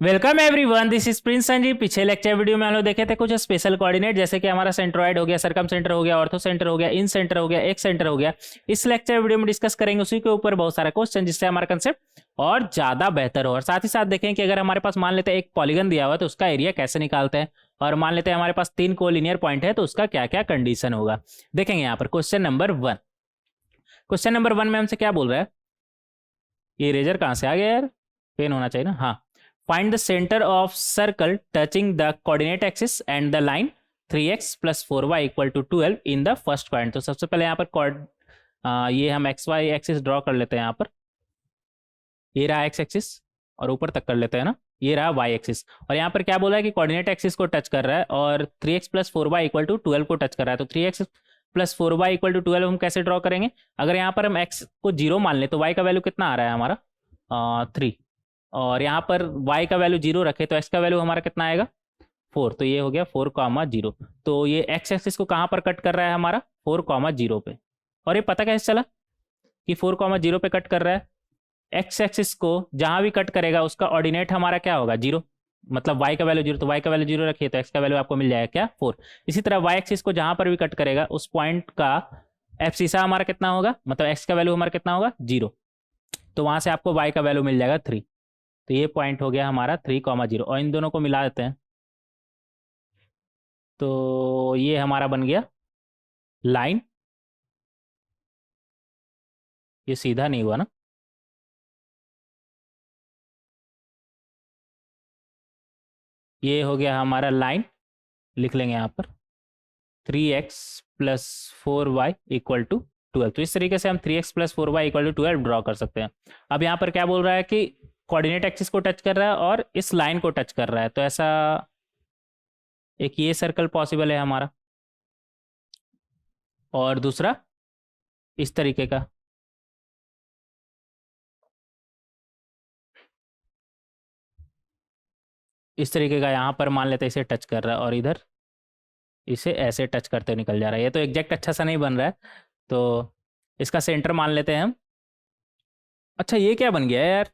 Welcome everyone, this is Prince Sanjeev. पिछले lecture video में हम लोग देखे थे कुछ स्पेशल कोऑर्डिनेट, जैसे कि हमारा सेंट्रोइड हो गया, सरकम सेंटर हो गया, ऑर्थो सेंटर हो गया, इन सेंटर हो गया, एक्स सेंटर हो गया। इस लेक्चर वीडियो में डिस्कस करेंगे उसी के ऊपर बहुत सारा क्वेश्चन, जिससे हमारा कंसेप्ट और ज्यादा बेहतर हो। और साथ ही साथ देखें कि अगर हमारे पास मान लेते हैं एक पॉलीगन दिया हुआ है तो उसका एरिया कैसे निकालते हैं, और मान लेते हैं हमारे पास 3 कोलिनियर पॉइंट है तो उसका क्या क्या कंडीशन होगा। देखेंगे यहाँ पर क्वेश्चन नंबर 1। क्वेश्चन नंबर 1 में हमसे क्या बोल रहा है, ये इरेजर कहाँ से आ गया यार, पेन होना चाहिए ना। हाँ, find the centre of circle touching the coordinate axis and the line 3x + 4y = 12 in the first point. तो सबसे पहले यहाँ पर ये हम एक्स वाई एक्सिस ड्रॉ कर लेते हैं। यहाँ पर ये रहा एक्स एक्सिस और ऊपर तक कर लेते हैं ना, ये रहा वाई एक्सिस। और यहाँ पर क्या बोला है कि कोऑर्डिनेट एक्सिस को टच कर रहा है और 3x + 4y = 12 को टच कर रहा है। तो 3x + 4y = 12 हम कैसे ड्रॉ करेंगे? अगर यहाँ पर हम x को 0 मान ले तो y का वैल्यू कितना आ रहा है हमारा 3, और यहाँ पर y का वैल्यू 0 रखे तो x का वैल्यू हमारा कितना आएगा 4। तो ये हो गया 4, 0। तो ये x एक्सिस को कहाँ पर कट कर रहा है हमारा 4, 0 पे। और ये पता कैसे चला कि 4, 0 पे कट कर रहा है? एक्स एक्सिस को जहां भी कट करेगा उसका ऑर्डिनेट हमारा क्या होगा 0, मतलब y का वैल्यू 0, तो y का वैल्यू 0 रखिए तो x का वैल्यू आपको मिल जाएगा क्या 4। इसी तरह y एक्सिस को जहां पर भी कट करेगा उस पॉइंट का एब्सिसा हमारा कितना होगा, मतलब x का वैल्यू हमारा कितना होगा 0, तो वहां से आपको y का वैल्यू मिल जाएगा 3। तो ये पॉइंट हो गया हमारा 3, 0, और इन दोनों को मिला देते हैं तो ये हमारा बन गया लाइन। ये सीधा नहीं हुआ ना, ये हो गया हमारा लाइन। लिख लेंगे यहाँ पर 3x + 4y = 12। तो इस तरीके से हम 3x + 4y = 12 ड्रॉ कर सकते हैं। अब यहाँ पर क्या बोल रहा है कि कोऑर्डिनेट एक्सिस को टच कर रहा है और इस लाइन को टच कर रहा है, तो ऐसा एक ये सर्कल पॉसिबल है हमारा, और दूसरा इस तरीके का। इस तरीके का यहाँ पर मान लेते हैं इसे टच कर रहा है और इधर इसे ऐसे टच करते निकल जा रहा है। ये तो एग्जैक्ट अच्छा सा नहीं बन रहा है, तो इसका सेंटर मान लेते हैं हम। अच्छा, ये क्या बन गया है यार,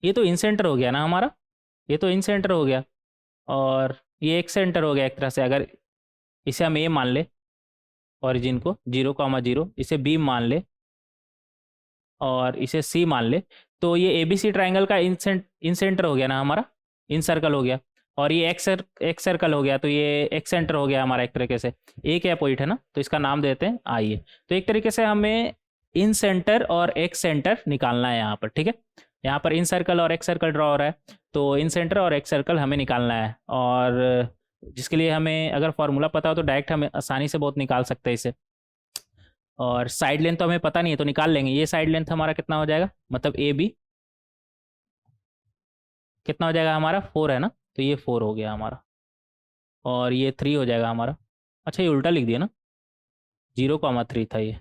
ये तो इन सेंटर हो गया ना हमारा, ये तो इन सेंटर हो गया और ये एक सेंटर हो गया एक तरह से। अगर इसे हम ए मान ले, ओरिजिन को 0, 0, इसे बी मान ले और इसे सी मान ले, तो ये ए बी सी ट्राइंगल का इन सेंटर हो गया ना हमारा, इन सर्कल हो गया। और ये एक्स सर्कल हो गया, तो ये एक्स सेंटर हो गया हमारा एक तरीके से। ए क्या पॉइंट है ना, तो इसका नाम देते हैं आइए। तो एक तरीके से हमें इन सेंटर और एक्स सेंटर निकालना है यहाँ पर, ठीक है। यहाँ पर इन सर्कल और एक्स सर्कल ड्रॉ हो रहा है, तो इन सेंटर और एक्स सर्कल हमें निकालना है, और जिसके लिए हमें अगर फॉर्मूला पता हो तो डायरेक्ट हम आसानी से बहुत निकाल सकते हैं इसे। और साइड लेंथ तो हमें पता नहीं है तो निकाल लेंगे। ये साइड लेंथ हमारा कितना हो जाएगा, मतलब ए बी कितना हो जाएगा हमारा 4 है ना, तो ये 4 हो गया हमारा, और ये 3 हो जाएगा हमारा। अच्छा, ये उल्टा लिख दिया ना, 0, 3 था ये,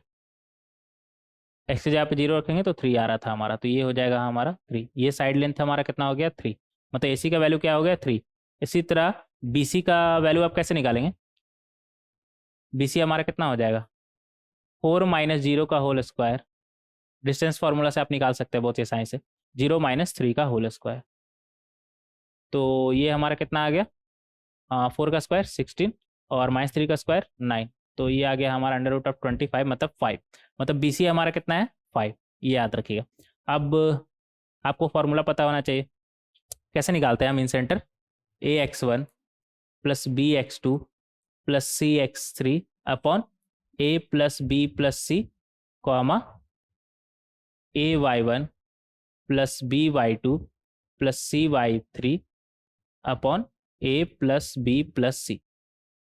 एक्स की जगह पे 0 रखेंगे तो 3 आ रहा था हमारा, तो ये हो जाएगा हमारा 3। ये साइड लेंथ हमारा कितना हो गया 3, मतलब ए सी का वैल्यू क्या हो गया 3। इसी तरह बी सी का वैल्यू आप कैसे निकालेंगे, बी सी हमारा कितना हो जाएगा 4 - 0 का होल स्क्वायर। डिस्टेंस फार्मूला से आप निकाल सकते हैं बहुत ही आसानी से, 0 - 3 का होल स्क्वायर। तो ये हमारा कितना आ गया 4 का स्क्वायर 16 और -3 का स्क्वायर 9, तो ये आ गया हमारा √25 मतलब 5। मतलब बी सी हमारा कितना है 5, ये याद रखिएगा। अब आपको फॉर्मूला पता होना चाहिए, कैसे निकालते हैं हम incentre, ax1 + bx2 + cx3 upon a + b + c comma ay1 + by2 + cy3 upon a + b + c।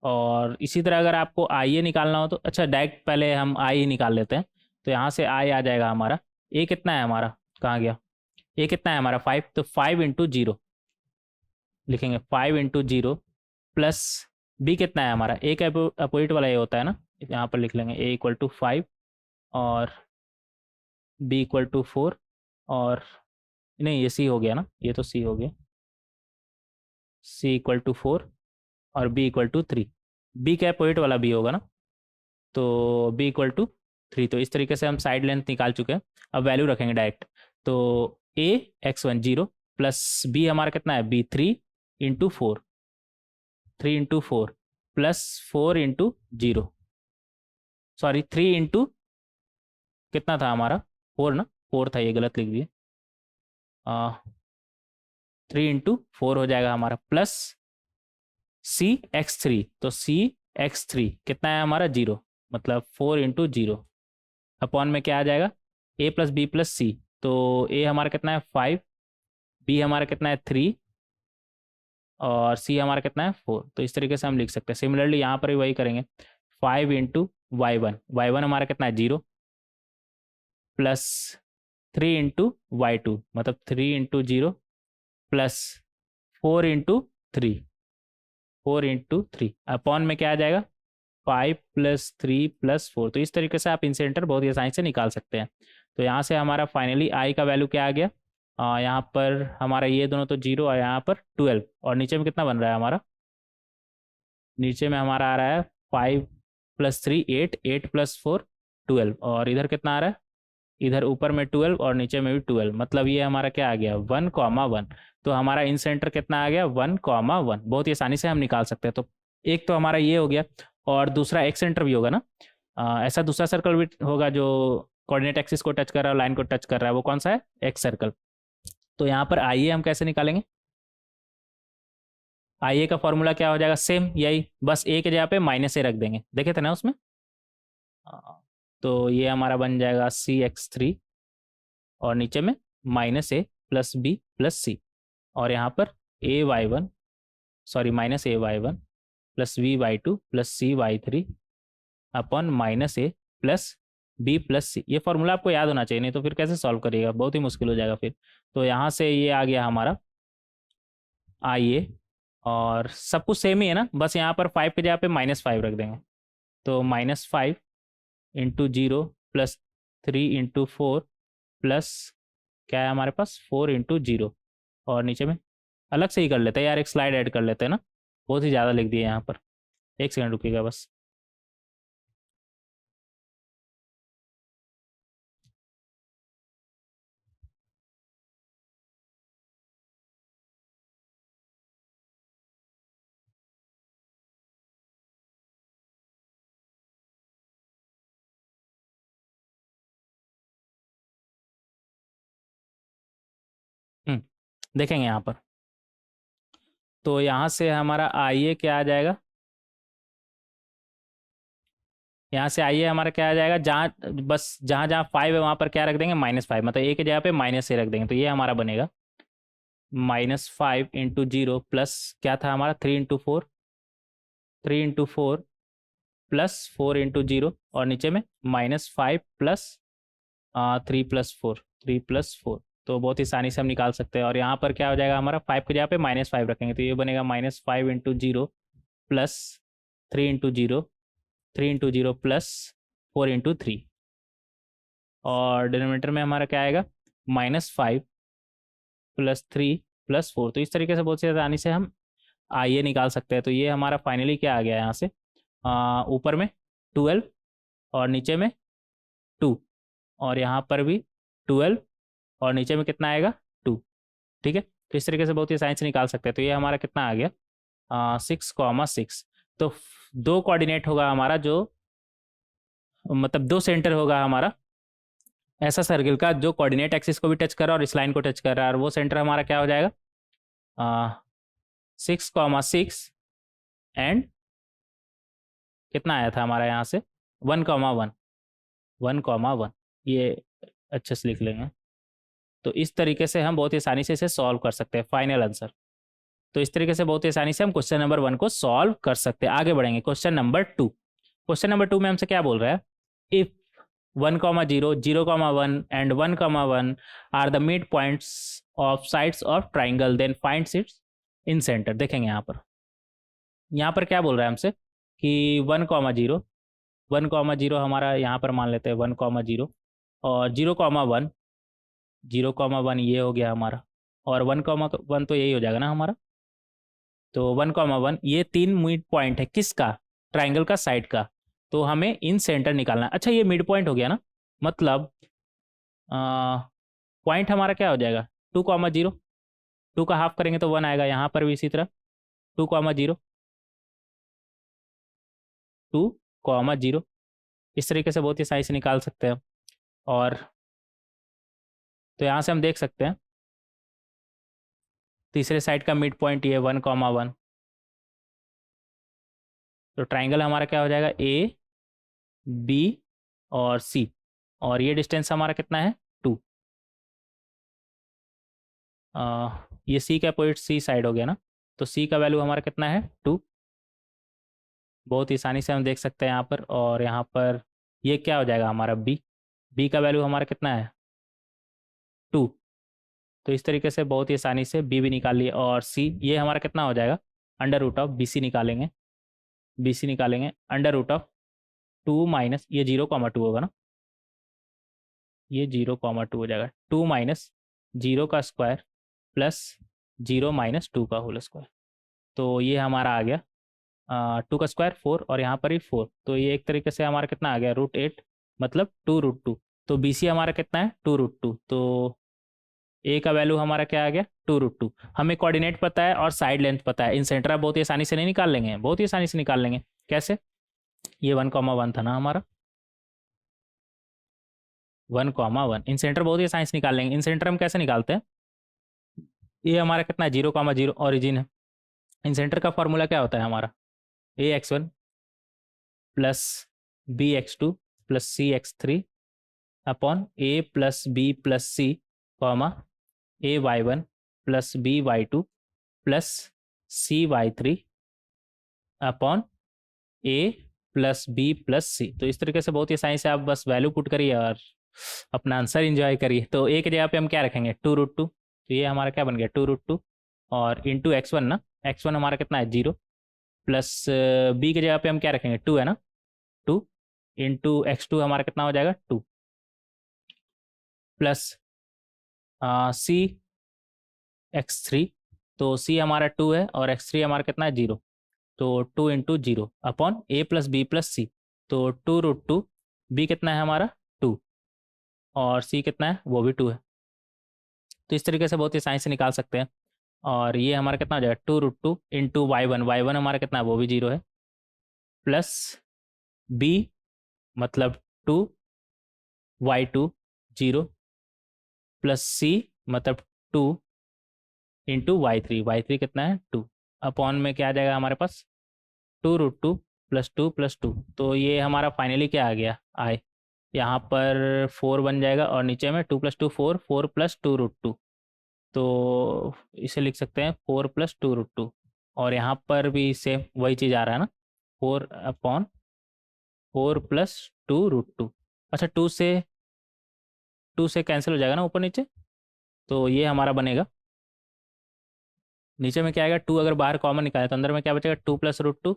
और इसी तरह अगर आपको आई ए निकालना हो तो अच्छा डायरेक्ट पहले हम आई निकाल लेते हैं। तो यहाँ से आई आ जाएगा हमारा, ए कितना है हमारा, कहाँ गया, ए कितना है हमारा 5, तो 5 × 0 लिखेंगे, 5 × 0 प्लस बी कितना है हमारा, ए का अपोजिट वाला ए होता है ना, यहाँ पर लिख लेंगे a = 5 और b = 4, और नहीं ये सी हो गया ना, ये तो सी हो गया, c = 4 और b = 3। बी का अपोजिट वाला बी होगा ना, तो b = 3। तो इस तरीके से हम साइड लेंथ निकाल चुके हैं। अब वैल्यू रखेंगे डायरेक्ट, तो a x1 0 प्लस बी हमारा कितना है, बी 3 × 4, 3 × 4 प्लस 4 × 0, सॉरी 3 × कितना था हमारा, 4 ना, 4 था, ये गलत लिख दिए। 3 × 4 हो जाएगा हमारा, प्लस C(x3), तो C(x3) कितना है हमारा, 0, मतलब 4 × 0 अपॉन में क्या आ जाएगा, a + b + c, तो a हमारा कितना है 5, b हमारा कितना है 3 और c हमारा कितना है 4। तो इस तरीके से हम लिख सकते हैं। सिमिलरली यहाँ पर भी वही करेंगे, 5 × y1 हमारा कितना है 0, प्लस 3 × y2 मतलब 3 × 0 प्लस 4 × 3 अपॉन में क्या आ जाएगा, 5 + 3 + 4। तो इस तरीके से आप इंसेंटर बहुत ही आसानी से निकाल सकते हैं। तो यहाँ से हमारा फाइनली आई का वैल्यू क्या आ गया, यहाँ पर हमारा ये दोनों तो 0 और यहाँ पर 12, और नीचे में कितना बन रहा है हमारा, नीचे में हमारा आ रहा है 5 + 3 8, 8 + 4 12, और इधर कितना आ रहा है, इधर ऊपर में 12 और नीचे में भी 12, मतलब ये हमारा क्या आ गया 1,1। तो हमारा इन सेंटर कितना आ गया 1,1, बहुत ही आसानी से हम निकाल सकते हैं। तो एक तो हमारा ये हो गया, और दूसरा एक सेंटर भी होगा ना, ऐसा दूसरा सर्कल भी होगा जो कोऑर्डिनेट एक्सिस को टच कर रहा है, लाइन को टच कर रहा है, वो कौन सा है, एक्स सर्कल। तो यहाँ पर आइए हम कैसे निकालेंगे, आइए का फॉर्मूला क्या हो जाएगा, सेम यही, बस ए के जगह पे -a रख देंगे, देखे थे ना उसमें। तो ये हमारा बन जाएगा C(x3) और नीचे में -a + b + c, और यहाँ पर ay1, sorry -ay1 + by2 + cy3 upon -a + b + c। ये फॉर्मूला आपको याद होना चाहिए, नहीं तो फिर कैसे सॉल्व करिएगा, बहुत ही मुश्किल हो जाएगा फिर। तो यहाँ से ये आ गया हमारा आइए, और सब कुछ सेम ही है ना, बस यहाँ पर 5 के जगह पे -5 रख देंगे। तो -5 × 0 प्लस 3 × 4 प्लस क्या है हमारे पास 4 × 0, और नीचे में अलग से ही कर लेते हैं यार, एक स्लाइड ऐड कर लेते हैं ना, बहुत ही ज़्यादा लिख दिए यहाँ पर, एक सेकंड रुकिएगा बस। देखेंगे यहाँ पर, तो यहाँ से हमारा आइए क्या आ जाएगा, यहाँ से आइए हमारा क्या आ जाएगा, जहाँ बस जहाँ जहाँ 5 है वहाँ पर क्या रख देंगे -5, मतलब ए की जगह पे -a रख देंगे। तो ये हमारा बनेगा -5 × 0 प्लस क्या था हमारा 3 × 4, 3 × 4 प्लस 4 × 0, और नीचे में -5 प्लस 3 + 4, 3 + 4। तो बहुत ही आसानी से हम निकाल सकते हैं। और यहाँ पर क्या हो जाएगा हमारा, 5 की जगह पे -5 रखेंगे, तो ये बनेगा -5 × 0 प्लस 3 × 0, 3 × 0 प्लस 4 × 3, और डिनोमिनेटर में हमारा क्या आएगा -5 प्लस 3 + 4। तो इस तरीके से बहुत सी आसानी से हम आइए निकाल सकते हैं। तो ये हमारा फाइनली क्या आ गया यहाँ से, ऊपर में 12 और नीचे में 2, और यहाँ पर भी 12 और नीचे में कितना आएगा 2, ठीक है। तो इस तरीके से बहुत ही आसानी से निकाल सकते हैं। तो ये हमारा कितना आ गया 6,6। तो दो कोऑर्डिनेट होगा हमारा, जो मतलब दो सेंटर होगा हमारा ऐसा सर्किल का जो कोऑर्डिनेट एक्सिस को भी टच कर रहा है और इस लाइन को टच कर रहा है, और वो सेंटर हमारा क्या हो जाएगा 6,6 एंड कितना आया था हमारा यहाँ से 1,1, 1,1, ये अच्छे से लिख लेंगे। तो इस तरीके से हम बहुत ही आसानी से इसे सॉल्व कर सकते हैं, फाइनल आंसर। तो इस तरीके से बहुत ही आसानी से हम क्वेश्चन नंबर 1 को सॉल्व कर सकते हैं। आगे बढ़ेंगे क्वेश्चन नंबर 2। क्वेश्चन नंबर 2 में हमसे क्या बोल रहा है, if 1,0, 0,1 and 1,1 are the mid points of sides of triangle, then finds its incentre. देखेंगे यहाँ पर क्या बोल रहा है हमसे कि 1,0, 1,0 हमारा यहाँ पर मान लेते हैं 1,0, और 0,1, 0,1 ये हो गया हमारा, और 1,1 तो यही हो जाएगा ना हमारा। तो 1,1 ये 3 मिड पॉइंट है किसका, ट्राइंगल का, साइड का। तो हमें इन सेंटर निकालना है। अच्छा ये मिड पॉइंट हो गया ना, मतलब पॉइंट हमारा क्या हो जाएगा 2,0, 2 का हाफ करेंगे तो 1 आएगा, यहाँ पर भी इसी तरह 2,0 2,0 इस तरीके से बहुत ही आसानी से निकाल सकते हैं। और तो यहाँ से हम देख सकते हैं तीसरे साइड का मिड पॉइंट ये 1,1। तो ट्राइंगल हमारा क्या हो जाएगा, ए बी और सी, और ये डिस्टेंस हमारा कितना है 2। ये सी का पॉइंट सी साइड हो गया ना, तो सी का वैल्यू हमारा कितना है 2। बहुत ही आसानी से हम देख सकते हैं यहाँ पर। और यहाँ पर ये क्या हो जाएगा हमारा बी, बी का वैल्यू हमारा कितना है 2। तो इस तरीके से बहुत ही आसानी से बी भी निकाल लिए। और सी ये हमारा कितना हो जाएगा, under root of B C निकालेंगे, बी सी निकालेंगे अंडर रूट ऑफ 2 माइनस ये 0,2 होगा ना, ये 0,2 हो जाएगा, 2 माइनस 0 का स्क्वायर प्लस 0 माइनस 2 का होल स्क्वायर। तो ये हमारा आ गया 2 का स्क्वायर 4 और यहाँ पर ही 4, तो ये एक तरीके से हमारा कितना आ गया √8 मतलब 2√2। तो बी सी हमारा कितना है 2√2। तो ए का वैल्यू हमारा क्या आ गया 2√2। हमें कोऑर्डिनेट पता है और साइड लेंथ पता है, इन सेंटर बहुत ही आसानी से नहीं निकाल लेंगे, बहुत ही आसानी से निकाल लेंगे। कैसे, ये 1,1 था ना हमारा, 1,1 इन सेंटर बहुत ही आसानी से निकाल लेंगे। इन सेंटर हम कैसे निकालते हैं, ये हमारा कितना है 0,0 ऑरिजिन है। इन सेंटर का फॉर्मूला क्या होता है हमारा, ax1 plus bx2 plus cx3 upon a plus b plus c comma ay1 plus by2 plus cy3 upon a plus b plus c। तो इस तरीके से बहुत ही आसानी से आप बस वैल्यू पुट करिए और अपना आंसर एंजॉय करिए। तो a की जगह पे हम क्या रखेंगे 2√2, तो ये हमारा क्या बन गया 2√2 और इंटू x1 ना, x1 हमारा कितना है 0 प्लस b की जगह पे हम क्या रखेंगे 2 है ना, 2 इंटू x2 हमारा कितना हो जाएगा 2 प्लस c x3, तो c हमारा 2 है और x3 हमारा कितना है 0, तो 2 into 0 upon a plus B plus C, तो 2√2, b कितना है हमारा 2 और c कितना है वो भी 2 है। तो इस तरीके से बहुत ही आसानी से निकाल सकते हैं। और ये हमारा कितना हो जाएगा 2√2 इंटू y1 हमारा कितना है वो भी 0 है, प्लस b मतलब 2 y2 0 प्लस c मतलब 2 इंटू y3 कितना है 2 अपॉन में क्या आ जाएगा हमारे पास 2√2 प्लस 2 प्लस 2। तो ये हमारा फाइनली क्या आ गया आई, यहाँ पर 4 बन जाएगा और नीचे में 2 प्लस 2 4, 4 प्लस 2√2, तो इसे लिख सकते हैं 4 प्लस 2√2। और यहाँ पर भी सेम वही चीज़ आ रहा है ना 4 अपॉन 4 प्लस 2√2। अच्छा 2 से कैंसिल हो जाएगा ना ऊपर नीचे, तो ये हमारा बनेगा नीचे में क्या आएगा 2 अगर बाहर कॉमन निकाले तो अंदर में क्या बचेगा 2 प्लस √2,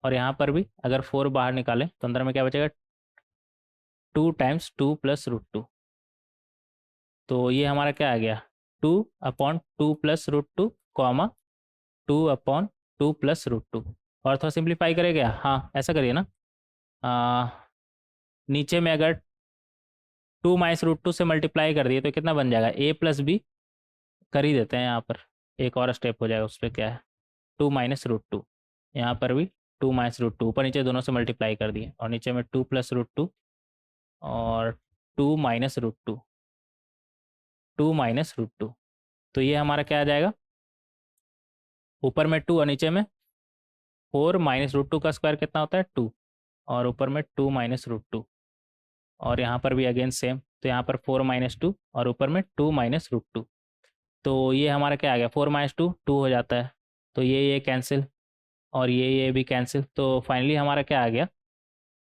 और यहाँ पर भी अगर 4 बाहर निकालें तो अंदर में क्या बचेगा 2 टाइम्स 2 प्लस √2। तो ये हमारा क्या आ गया 2 upon 2 plus √2 comma 2 upon 2 plus √2। और थोड़ा सिंप्लीफाई करेगा, हाँ ऐसा करिए ना, नीचे में अगर 2 माइनस √2 से मल्टीप्लाई कर दिए तो कितना बन जाएगा a प्लस बी, कर ही देते हैं यहाँ पर एक और स्टेप हो जाएगा, उस पर क्या है 2 माइनस √2, यहाँ पर भी 2 माइनस √2, ऊपर नीचे दोनों से मल्टीप्लाई कर दिए और नीचे में 2 प्लस √2 और 2 माइनस √2, 2 माइनस √2। तो ये हमारा क्या आ जाएगा ऊपर में 2 और नीचे में 4 माइनस √2 का स्क्वायर कितना होता है 2 और ऊपर में 2 माइनस √2, और यहाँ पर भी अगेन सेम, तो यहाँ पर 4 माइनस 2 और ऊपर में 2 माइनस √2। तो ये हमारा क्या आ गया 4 माइनस 2 2 हो जाता है, तो ये कैंसिल और ये भी कैंसिल। तो फाइनली हमारा क्या आ गया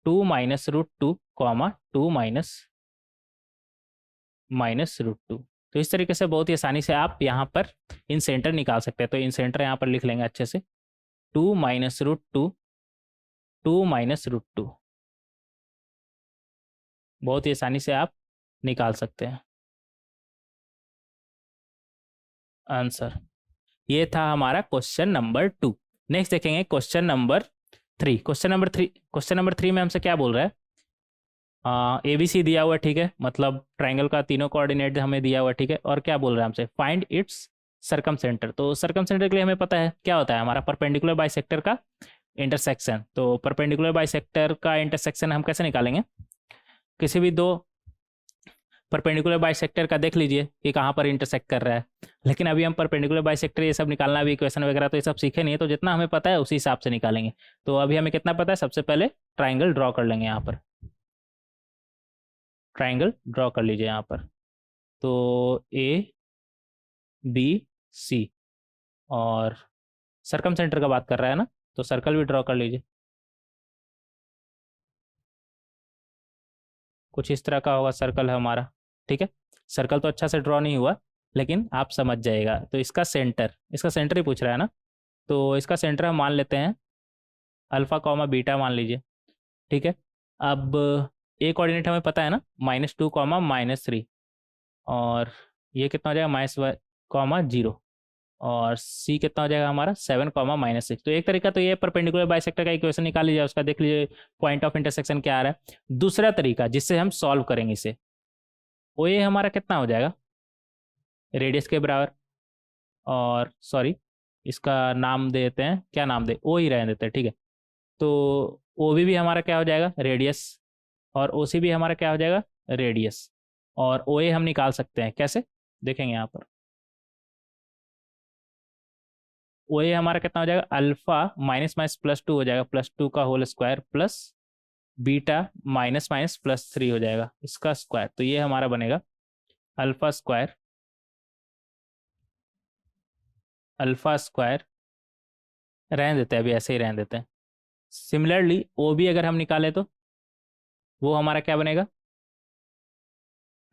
2 माइनस √2 कॉमा 2 माइनस √2। तो इस तरीके से बहुत ही आसानी से आप यहाँ पर इन सेंटर निकाल सकते हैं। तो इन सेंटर यहाँ पर लिख लेंगे अच्छे से 2 माइनस √2, 2 माइनस √2, बहुत ही आसानी से आप निकाल सकते हैं आंसर। ये था हमारा क्वेश्चन नंबर 2। नेक्स्ट देखेंगे क्वेश्चन नंबर 3। क्वेश्चन नंबर 3 में हमसे क्या बोल रहा है, ABC दिया हुआ है, ठीक है, मतलब ट्राइंगल का तीनों कोऑर्डिनेट हमें दिया हुआ है, ठीक है, और क्या बोल रहा है हमसे फाइंड इट्स सरकम सेंटर। तो सरकम सेंटर के लिए हमें पता है क्या होता है, हमारा परपेंडिकुलर बाइसेक्टर का इंटरसेक्शन। तो परपेंडिकुलर बाइसेक्टर का इंटरसेक्शन हम कैसे निकालेंगे, किसी भी दो परपेंडिकुलर बाइसेक्टर का देख लीजिए कि कहाँ पर इंटरसेक्ट कर रहा है। लेकिन अभी हम परपेंडिकुलर बाइसेक्टर ये सब निकालना, भी इक्वेशन वगैरह तो ये सब सीखे नहीं है, तो जितना हमें पता है उसी हिसाब से निकालेंगे। तो अभी हमें कितना पता है, सबसे पहले ट्राइंगल ड्रॉ कर लेंगे। यहाँ पर ट्राइंगल ड्रॉ कर लीजिए यहाँ पर। तो ए बी सी, और सरकम सेंटर का बात कर रहा है ना, तो सर्कल भी ड्रॉ कर लीजिए। कुछ इस तरह का होगा सर्कल है हमारा, ठीक है। सर्कल तो अच्छा से ड्रॉ नहीं हुआ, लेकिन आप समझ जाएगा। तो इसका सेंटर ही पूछ रहा है ना, तो इसका सेंटर हम मान लेते हैं अल्फा कॉमा बीटा मान लीजिए, ठीक है। अब ए कोऑर्डिनेट हमें पता है ना, -2 कॉमा -3, और ये कितना हो जाएगा -1 कॉमा 0, और सी कितना हो जाएगा हमारा 7 कॉमा -6। तो एक तरीका तो ये परपेंडिकुलर बाइसेक्टर का इक्वेशन निकाल लीजिए, उसका देख लीजिए पॉइंट ऑफ इंटरसेक्शन क्या आ रहा है। दूसरा तरीका जिससे हम सॉल्व करेंगे इसे, वो ये हमारा कितना हो जाएगा, रेडियस के बराबर, और सॉरी इसका नाम देते हैं, क्या नाम दे, ओ ही रहने देते हैं, ठीक है। तो ओ भी हमारा क्या हो जाएगा, रेडियस, और ओ सी भी हमारा क्या हो जाएगा, रेडियस। और ओ ए हम निकाल सकते हैं कैसे, देखेंगे यहाँ पर। ओ ए हमारा कितना हो जाएगा, अल्फा माइनस माइनस +2 हो जाएगा, +2 का whole square, plus beta minus minus +3 हो जाएगा, इसका स्क्वायर। तो ये हमारा बनेगा अल्फा स्क्वायर रहने देते हैं, अभी ऐसे ही रहने देते हैं। सिमिलरली ओ बी अगर हम निकालें तो वो हमारा क्या बनेगा,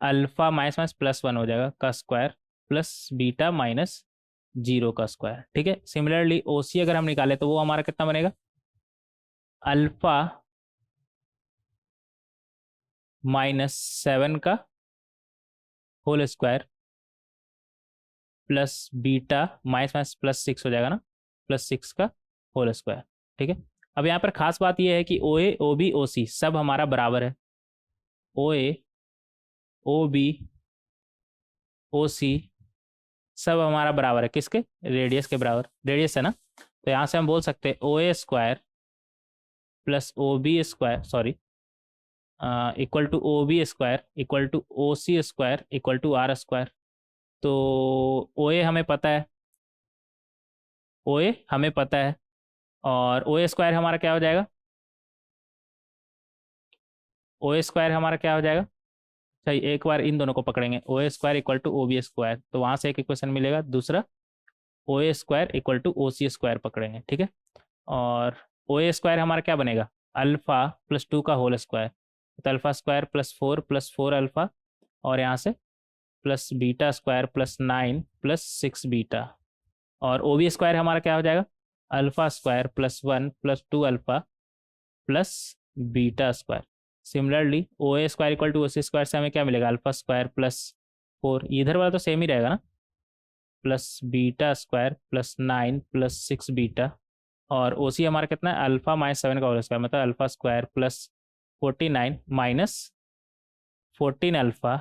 अल्फा माइनस माइनस +1 हो जाएगा का स्क्वायर, प्लस बीटा -0 का स्क्वायर, ठीक है। सिमिलरली ओ सी अगर हम निकालें तो वो हमारा कितना बनेगा, अल्फा -7 का whole square, plus beta minus minus +6 हो जाएगा ना, +6 का होल स्क्वायर, ठीक है। अब यहाँ पर खास बात यह है कि ओ ए ओ बी ओ सी सब हमारा बराबर है। ओ ए ओ बी ओ सी सब हमारा बराबर है, किसके, रेडियस के बराबर, रेडियस है ना। तो यहाँ से हम बोल सकते हैं O A square plus O B square, sorry, equal to O B square equal to O C square equal to R square. तो ओ ए हमें पता है, ओ ए हमें पता है, और ओ ए स्क्वायर हमारा क्या हो जाएगा, ओ ए स्क्वायर हमारा क्या हो जाएगा, सही, एक बार इन दोनों को पकड़ेंगे, O A square equal to O B square, तो वहाँ से एक इक्वेशन मिलेगा। दूसरा O A square equal to O C square पकड़ेंगे, ठीक है। और ओ ए स्क्वायर हमारा क्या बनेगा, अल्फा +2 का होल स्क्वायर, तो अल्फा स्क्वायर +4 अल्फा, और यहाँ से प्लस बीटा स्क्वायर +9 +6 बीटा, और ओ बी स्क्वायर हमारा क्या हो जाएगा, alpha square +1 +2 alpha plus beta square. Similarly O A square equal to O C square से हमें क्या मिलेगा, अल्फा स्क्वायर +4, इधर वाला तो सेम ही रहेगा ना, प्लस बीटा स्क्वायर +9 +6 बीटा, और ओ सी हमारा कितना है, अल्फा -7 का होल स्क्वायर, मतलब alpha square +49 -14 alpha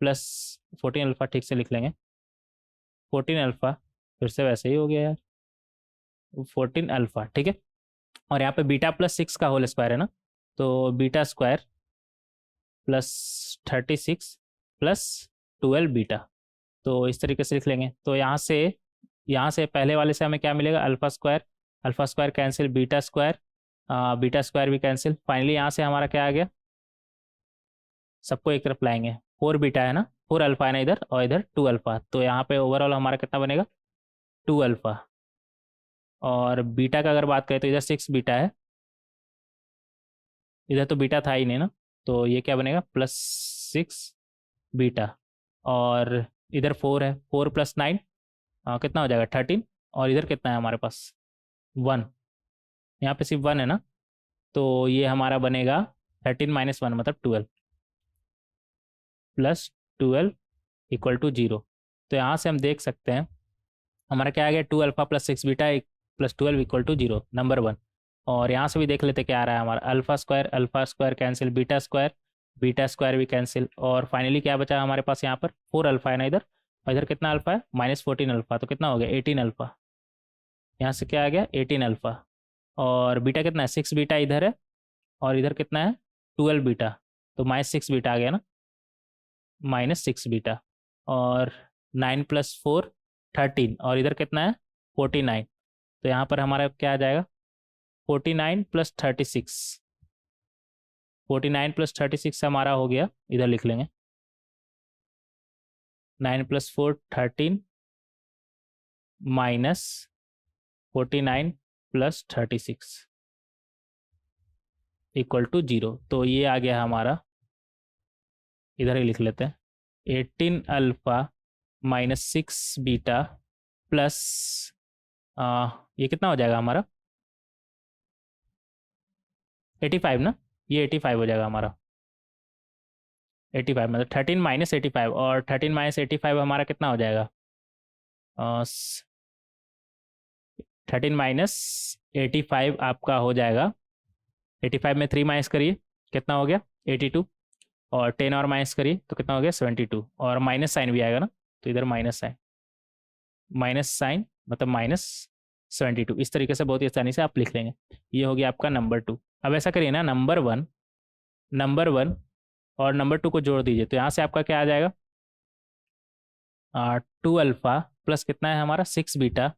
plus 14 alpha, ठीक से लिख लेंगे 14 अल्फा, फिर से वैसे ही हो गया यार, 14 अल्फा, ठीक है। और यहाँ पे बीटा +6 का होल स्क्वायर है ना, तो बीटा स्क्वायर +36 +12 बीटा, तो इस तरीके से लिख लेंगे। तो यहाँ से पहले वाले से हमें क्या मिलेगा, alpha square cancel, beta square भी कैंसिल। फाइनली यहाँ से हमारा क्या आ गया, सबको एक तरफ लाएंगे, 4 बीटा है ना, 4 अल्फा है ना इधर, और इधर 2 अल्फा, तो यहाँ पे ओवरऑल हमारा कितना बनेगा, 2 अल्फा। और बीटा का अगर बात करें तो इधर 6 बीटा है, इधर तो बीटा था ही नहीं ना, तो ये क्या बनेगा, +6 बीटा, और इधर 4 है, 4 + 9 कितना हो जाएगा, 13, और इधर कितना है हमारे पास 1, यहाँ पे सिर्फ 1 है ना, तो ये हमारा बनेगा 13 - 1 मतलब 12, +12 इक्वल टू 0। तो यहाँ से हम देख सकते हैं हमारा क्या आ गया, 2 alpha +6 beta +12 equal to 0, number 1। और यहाँ से भी देख लेते क्या आ रहा है हमारा, alpha square cancel, beta square भी कैंसिल, और फाइनली क्या बचा हमारे पास यहाँ पर, 4 अल्फा है ना इधर, और इधर कितना अल्फा है, -14 अल्फा, तो कितना हो गया 18 अल्फा। यहाँ से क्या आ गया 18 अल्फा। और बीटा कितना है 6 बीटा इधर है, और इधर कितना है 12 बीटा, तो -6 बीटा आ गया ना, -6 बीटा। और 9 + 4 13, और इधर कितना है 49, तो यहाँ पर हमारा क्या आ जाएगा 49 + 36, 49 + 36 हमारा हो गया, इधर लिख लेंगे 9 + 4 13 -49 + 36 = 0। तो ये आ गया हमारा, इधर ही लिख लेते हैं 18 अल्फा -6 बीटा प्लस ये कितना हो जाएगा हमारा 85 ना, ये 85 हो जाएगा हमारा, 85 मतलब 13 - 85, और 13 - 85 हमारा कितना हो जाएगा 13 - 85 आपका हो जाएगा, 85 में 3 माइनस करिए कितना हो गया 82, और 10 और माइनस करिए तो कितना हो गया 72, और माइनस साइन भी आएगा ना, तो इधर माइनस साइन मतलब -72। इस तरीके से बहुत ही आसानी से आप लिख लेंगे। ये हो गया आपका नंबर 2। अब ऐसा करिए ना, नंबर वन और नंबर 2 को जोड़ दीजिए, तो यहाँ से आपका क्या आ जाएगा 2 अल्फा प्लस कितना है हमारा 6 बीटा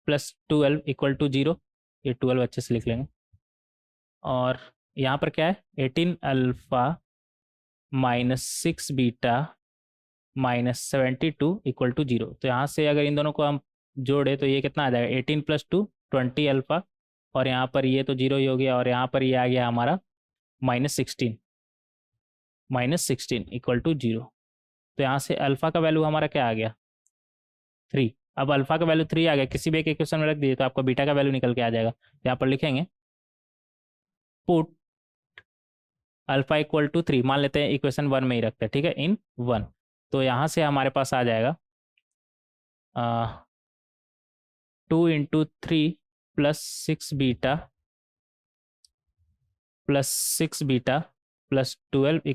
प्लस 12 = 0, ये 12 अच्छे से लिख लेंगे। और यहाँ पर क्या है 18 अल्फा -6 बीटा -72 = 0। तो यहाँ से अगर इन दोनों को हम जोड़े तो ये कितना आ जाएगा 18 + 2 20 अल्फा, और यहाँ पर ये तो 0 ही हो गया, और यहाँ पर ये आ गया हमारा -16 = 0। तो यहाँ से अल्फा का वैल्यू हमारा क्या आ गया 3। अब अल्फा का वैल्यू 3 आ गया, किसी भी एक इक्वेशन में रख दीजिए तो आपका बीटा का वैल्यू निकल के आ जाएगा। यहाँ पर लिखेंगे पुट अल्फा = 3, मान लेते हैं इक्वेशन 1 में ही रखते हैं, ठीक है, इन 1। तो यहाँ से हमारे पास आ जाएगा 2 × 3 + 6 बीटा प्लस 6 बीटा प्लस 12 =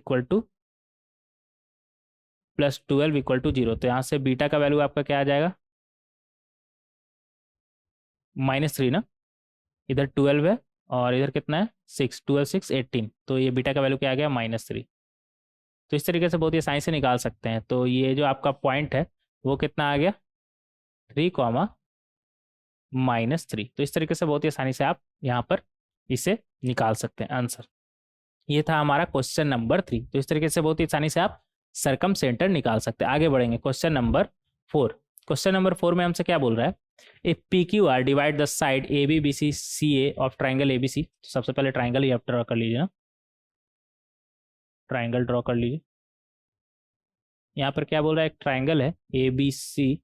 0। तो यहाँ से बीटा का वैल्यू आपका क्या आ जाएगा -3 ना, इधर 12 है और इधर कितना है 6, 12 6 18, तो ये बीटा का वैल्यू क्या आ गया -3। तो इस तरीके से बहुत ही आसानी से निकाल सकते हैं। तो ये जो आपका पॉइंट है वो कितना आ गया 3, -3। तो इस तरीके से बहुत ही आसानी से आप यहाँ पर इसे निकाल सकते हैं आंसर। ये था हमारा क्वेश्चन नंबर 3। तो इस तरीके से बहुत ही आसानी से आप सरकम सेंटर निकाल सकते हैं। आगे बढ़ेंगे क्वेश्चन नंबर 4। क्वेश्चन नंबर 4 में हमसे क्या बोल रहा है, A P Q R divide the side A B B C C A of triangle A B C. सबसे पहले ट्राइंगल ही आप ड्रॉ कर लीजिए ना, ट्राइंगल ड्रॉ कर लीजिए। यहाँ पर क्या बोल रहा है, एक ट्राइंगल है ए बी सी,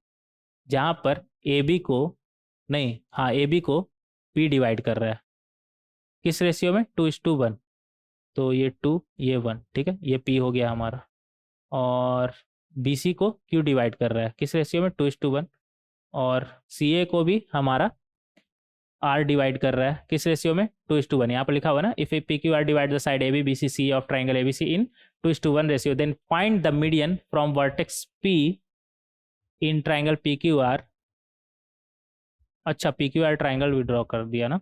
जहाँ पर ए बी को ए बी को पी डिवाइड कर रहा है, किस रेशियो में 2:1। तो ये 2 ये 1, ठीक है, ये पी हो गया हमारा। और बी सी को क्यू डिवाइड कर रहा है, किस रेशियो में 2:1। और सी ए को भी हमारा आर डिवाइड कर रहा है, किस रेशियो में 2:1। यहाँ पर लिखा हुआ ना, if A P Q R divide the side A B B C C of triangle A B C in 2:1 ratio, then find the median from vertex P in triangle P Q R. अच्छा, P Q R triangle भी draw कर दिया ना,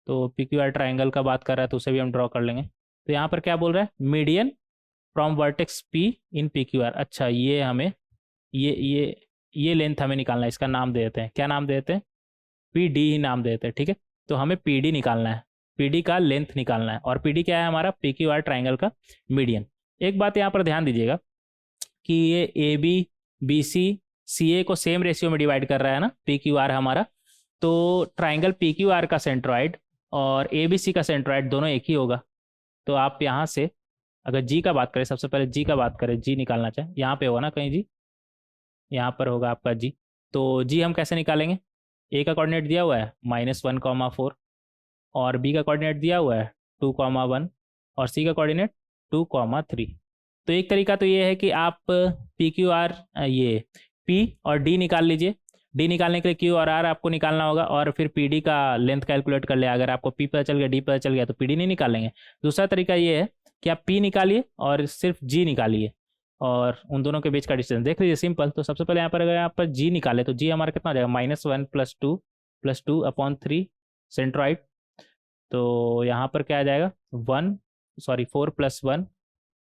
तो P Q R triangle का बात कर रहा है तो उसे भी हम ड्रॉ कर लेंगे। तो यहाँ पर क्या बोल रहा है, median from vertex P in P Q R. अच्छा, ये हमें ये लेंथ हमें निकालना है, इसका नाम दे देते हैं, क्या नाम दे देते हैं, पी डी ही नाम दे देते हैं, ठीक है। तो हमें पी डी निकालना है, पी डी का लेंथ निकालना है, और पी डी क्या है हमारा पी क्यू आर ट्राइंगल का मीडियन। एक बात यहाँ पर ध्यान दीजिएगा कि ये A B B C C ए को सेम रेशियो में डिवाइड कर रहा है ना पी क्यू आर हमारा, तो ट्राइंगल पी क्यू आर का सेंट्रॉइड और ए बी सी का सेंट्रॉइड दोनों एक ही होगा। तो आप यहाँ से अगर जी का बात करें, सबसे पहले जी का बात करें, जी निकालना चाहें, यहाँ पे होगा ना कहीं जी, यहाँ पर होगा आपका जी। तो जी हम कैसे निकालेंगे, ए का कोऑर्डिनेट दिया हुआ है -1, 4, और बी का कोऑर्डिनेट दिया हुआ है 2, 1, और सी का कोऑर्डिनेट 2, 3। तो एक तरीका तो ये है कि आप पी क्यू आर ये पी और डी निकाल लीजिए। डी निकालने के लिए क्यू और आर आपको निकालना होगा, और फिर पी डी का लेंथ कैलकुलेट कर ले। अगर आपको पी पता चल गया डी पता चल गया तो पी डी नहीं निकालेंगे। दूसरा तरीका ये है कि आप पी निकालिए और सिर्फ जी निकालिए, और उन दोनों के बीच का डिस्टेंस देख लीजिए, सिंपल। तो सबसे पहले यहाँ पर अगर यहाँ पर जी निकाले तो जी हमारा कितना हो जाएगा, -1 + 2 अपॉन 3 सेंट्रॉइड। तो यहाँ पर क्या आ जाएगा, 4 + 1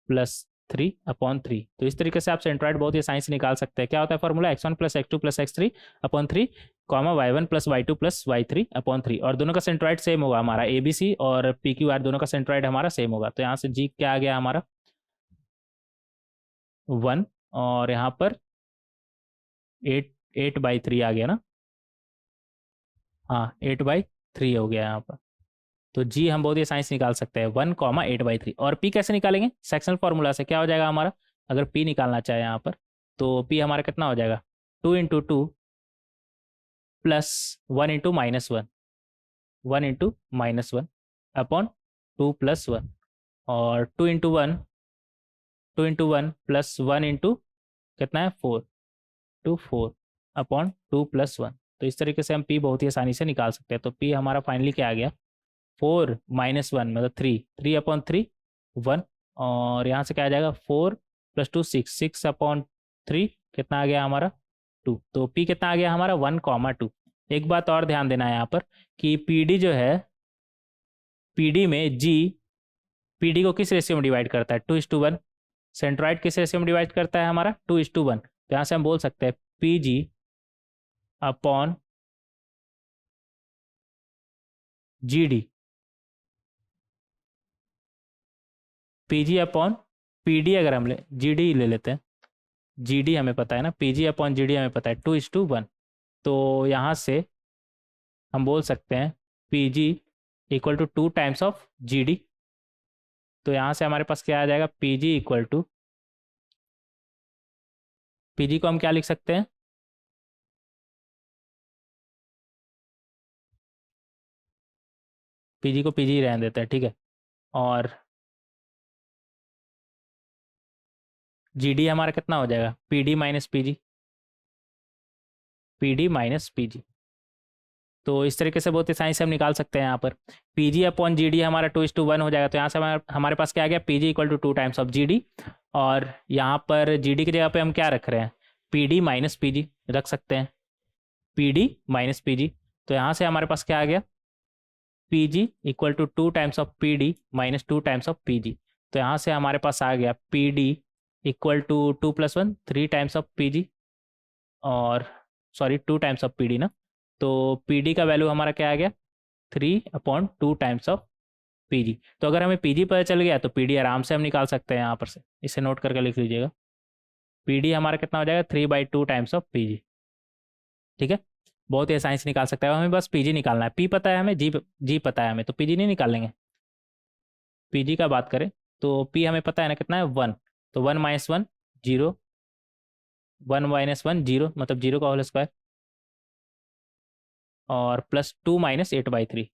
+ 3 अपॉन 3। तो इस तरीके से आप सेंट्रॉइड बहुत ही आसानी से निकाल सकते हैं। क्या होता है formula, x1 + x2 + x3 upon 3 y1 + y2 + y3 upon 3। और दोनों का सेंट्रॉइड सेम होगा हमारा, ABC और PQR दोनों का सेंट्रॉइड हमारा सेम होगा। तो यहाँ से जी क्या आ गया हमारा 1, और यहाँ पर 8/3 आ गया ना, हाँ 8/3 हो गया यहाँ पर। तो जी हम बहुत ही आसानी से निकाल सकते हैं 1, 8/3। और पी कैसे निकालेंगे, सेक्शनल फार्मूला से। क्या हो जाएगा हमारा, अगर पी निकालना चाहे यहाँ पर, तो पी हमारा कितना हो जाएगा, 2 × 2 + 1 × -1, 1 × -1 अपॉन 2 + 1, और 2 × 1 + 1 × कितना है 4, 4 अपॉन 2 + 1। तो इस तरीके से हम पी बहुत ही आसानी से निकाल सकते हैं। तो पी हमारा फाइनली क्या आ गया, 4 - 1 मतलब 3 अपॉन 3 1, और यहाँ से क्या आ जाएगा 4 + 2 6 अपॉन 3 कितना आ गया हमारा 2। तो पी कितना आ गया हमारा 1, 2। एक बात और ध्यान देना है यहाँ पर कि पीडी जो है, पीडी में जी पीडी को किस रेशियो में डिवाइड करता है, 2:1। सेंट्रॉइड किस रेशियो में डिवाइड करता है हमारा, 2:1। तो यहाँ से हम बोल सकते हैं PG upon GD, PG upon PD अगर हम ले जीडी ले लेते हैं, जीडी हमें पता है ना, पीजी अपॉन जीडी हमें पता है 2:1। तो यहाँ से हम बोल सकते हैं पीजी = 2 टाइम्स ऑफ जीडी। तो यहाँ से हमारे पास क्या आ जाएगा, पीजी को हम क्या लिख सकते हैं, पीजी को पीजी रहने देते हैं, ठीक है। और जीडी हमारा कितना हो जाएगा, पीडी - पीजी। तो इस तरीके से बहुत आसानी से हम निकाल सकते हैं यहाँ पर पीजी अपॉन जीडी हमारा 2:1 हो जाएगा। तो यहाँ से हमारे पास क्या आ गया, पीजी = 2 टाइम्स ऑफ जीडी, और यहाँ पर जीडी की जगह पे हम क्या रख रहे हैं, पीडी - पीजी रख सकते हैं, पीडी - पीजी। तो यहाँ से हमारे पास क्या आ गया, PG = 2 times of PD - 2 times of PG. तो यहाँ से हमारे पास आ गया पीडी = 2 + 1 3 टाइम्स ऑफ पीजी, और सॉरी 2 टाइम्स ऑफ पीडी ना। तो पीडी का वैल्यू हमारा क्या आ गया, 3/2 टाइम्स ऑफ पीजी। तो अगर हमें पीजी पता चल गया तो पीडी आराम से हम निकाल सकते हैं यहाँ पर से, इसे नोट करके लिख लीजिएगा। पीडी हमारा कितना हो जाएगा, 3/2 टाइम्स ऑफ पीजी, ठीक है। बहुत ही आसानी से निकाल सकते हैं, हमें बस पीजी निकालना है। पी पता है हमें, जी पता है हमें, तो पीजी नहीं निकालेंगे। पीजी का बात करें तो पी हमें पता है ना कितना है 1, तो 1 - 1 0, 1 - 1 0 मतलब 0 का होल स्क्वायर, और +2 - 8/3,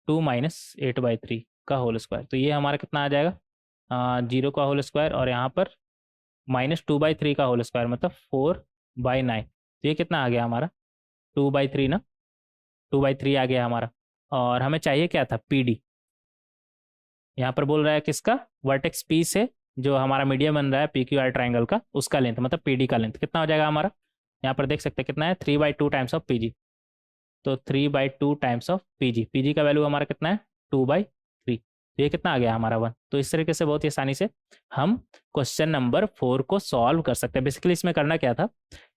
2 - 8/3 का होल स्क्वायर। तो ये हमारा कितना आ जाएगा, 0 का होल स्क्वायर, और यहाँ पर -2/3 का होल स्क्वायर मतलब 4/9। तो ये कितना आ गया हमारा 2/3 ना, 2/3 आ गया हमारा। और हमें चाहिए क्या था, पीडी। यहाँ पर बोल रहा है किसका, वर्टेक्स पी से जो हमारा मीडियम बन रहा है PQR ट्राइंगल का, उसका लेंथ मतलब पीडी का लेंथ कितना हो जाएगा हमारा। यहाँ पर देख सकते हैं कितना है, 3/2 टाइम्स ऑफ पीजी। तो 3/2 टाइम्स ऑफ पीजी, पीजी का वैल्यू हमारा कितना है 2/3। तो ये कितना आ गया हमारा 1। तो इस तरीके से बहुत ही आसानी से हम क्वेश्चन नंबर 4 को सॉल्व कर सकते हैं। बेसिकली इसमें करना क्या था,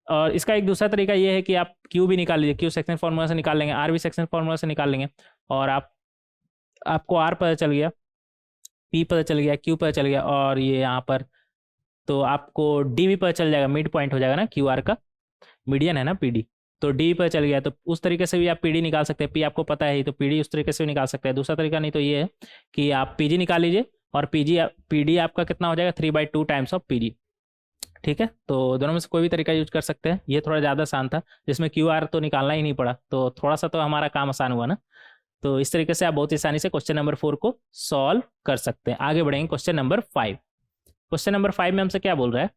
और इसका एक दूसरा तरीका ये है कि आप क्यू भी निकाल लीजिए, क्यू सेक्शन फार्मूला से निकाल लेंगे, आर भी सेक्शन फार्मूला से निकाल लेंगे, और आपको आर पता चल गया, पी पता चल गया, क्यू पता चल गया, और ये यहाँ पर तो आपको डी भी पता चल जाएगा, मिड पॉइंट हो जाएगा ना, क्यू आर का मीडियन है ना पीडी, तो डी पता चल गया। तो उस तरीके से भी आप पीडी निकाल सकते हैं, पी आपको पता है ही, तो पीडी उस तरीके से भी निकाल सकते हैं। दूसरा तरीका नहीं तो ये है कि आप पीजी निकाल लीजिए, और पीडी आपका कितना हो जाएगा 3/2 टाइम्स ऑफ पीजी, ठीक है। तो दोनों में से कोई भी तरीका यूज कर सकते हैं। ये थोड़ा ज़्यादा आसान था, जिसमें क्यू आर तो निकालना ही नहीं पड़ा, तो थोड़ा सा तो हमारा काम आसान हुआ ना। तो इस तरीके से आप बहुत ही आसानी से क्वेश्चन नंबर 4 को सॉल्व कर सकते हैं। आगे बढ़ेंगे क्वेश्चन नंबर 5। क्वेश्चन नंबर 5 में हमसे क्या बोल रहा है,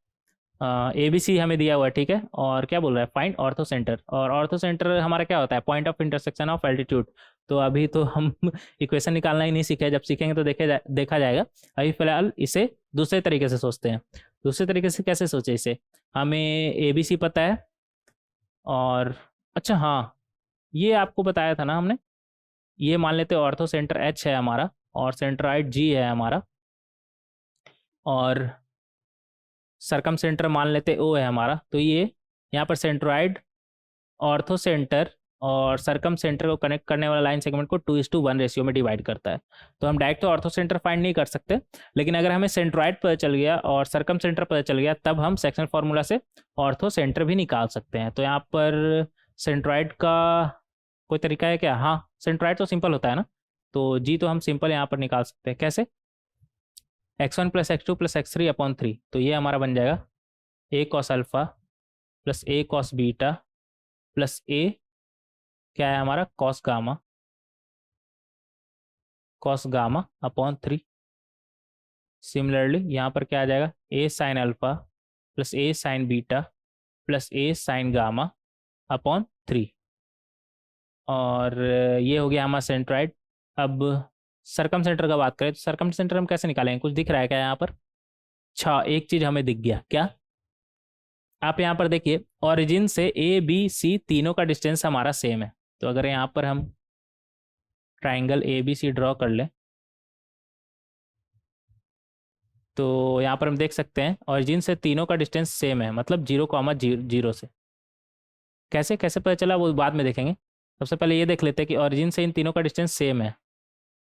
ABC हमें दिया हुआ है, ठीक है, और क्या बोल रहा है, फाइंड ऑर्थो सेंटर। और ऑर्थो सेंटर हमारा क्या होता है, point of intersection of altitude. तो अभी तो हम इक्वेशन निकालना ही नहीं सीखे, जब सीखेंगे तो देखा जाएगा। अभी फिलहाल इसे दूसरे तरीके से सोचते हैं। दूसरे तरीके से कैसे सोचे इसे, हमें ए बी सी पता है, और अच्छा हाँ, ये आपको बताया था ना हमने, ये मान लेते हैं ऑर्थो सेंटर एच है हमारा, और सेंट्रॉइड जी है हमारा, और सरकम सेंटर मान लेते ओ है हमारा। तो ये यहाँ पर सेंट्रॉइड, ऑर्थो सेंटर और सरकम सेंटर को कनेक्ट करने वाला लाइन सेगमेंट को 2:1 रेशियो में डिवाइड करता है। तो हम डायरेक्ट तो ऑर्थो सेंटर फाइंड नहीं कर सकते, लेकिन अगर हमें सेंट्रॉइड पता चल गया और सरकम सेंटर पता चल गया, तब हम सेक्शन फार्मूला से ऑर्थो सेंटर भी निकाल सकते हैं। तो यहाँ पर सेंट्रॉइड का कोई तरीका है क्या? हाँ, सेंट्रॉइड तो सिंपल होता है ना, तो जी तो हम सिंपल यहाँ पर निकाल सकते हैं। कैसे? x1 plus x two plus x three upon three, तो ये हमारा बन जाएगा ए कॉस अल्फा प्लस ए कॉस बीटा प्लस ए क्या है हमारा cos gamma upon three. Similarly यहाँ पर क्या आ जाएगा, ए sine alpha plus A sign beta plus A sign gamma upon three. और ये हो गया हमारा सेंट्रॉइड। अब सरकम सेंटर का बात करें तो सरकम सेंटर हम कैसे निकालेंगे? कुछ दिख रहा है क्या यहाँ पर? अच्छा, एक चीज हमें दिख गया। क्या? आप यहाँ पर देखिए, ओरिजिन से ए बी सी तीनों का डिस्टेंस हमारा सेम है। तो अगर यहाँ पर हम triangle A B C draw कर लें, तो यहाँ पर हम देख सकते हैं ओरिजिन से तीनों का डिस्टेंस सेम है, मतलब 0,0 से। कैसे कैसे पता चला वो बाद में देखेंगे। सबसे पहले ये देख लेते हैं कि ओरिजिन से इन तीनों का डिस्टेंस सेम है,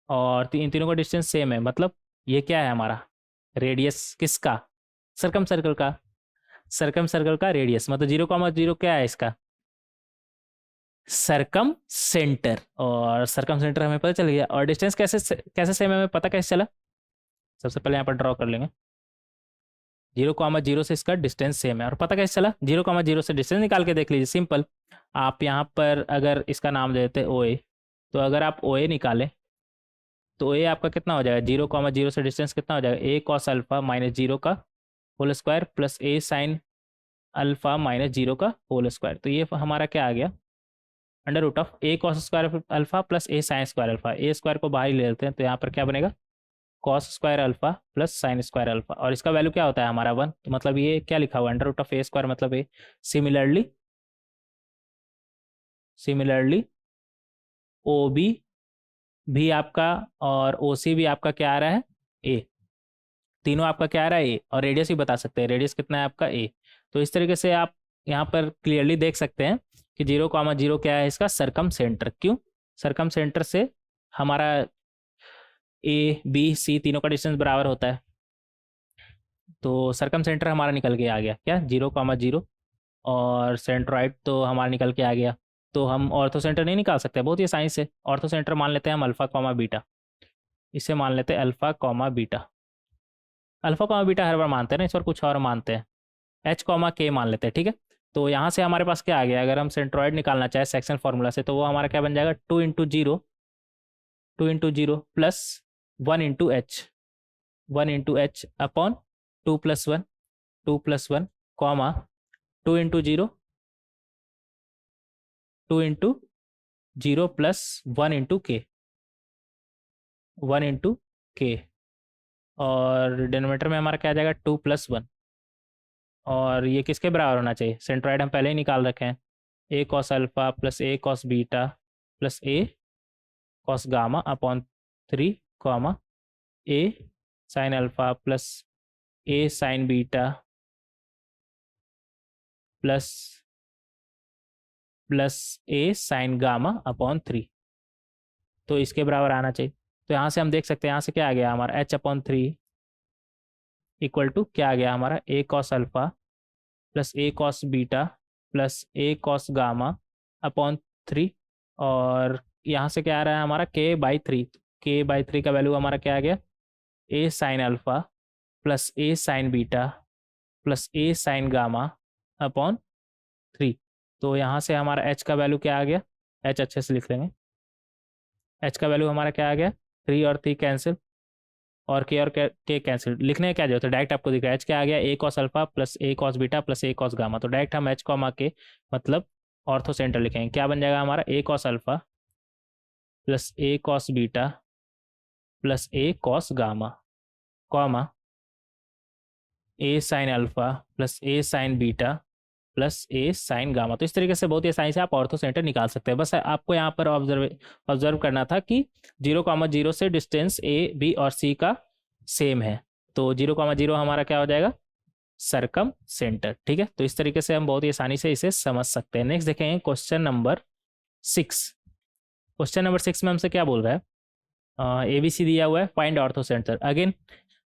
और इन तीनों का डिस्टेंस सेम है, मतलब ये क्या है हमारा रेडियस किसका? सरकम सर्कल का। सरकम सर्कल का रेडियस मतलब 0,0 क्या है इसका? सरकम सेंटर। और सरकम सेंटर हमें पता चल गया, और डिस्टेंस कैसे कैसे सेम है हमें पता कैसे चला? सबसे पहले यहाँ पर ड्रॉ कर लेंगे, 0,0 से इसका डिस्टेंस सेम है। और पता कैसे चला? 0,0 से डिस्टेंस निकाल के देख लीजिए, सिंपल। आप यहाँ पर अगर इसका नाम दे देते ओ ए, तो अगर आप ओ ए निकालें तो ए आपका कितना हो जाएगा? 0,0 से डिस्टेंस कितना हो जाएगा? ए कॉस अल्फा माइनस 0 का whole square plus A sine alpha minus 0 का होल स्क्वायर। तो ये हमारा क्या आ गया? Under root of A cos square alpha plus A sine square alpha. A square को बाहर ही ले लेते हैं, तो यहाँ पर क्या बनेगा? Cos square alpha plus sign square alpha, और इसका वैल्यू क्या होता है हमारा 1। तो मतलब ये क्या लिखा हुआ? Under root of A square मतलब A. Similarly similarly O B भी आपका और ओ सी भी आपका क्या आ रहा है? ए। तीनों आपका क्या आ रहा है? ए। और रेडियस भी बता सकते हैं, रेडियस कितना है आपका? ए। तो इस तरीके से आप यहाँ पर क्लियरली देख सकते हैं कि 0,0 क्या है इसका? सरकम सेंटर। क्यों? सरकम सेंटर से हमारा ए बी सी तीनों का डिस्टेंस बराबर होता है, तो सरकम सेंटर हमारा निकल के आ गया क्या? 0,0। और सेंट्रॉइड तो हमारा निकल के आ गया। तो हम ऑर्थो सेंटर नहीं निकाल सकते? बहुत ही आसानी से। ऑर्थो सेंटर मान लेते हैं हम अल्फा कॉमा बीटा, इसे मान लेते हैं alpha comma beta. Alpha comma beta हर बार मानते हैं ना, इस बार कुछ और मानते हैं, एच कॉमा के मान लेते हैं, ठीक है। तो यहाँ से हमारे पास क्या आ गया? अगर हम सेंट्रॉइड निकालना चाहे सेक्शन फार्मूला से, तो वो हमारा क्या बन जाएगा? 2 into 0 plus 1 into H, 1 into H upon 2+1, 2+1 comma 2 into 0, 2 into 0 plus 1 into के, 1 इंटू के। और डिनोमिनेटर में हमारा क्या आ जाएगा? 2+1। और ये किसके बराबर होना चाहिए? सेंट्रॉइड हम पहले ही निकाल रखे हैं, ए cos alpha plus A cos beta plus A cos gamma upon 3 comma A sine alpha plus A sign beta plus plus A sign gamma upon 3। तो इसके बराबर आना चाहिए। तो यहाँ से हम देख सकते हैं, यहाँ से क्या आ गया हमारा? h/3 इक्वल टू क्या आ गया हमारा? ए कॉस अल्फा प्लस ए कॉस बीटा प्लस ए कॉस गामा अपॉन 3। और यहाँ से क्या आ रहा है हमारा? k/3। k/3 का वैल्यू हमारा क्या आ गया? ए sine alpha plus A sign beta plus A sign gamma upon 3। तो यहाँ से हमारा h का वैल्यू क्या आ गया? h अच्छे से लिख लेंगे। h का वैल्यू हमारा क्या आ गया? 3 और 3 कैंसिल, और के और के कैंसिल। लिखने क्या जरूरत है, डायरेक्ट आपको दिख रहा है। एच क्या आ गया? ए कॉस अल्फा प्लस ए कॉस बीटा प्लस ए कॉस गामा। तो डायरेक्ट हम एच कॉमा के मतलब ऑर्थो सेंटर लिखेंगे। क्या बन जाएगा हमारा? ए cos alpha plus A cos beta plus A cos gamma comma A sine alpha plus A sign beta plus A sign gamma. तो इस तरीके से बहुत ही आसानी से आप ऑर्थो सेंटर निकाल सकते हैं। बस आपको यहाँ पर ऑब्जर्व करना था कि 0,0 से डिस्टेंस ए बी और सी का सेम है, तो 0,0 हमारा क्या हो जाएगा, सरकम सेंटर। ठीक है, तो इस तरीके से हम बहुत ही आसानी से इसे समझ सकते हैं। नेक्स्ट देखेंगे क्वेश्चन नंबर 6। क्वेश्चन नंबर 6 में हमसे क्या बोल रहा है, ए बी सी दिया हुआ है, फाइंड ऑर्थो सेंटर। अगेन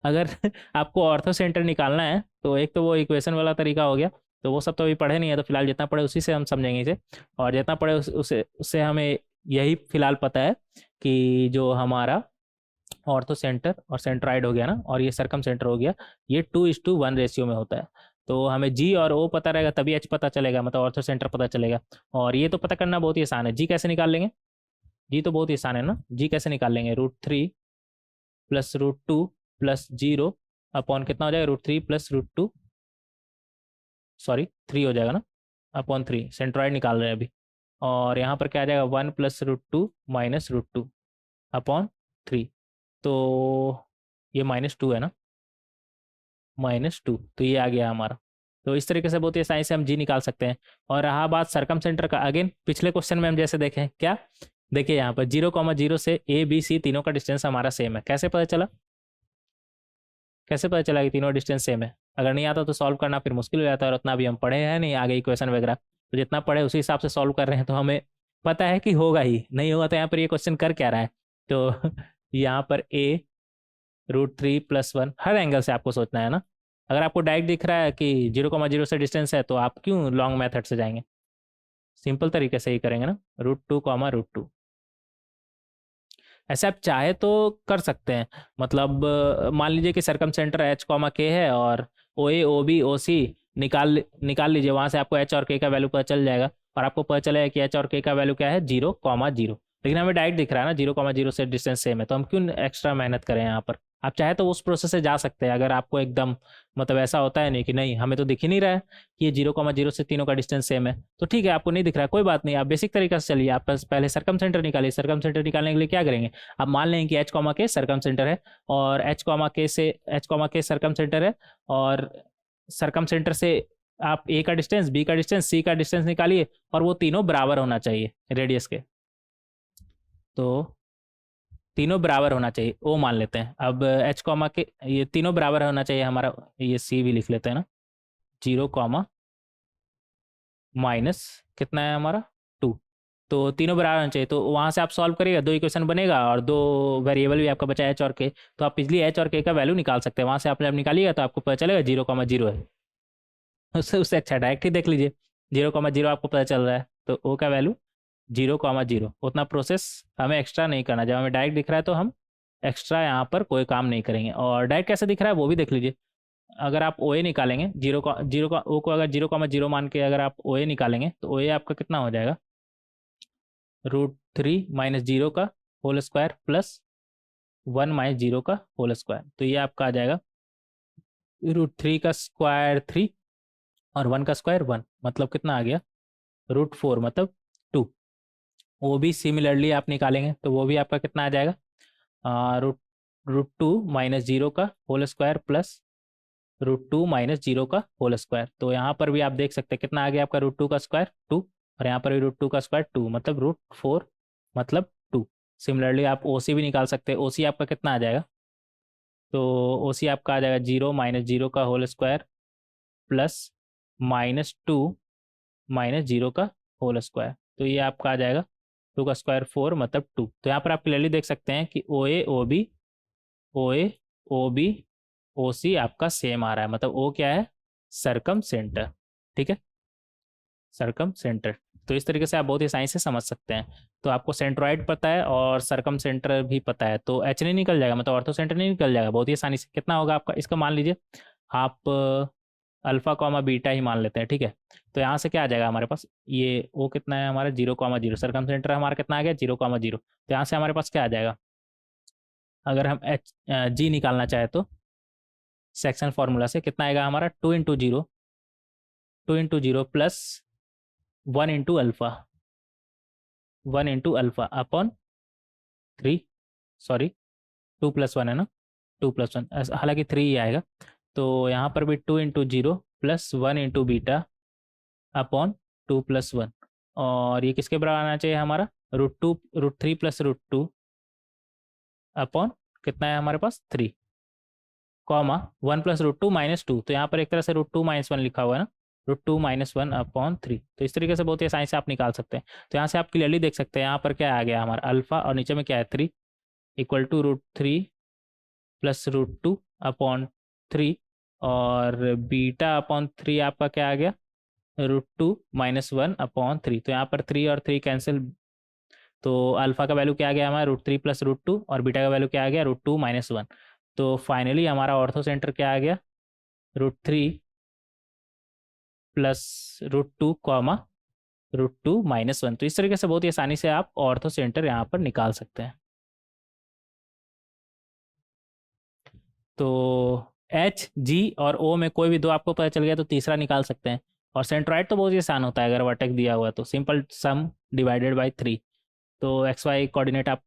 अगर आपको ऑर्थो सेंटर निकालना है तो एक तो वो इक्वेशन वाला तरीका हो गया, तो वो सब तो अभी पढ़े नहीं है, तो फिलहाल जितना पढ़े उसी से हम समझेंगे इसे, और जितना पढ़े उससे हमें यही फिलहाल पता है कि जो हमारा ऑर्थो सेंटर और सेंट्राइड हो गया ना, और ये सरकम सेंटर हो गया, ये 2:1 रेशियो में होता है। तो हमें जी और ओ पता रहेगा तभी एच पता चलेगा, मतलब ऑर्थो सेंटर पता चलेगा। और ये तो पता करना बहुत ही आसान है। जी कैसे निकाल लेंगे, जी तो बहुत ही आसान है ना। जी कैसे निकाल लेंगे, √3 प्लस √2 प्लस 0 अपॉन कितना हो जाएगा, √3 प्लस √2, सॉरी 3 हो जाएगा ना, अपॉन 3। सेंट्रॉइड निकाल रहे हैं अभी, और यहाँ पर क्या आ जाएगा, 1 प्लस √2 माइनस √2 अपॉन 3। तो ये -2 है ना, -2, तो ये आ गया हमारा। तो इस तरीके से बहुत ही आसानी से हम जी निकाल सकते हैं। और रहा बात सरकम सेंटर का, अगेन पिछले क्वेश्चन में हम जैसे देखें, क्या देखिए यहाँ पर 0,0 से ए बी सी तीनों का डिस्टेंस हमारा सेम है। कैसे पता चला, कैसे पता चला कि तीनों डिस्टेंस सेम है? अगर नहीं आता तो सॉल्व करना फिर मुश्किल हो जाता है, और उतना भी हम पढ़े हैं नहीं आगे इक्वेशन वगैरह, तो जितना पढ़े उसी हिसाब से सॉल्व कर रहे हैं, तो हमें पता है कि होगा ही, नहीं होगा तो यहाँ पर ये क्वेश्चन कर क्या रहा है। तो यहाँ पर ए √3 + 1, हर एंगल से आपको सोचना है ना। अगर आपको डायरेक्ट दिख रहा है कि 0,0 से डिस्टेंस है, तो आप क्यों लॉन्ग मेथड से जाएंगे, सिंपल तरीके से ही करेंगे ना, √2, √2। ऐसे आप चाहे तो कर सकते हैं, मतलब मान लीजिए कि सरकम सेंटर H, K है, और OA, OB, OC निकाल लीजिए, वहां से आपको H और K का वैल्यू पता चल जाएगा, और आपको पता चलेगा कि H और K का वैल्यू क्या है, 0,0। लेकिन हमें डायरेक्ट दिख रहा है ना 0,0 से डिस्टेंस सेम है, तो हम क्यों एक्स्ट्रा मेहनत करें यहाँ पर। आप चाहे तो उस प्रोसेस से जा सकते हैं, अगर आपको एकदम मतलब ऐसा होता है नहीं कि नहीं हमें तो दिख ही नहीं रहा है कि ये 0,0 से तीनों का डिस्टेंस सेम है, तो ठीक है, आपको नहीं दिख रहा है, कोई बात नहीं, आप बेसिक तरीका से चलिए। आप पहले सरकम सेंटर निकालिए। सरकम सेंटर निकालने के लिए क्या करेंगे, आप मान लेंगे कि H, K सरकम सेंटर है, और H, K सरकम सेंटर है, और सरकम सेंटर से आप ए का डिस्टेंस, बी का डिस्टेंस, सी का डिस्टेंस निकालिए, और वो तीनों बराबर होना चाहिए रेडियस के। तो तीनों बराबर होना चाहिए, ओ मान लेते हैं। अब H, K ये तीनों बराबर होना चाहिए हमारा, ये सी भी लिख लेते हैं ना, 0, माइनस कितना है हमारा 2। तो तीनों बराबर होना चाहिए, तो वहाँ से आप सॉल्व करिएगा, 2 इक्वेशन बनेगा, और 2 वेरिएबल भी आपका बचा H और K, तो आप इजली H और K का वैल्यू निकाल सकते हैं। वहाँ से आप जब निकालिएगा तो आपको पता चलेगा 0,0 है। उससे अच्छा डायरेक्ट ही देख लीजिए, 0,0 आपको पता चल रहा है, तो ओ का वैल्यू 0,0। उतना प्रोसेस हमें एक्स्ट्रा नहीं करना, जब हमें डायरेक्ट दिख रहा है तो हम एक्स्ट्रा यहाँ पर कोई काम नहीं करेंगे। और डायरेक्ट कैसे दिख रहा है वो भी देख लीजिए। अगर आप ओ ए निकालेंगे, जीरो का ओ को अगर 0,0 मान के अगर आप ओ ए निकालेंगे, तो ओ ए आपका कितना हो जाएगा, √3 माइनस 0 का होल स्क्वायर प्लस 1 माइनस 0 का होल स्क्वायर। तो ये आपका आ जाएगा √3 का स्क्वायर 3 और 1 का स्क्वायर 1, मतलब कितना आ गया, √4 मतलब 2। वो भी सिमिलरली आप निकालेंगे तो वो भी आपका कितना आ जाएगा, √2 माइनस 0 का होल स्क्वायर प्लस √2 माइनस 0 का होल स्क्वायर। तो यहाँ पर भी आप देख सकते हैं कितना आ गया आपका, √2 का स्क्वायर 2, और यहाँ पर भी √2 का स्क्वायर 2, मतलब √4 मतलब 2। सिमिलरली आप OC भी निकाल सकते हैं। OC आपका कितना आ जाएगा, तो OC आपका आ जाएगा 0 माइनस 0 का होल स्क्वायर प्लस -2 माइनस 0 का होल स्क्वायर। तो ये आपका आ जाएगा 2 का स्क्वायर 4 मतलब 2। तो यहाँ पर आप क्लियरली देख सकते हैं कि ओ ए ओ बी ओ सी आपका सेम आ रहा है, मतलब ओ क्या है, सरकम सेंटर। ठीक है, सरकम सेंटर। तो इस तरीके से आप बहुत ही आसानी से समझ सकते हैं। तो आपको सेंट्रॉइड पता है और सरकम सेंटर भी पता है, तो एच नहीं निकल जाएगा, मतलब ऑर्थो सेंटर नहीं निकल जाएगा बहुत ही आसानी से। कितना होगा आपका, इसका मान लीजिए आप अल्फा कॉमा बीटा ही मान लेते हैं। ठीक है, तो यहाँ से क्या आ जाएगा हमारे पास, ये ओ कितना है हमारा 0,0, सरकम सेंटर हमारा कितना आ गया 0,0। तो यहाँ से हमारे पास क्या आ जाएगा, अगर हम एच जी निकालना चाहे तो सेक्शन फार्मूला से कितना आएगा हमारा, 2 into 0 plus 1 into alpha, 1 into alpha upon 3, sorry 2 + 1 है ना, 2 + 1, हालांकि 3 ही आएगा। तो यहाँ पर भी 2 into 0 plus 1 into beta upon 2 plus 1, और ये किसके बराबर आना चाहिए हमारा, √3 प्लस √2 अपॉन कितना है हमारे पास 3, कॉमा 1 प्लस √2 माइनस 2, तो यहाँ पर एक तरह से √2 माइनस 1 लिखा हुआ है ना, √2 माइनस 1 अपॉन 3। तो इस तरीके से बहुत ही आसानी से आप निकाल सकते हैं। तो यहाँ से आप क्लियरली देख सकते हैं यहाँ पर क्या आ गया हमारा अल्फा, और नीचे में क्या है 3, इक्वल टू √3 प्लस √2 अपॉन 3, और बीटा अपॉन 3 आपका क्या आ गया, √2 माइनस 1 अपॉन 3। तो यहाँ पर 3 और 3 कैंसिल, तो अल्फा का वैल्यू क्या आ गया हमारा √3 प्लस √2, और बीटा का वैल्यू क्या आ गया √2 माइनस 1। तो फाइनली हमारा ऑर्थो सेंटर क्या आ गया, √3 प्लस √2 कॉमा √2 माइनस 1। तो इस तरीके से बहुत ही आसानी से आप ऑर्थो सेंटर यहाँ पर निकाल सकते हैं। तो एच, जी और ओ में कोई भी दो आपको पता चल गया तो तीसरा निकाल सकते हैं। और सेंट्रॉइड तो बहुत ही आसान होता है, अगर वर्टेक्स दिया हुआ है तो सिंपल सम डिवाइडेड बाय 3। तो एक्स वाई कोऑर्डिनेट आप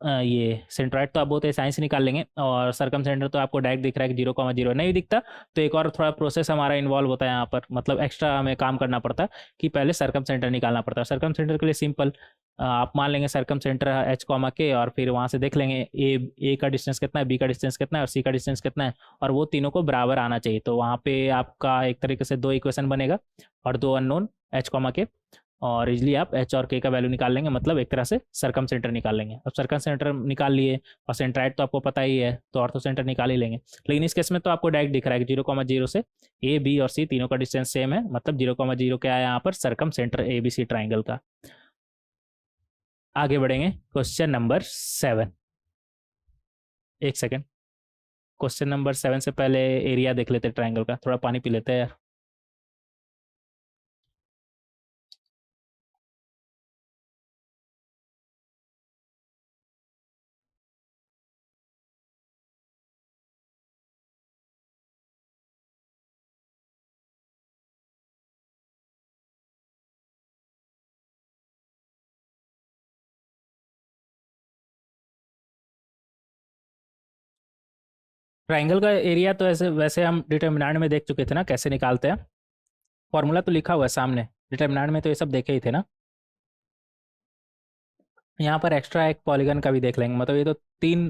ये सेंट्रॉइड तो आप बहुत आसानी से निकाल लेंगे, और सरकम सेंटर तो आपको डायरेक्ट दिख रहा है कि 0,0 नहीं दिखता, तो एक और थोड़ा प्रोसेस हमारा इन्वॉल्व होता है यहाँ पर, मतलब एक्स्ट्रा हमें काम करना पड़ता है कि पहले सरकम सेंटर निकालना पड़ता है। सरकम सेंटर के लिए सिंपल आप मान लेंगे सरकम सेंटर एच कॉमा के, और फिर वहाँ से देख लेंगे ए का डिस्टेंस कितना है, बी का डिस्टेंस कितना है, और सी का डिस्टेंस कितना है, और वो तीनों को बराबर आना चाहिए। तो वहाँ पे आपका एक तरीके से दो इक्वेशन बनेगा और दो अननोन एच कॉमा के, और इजली आप एच और के का वैल्यू निकाल लेंगे, मतलब एक तरह से सरकम सेंटर निकाल लेंगे। अब सरकम सेंटर निकाल लिए और सेंट्राइड तो आपको पता ही है, तो ऑर्थो सेंटर निकाल ही लेंगे। लेकिन इस केस में तो आपको डायरेक्ट दिख रहा है कि 0,0 से ए, बी और सी तीनों का डिस्टेंस सेम है, मतलब 0,0 क्या है यहाँ पर, circumcentre A B C triangle का। आगे बढ़ेंगे क्वेश्चन नंबर 7। एक सेकेंड, क्वेश्चन नंबर 7 से पहले एरिया देख लेते हैं ट्राइंगल का, थोड़ा पानी पी लेते हैं यार। ट्राइंगल का एरिया तो ऐसे वैसे हम डिटर्मिनेंट में देख चुके थे ना कैसे निकालते हैं, फॉर्मूला तो लिखा हुआ है सामने, डिटर्मिनेंट में तो ये सब देखे ही थे ना। यहाँ पर एक्स्ट्रा एक पॉलीगन का भी देख लेंगे, मतलब ये तो 3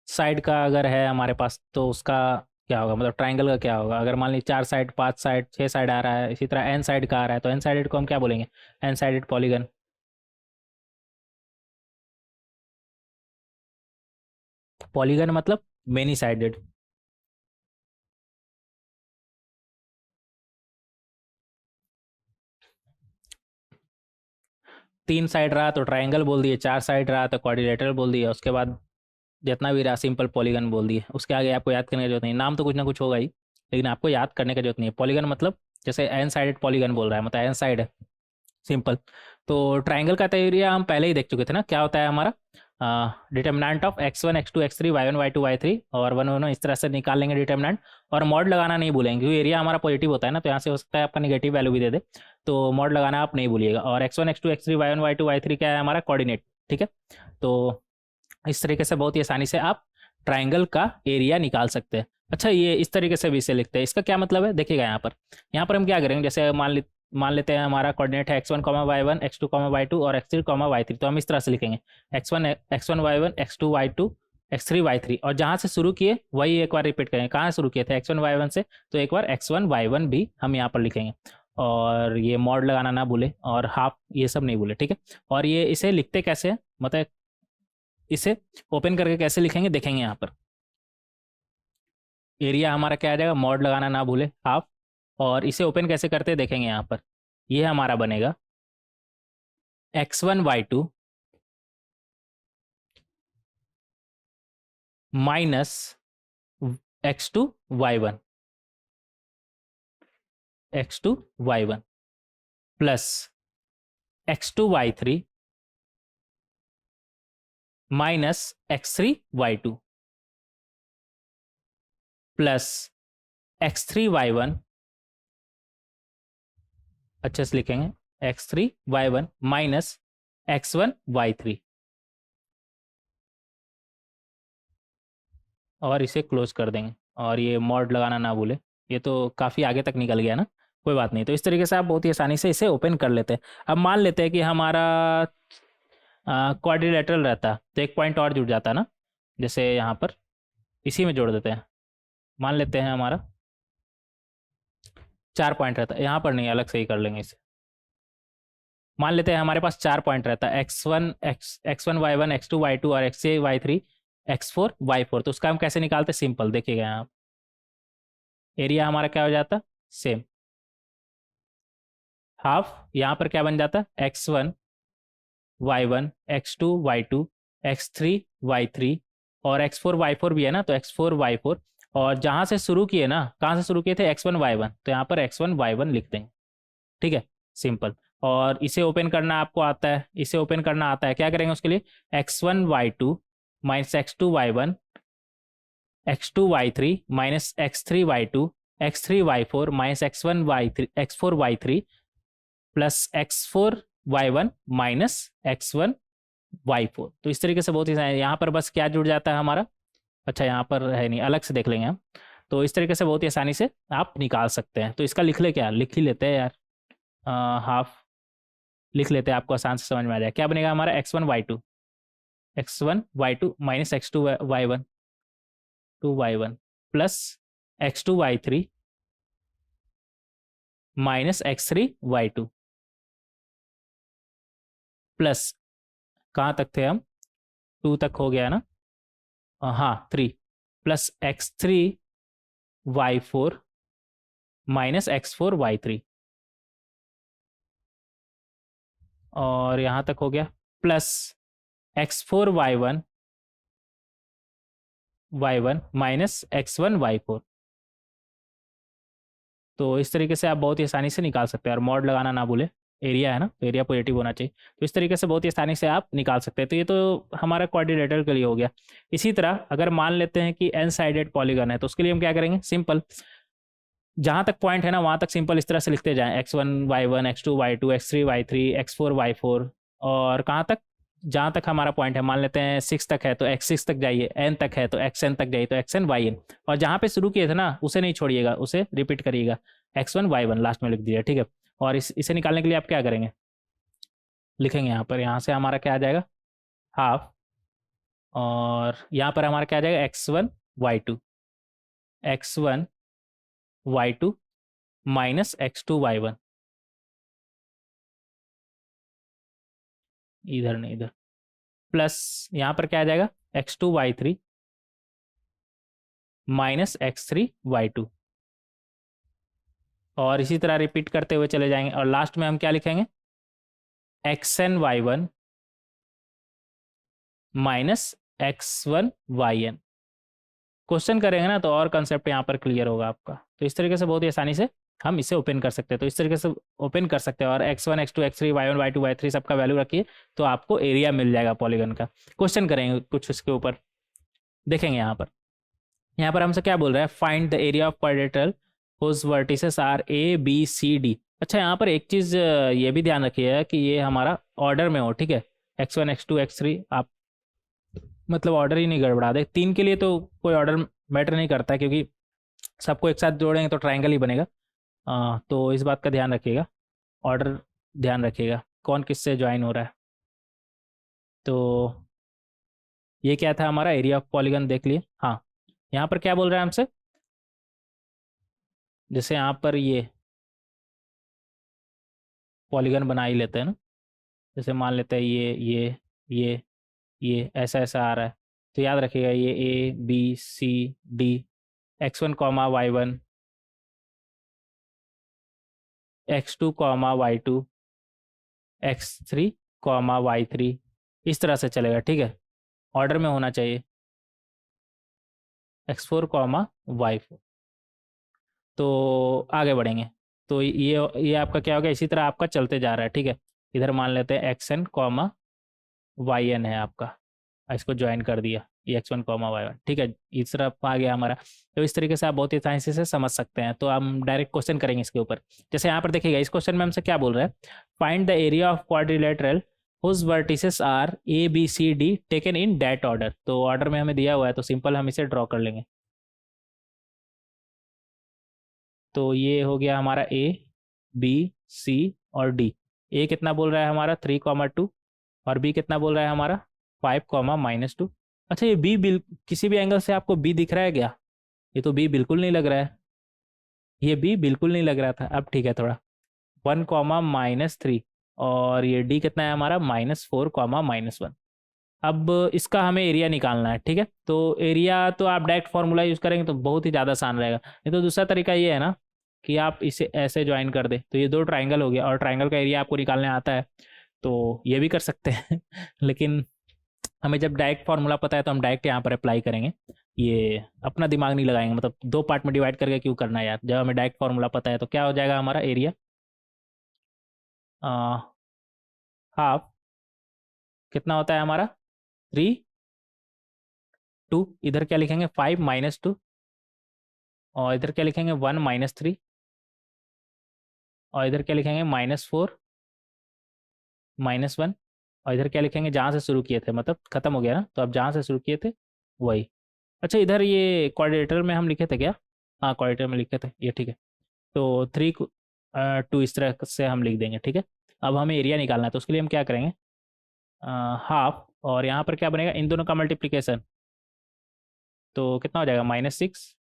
साइड का अगर है हमारे पास तो उसका क्या होगा, मतलब ट्राइंगल का क्या होगा। अगर मान ली 4 साइड, 5 साइड, 6 साइड आ रहा है, इसी तरह एन साइड का आ रहा है, तो एन साइडेड को हम क्या बोलेंगे, एन साइडेड पॉलीगन। पॉलीगन मतलब मेनी साइडेड। 3 साइड रहा तो ट्राइंगल बोल दिए, 4 साइड रहा तो क्वाड्रिलेटरल बोल दिए, उसके बाद जितना भी रहा सिंपल पॉलीगन बोल दिए। उसके आगे आपको याद करने की जरूरत नहीं, नाम तो कुछ ना कुछ होगा ही, लेकिन आपको याद करने की जरूरत नहीं है। पॉलीगन मतलब जैसे एन साइडेड पॉलीगन बोल रहा है, मतलब एन साइड है, सिंपल। तो ट्राइंगल का तो एरिया हम पहले ही देख चुके थे ना, क्या होता है हमारा, determinant of x1 x2 x3 y1 y2 y3 और 1 1 इस तरह से निकाल लेंगे डिटर्मिनेंट, और मॉड लगाना नहीं भूलेंगे, क्योंकि एरिया हमारा पॉजिटिव होता है ना, तो यहाँ से हो सकता है आपका नेगेटिव वैल्यू भी दे दे, तो मॉड लगाना आप नहीं भूलिएगा। और x1 x2 x3 y1 y2 y3 क्या है हमारा कोऑर्डिनेट, ठीक है। तो इस तरीके से बहुत ही आसानी से आप ट्राइंगल का एरिया निकाल सकते हैं। अच्छा, ये इस तरीके से भी इसे लिखते हैं, इसका क्या मतलब है देखिएगा। यहाँ पर हम क्या करेंगे, जैसे मान लेते हैं हमारा कोऑर्डिनेट है x1 y1 x2 y2 और x3 y3, तो हम इस तरह से लिखेंगे x1 y1 x2 y2 x3 y3, और जहाँ से शुरू किए वही एक बार रिपीट करेंगे। कहाँ शुरू किए थे x1 y1 से, तो एक बार x1 y1 भी हम यहाँ पर लिखेंगे, और ये मॉड लगाना ना भूले, और हाफ ये सब नहीं भूले, ठीक है। और ये इसे लिखते कैसे हैं, मतलब इसे ओपन करके कैसे लिखेंगे देखेंगे। यहाँ पर एरिया हमारा क्या आ जाएगा, मॉड लगाना ना भूले, हाफ, और इसे ओपन कैसे करते हैं देखेंगे। यहाँ पर ये हमारा बनेगा x1 y2 minus x2 y1 plus x2 y3 minus x3 y2 plus x3 y1, अच्छे से लिखेंगे, x3 y1 minus x1 y3, और इसे क्लोज कर देंगे। और ये मॉड लगाना ना भूले। ये तो काफ़ी आगे तक निकल गया ना, कोई बात नहीं। तो इस तरीके से आप बहुत ही आसानी से इसे ओपन कर लेते हैं। अब मान लेते हैं कि हमारा क्वाड्रिलेटरल रहता तो एक पॉइंट और जुड़ जाता ना, जैसे यहाँ पर इसी में जोड़ देते हैं। मान लेते हैं हमारा 4 पॉइंट रहता है, यहाँ पर नहीं, अलग से ही कर लेंगे इसे। मान लेते हैं हमारे पास 4 पॉइंट रहता है, x1 y1 x2 y2 और x3 y3 x4 y4। तो उसका हम कैसे निकालते हैं? सिंपल, देखिएगा यहाँ एरिया हमारा क्या हो जाता, सेम हाफ। यहाँ पर क्या बन जाता, x1 y1 x2 y2 x3 y3 और x4 y4 भी है ना, तो x4 y4। और जहाँ से शुरू किए ना, कहाँ से शुरू किए थे, x1 y1, तो यहाँ पर x1 y1 लिख देंगे। ठीक है, सिंपल। और इसे ओपन करना आपको आता है, इसे ओपन करना आता है, क्या करेंगे उसके लिए, x1 y2 minus x2 y1 x2 y3 minus x3 y2 x3 y4 minus x1 y3 x4 y3 plus x4 y1 minus x1 y4। तो इस तरीके से बहुत ही यहाँ पर बस क्या जुड़ जाता है हमारा, अच्छा यहाँ पर है नहीं, अलग से देख लेंगे हम। तो इस तरीके से बहुत ही आसानी से आप निकाल सकते हैं। तो इसका लिख ले, क्या लिख ही लेते हैं यार, हाफ लिख लेते हैं, आपको आसान से समझ में आ जाए। क्या बनेगा हमारा, x1 y2 minus x2 y1 2y1 plus x2 y3 minus x3 y2 plus, कहाँ तक थे हम, 2 तक हो गया ना, हाँ 3 plus x3 y4 minus x4 y3 और यहाँ तक हो गया, plus x4 y1 minus x1 y4। तो इस तरीके से आप बहुत ही आसानी से निकाल सकते हैं, और मॉड लगाना ना भूले, एरिया है ना, तो एरिया पॉजिटिव होना चाहिए। तो इस तरीके से बहुत ही आसानी से आप निकाल सकते हैं। तो ये तो हमारा क्वाड्रिलेटरल के लिए हो गया। इसी तरह अगर मान लेते हैं कि एन साइडेड पॉलीगन है, तो उसके लिए हम क्या करेंगे, सिंपल, जहाँ तक पॉइंट है ना वहाँ तक सिंपल इस तरह से लिखते जाएं, x1 y1 x2 y2 x3 y3 x4 y4। और कहाँ तक, जहाँ तक हमारा पॉइंट है, मान लेते हैं 6 तक है तो x6 तक जाइए, n तक है तो xn तक जाइए तो xn yn। और जहाँ पे शुरू किए थे ना उसे नहीं छोड़िएगा, उसे रिपीट करिएगा, x1 y1 लास्ट में लिख दीजिए। ठीक है, और इसे निकालने के लिए आप क्या करेंगे, लिखेंगे यहाँ पर, यहाँ से हमारा क्या आ जाएगा, हाफ, और यहाँ पर हमारा क्या आ जाएगा, x1 y2 minus x2 y1, इधर नहीं इधर, प्लस यहाँ पर क्या आ जाएगा, x2 y3 minus x3 y2। और इसी तरह रिपीट करते हुए चले जाएंगे, और लास्ट में हम क्या लिखेंगे, xn y1 minus x1 yn। Question करेंगे ना तो और कंसेप्ट यहाँ पर क्लियर होगा आपका। तो इस तरीके से बहुत ही आसानी से हम इसे ओपन कर सकते हैं। तो इस तरीके से ओपन कर सकते हैं, और x1 x2 x3 y1 y2 y3 सबका वैल्यू रखिए, तो आपको एरिया मिल जाएगा पॉलीगन का। क्वेश्चन करेंगे कुछ इसके ऊपर, देखेंगे यहाँ पर हमसे क्या बोल रहा है, find the area of quadrilateral whose vertices are A B C D. अच्छा, यहाँ पर एक चीज़ ये भी ध्यान रखिएगा कि ये हमारा ऑर्डर में हो, ठीक है, x1 x2 x3, आप मतलब ऑर्डर ही नहीं गड़बड़ा दे। 3 के लिए तो कोई ऑर्डर मैटर नहीं करता है, क्योंकि सबको एक साथ जोड़ेंगे तो ट्रायंगल ही बनेगा। तो इस बात का ध्यान रखिएगा, ऑर्डर ध्यान रखिएगा कौन किससे ज्वाइन हो रहा है। तो ये क्या था हमारा, एरिया ऑफ पॉलीगन देख लिए। हाँ, यहाँ पर क्या बोल रहा है हमसे, जैसे यहाँ पर ये पॉलीगन बना ही लेते हैं ना, जैसे मान लेते हैं ये ऐसा ऐसा आ रहा है। तो याद रखिएगा, ये A B C D, x1 comma y1 x2 comma y2 x3 comma y3, इस तरह से चलेगा। ठीक है, ऑर्डर में होना चाहिए, x4 कॉमा y4। तो आगे बढ़ेंगे, तो ये आपका क्या होगा, इसी तरह आपका चलते जा रहा है। ठीक है, इधर मान लेते हैं xn कॉमा yn है आपका, इसको ज्वाइन कर दिया, ये x1 कॉमा y1। ठीक है, इस तरफ आ गया हमारा। तो इस तरीके से आप बहुत ही आसानी से समझ सकते हैं। तो हम डायरेक्ट क्वेश्चन करेंगे इसके ऊपर। जैसे यहाँ पर देखिएगा, इस क्वेश्चन में हमसे क्या बोल रहा है, find the area of quadrilateral whose vertices are A B C D taken in that order. तो ऑर्डर में हमें दिया हुआ है, तो सिंपल हम इसे ड्रॉ कर लेंगे। तो ये हो गया हमारा ए, बी, सी और डी। ए कितना बोल रहा है हमारा 3,2, और बी कितना बोल रहा है हमारा 5,-2। अच्छा, ये बी किसी भी एंगल से आपको बी दिख रहा है क्या? ये तो बी बिल्कुल नहीं लग रहा है, ये बी बिल्कुल नहीं लग रहा था। अब ठीक है, थोड़ा 1,-3, और ये डी कितना है हमारा -4,-1। अब इसका हमें एरिया निकालना है, ठीक है। तो एरिया तो आप डायरेक्ट फार्मूला यूज़ करेंगे तो बहुत ही ज़्यादा आसान रहेगा। नहीं तो दूसरा तरीका ये है ना कि आप इसे ऐसे ज्वाइन कर दे, तो ये दो ट्राइंगल हो गया, और ट्राइंगल का एरिया आपको निकालने आता है तो ये भी कर सकते हैं लेकिन हमें जब डायरेक्ट फार्मूला पता है तो हम डायरेक्ट यहाँ पर अप्लाई करेंगे, ये अपना दिमाग नहीं लगाएंगे। मतलब दो पार्ट में डिवाइड करके क्यों करना है यार, जब हमें डायरेक्ट फार्मूला पता है तो क्या हो जाएगा हमारा एरिया, हाफ कितना होता है हमारा 3, 2, इधर क्या लिखेंगे 5-2, और इधर क्या लिखेंगे 1-3, और इधर क्या लिखेंगे -4-1, और इधर क्या लिखेंगे जहाँ से शुरू किए थे, मतलब खत्म हो गया ना, तो अब जहाँ से शुरू किए थे वही। अच्छा, इधर ये कोऑर्डिनेटर में हम लिखे थे क्या? हाँ, कोऑर्डिनेटर में लिखे थे, ये ठीक है। तो 3-2 इस तरह से हम लिख देंगे, ठीक है। अब हमें एरिया निकालना है, तो उसके लिए हम क्या करेंगे, हाफ, और यहाँ पर क्या बनेगा, इन दोनों का मल्टीप्लिकेशन, तो कितना हो जाएगा -6,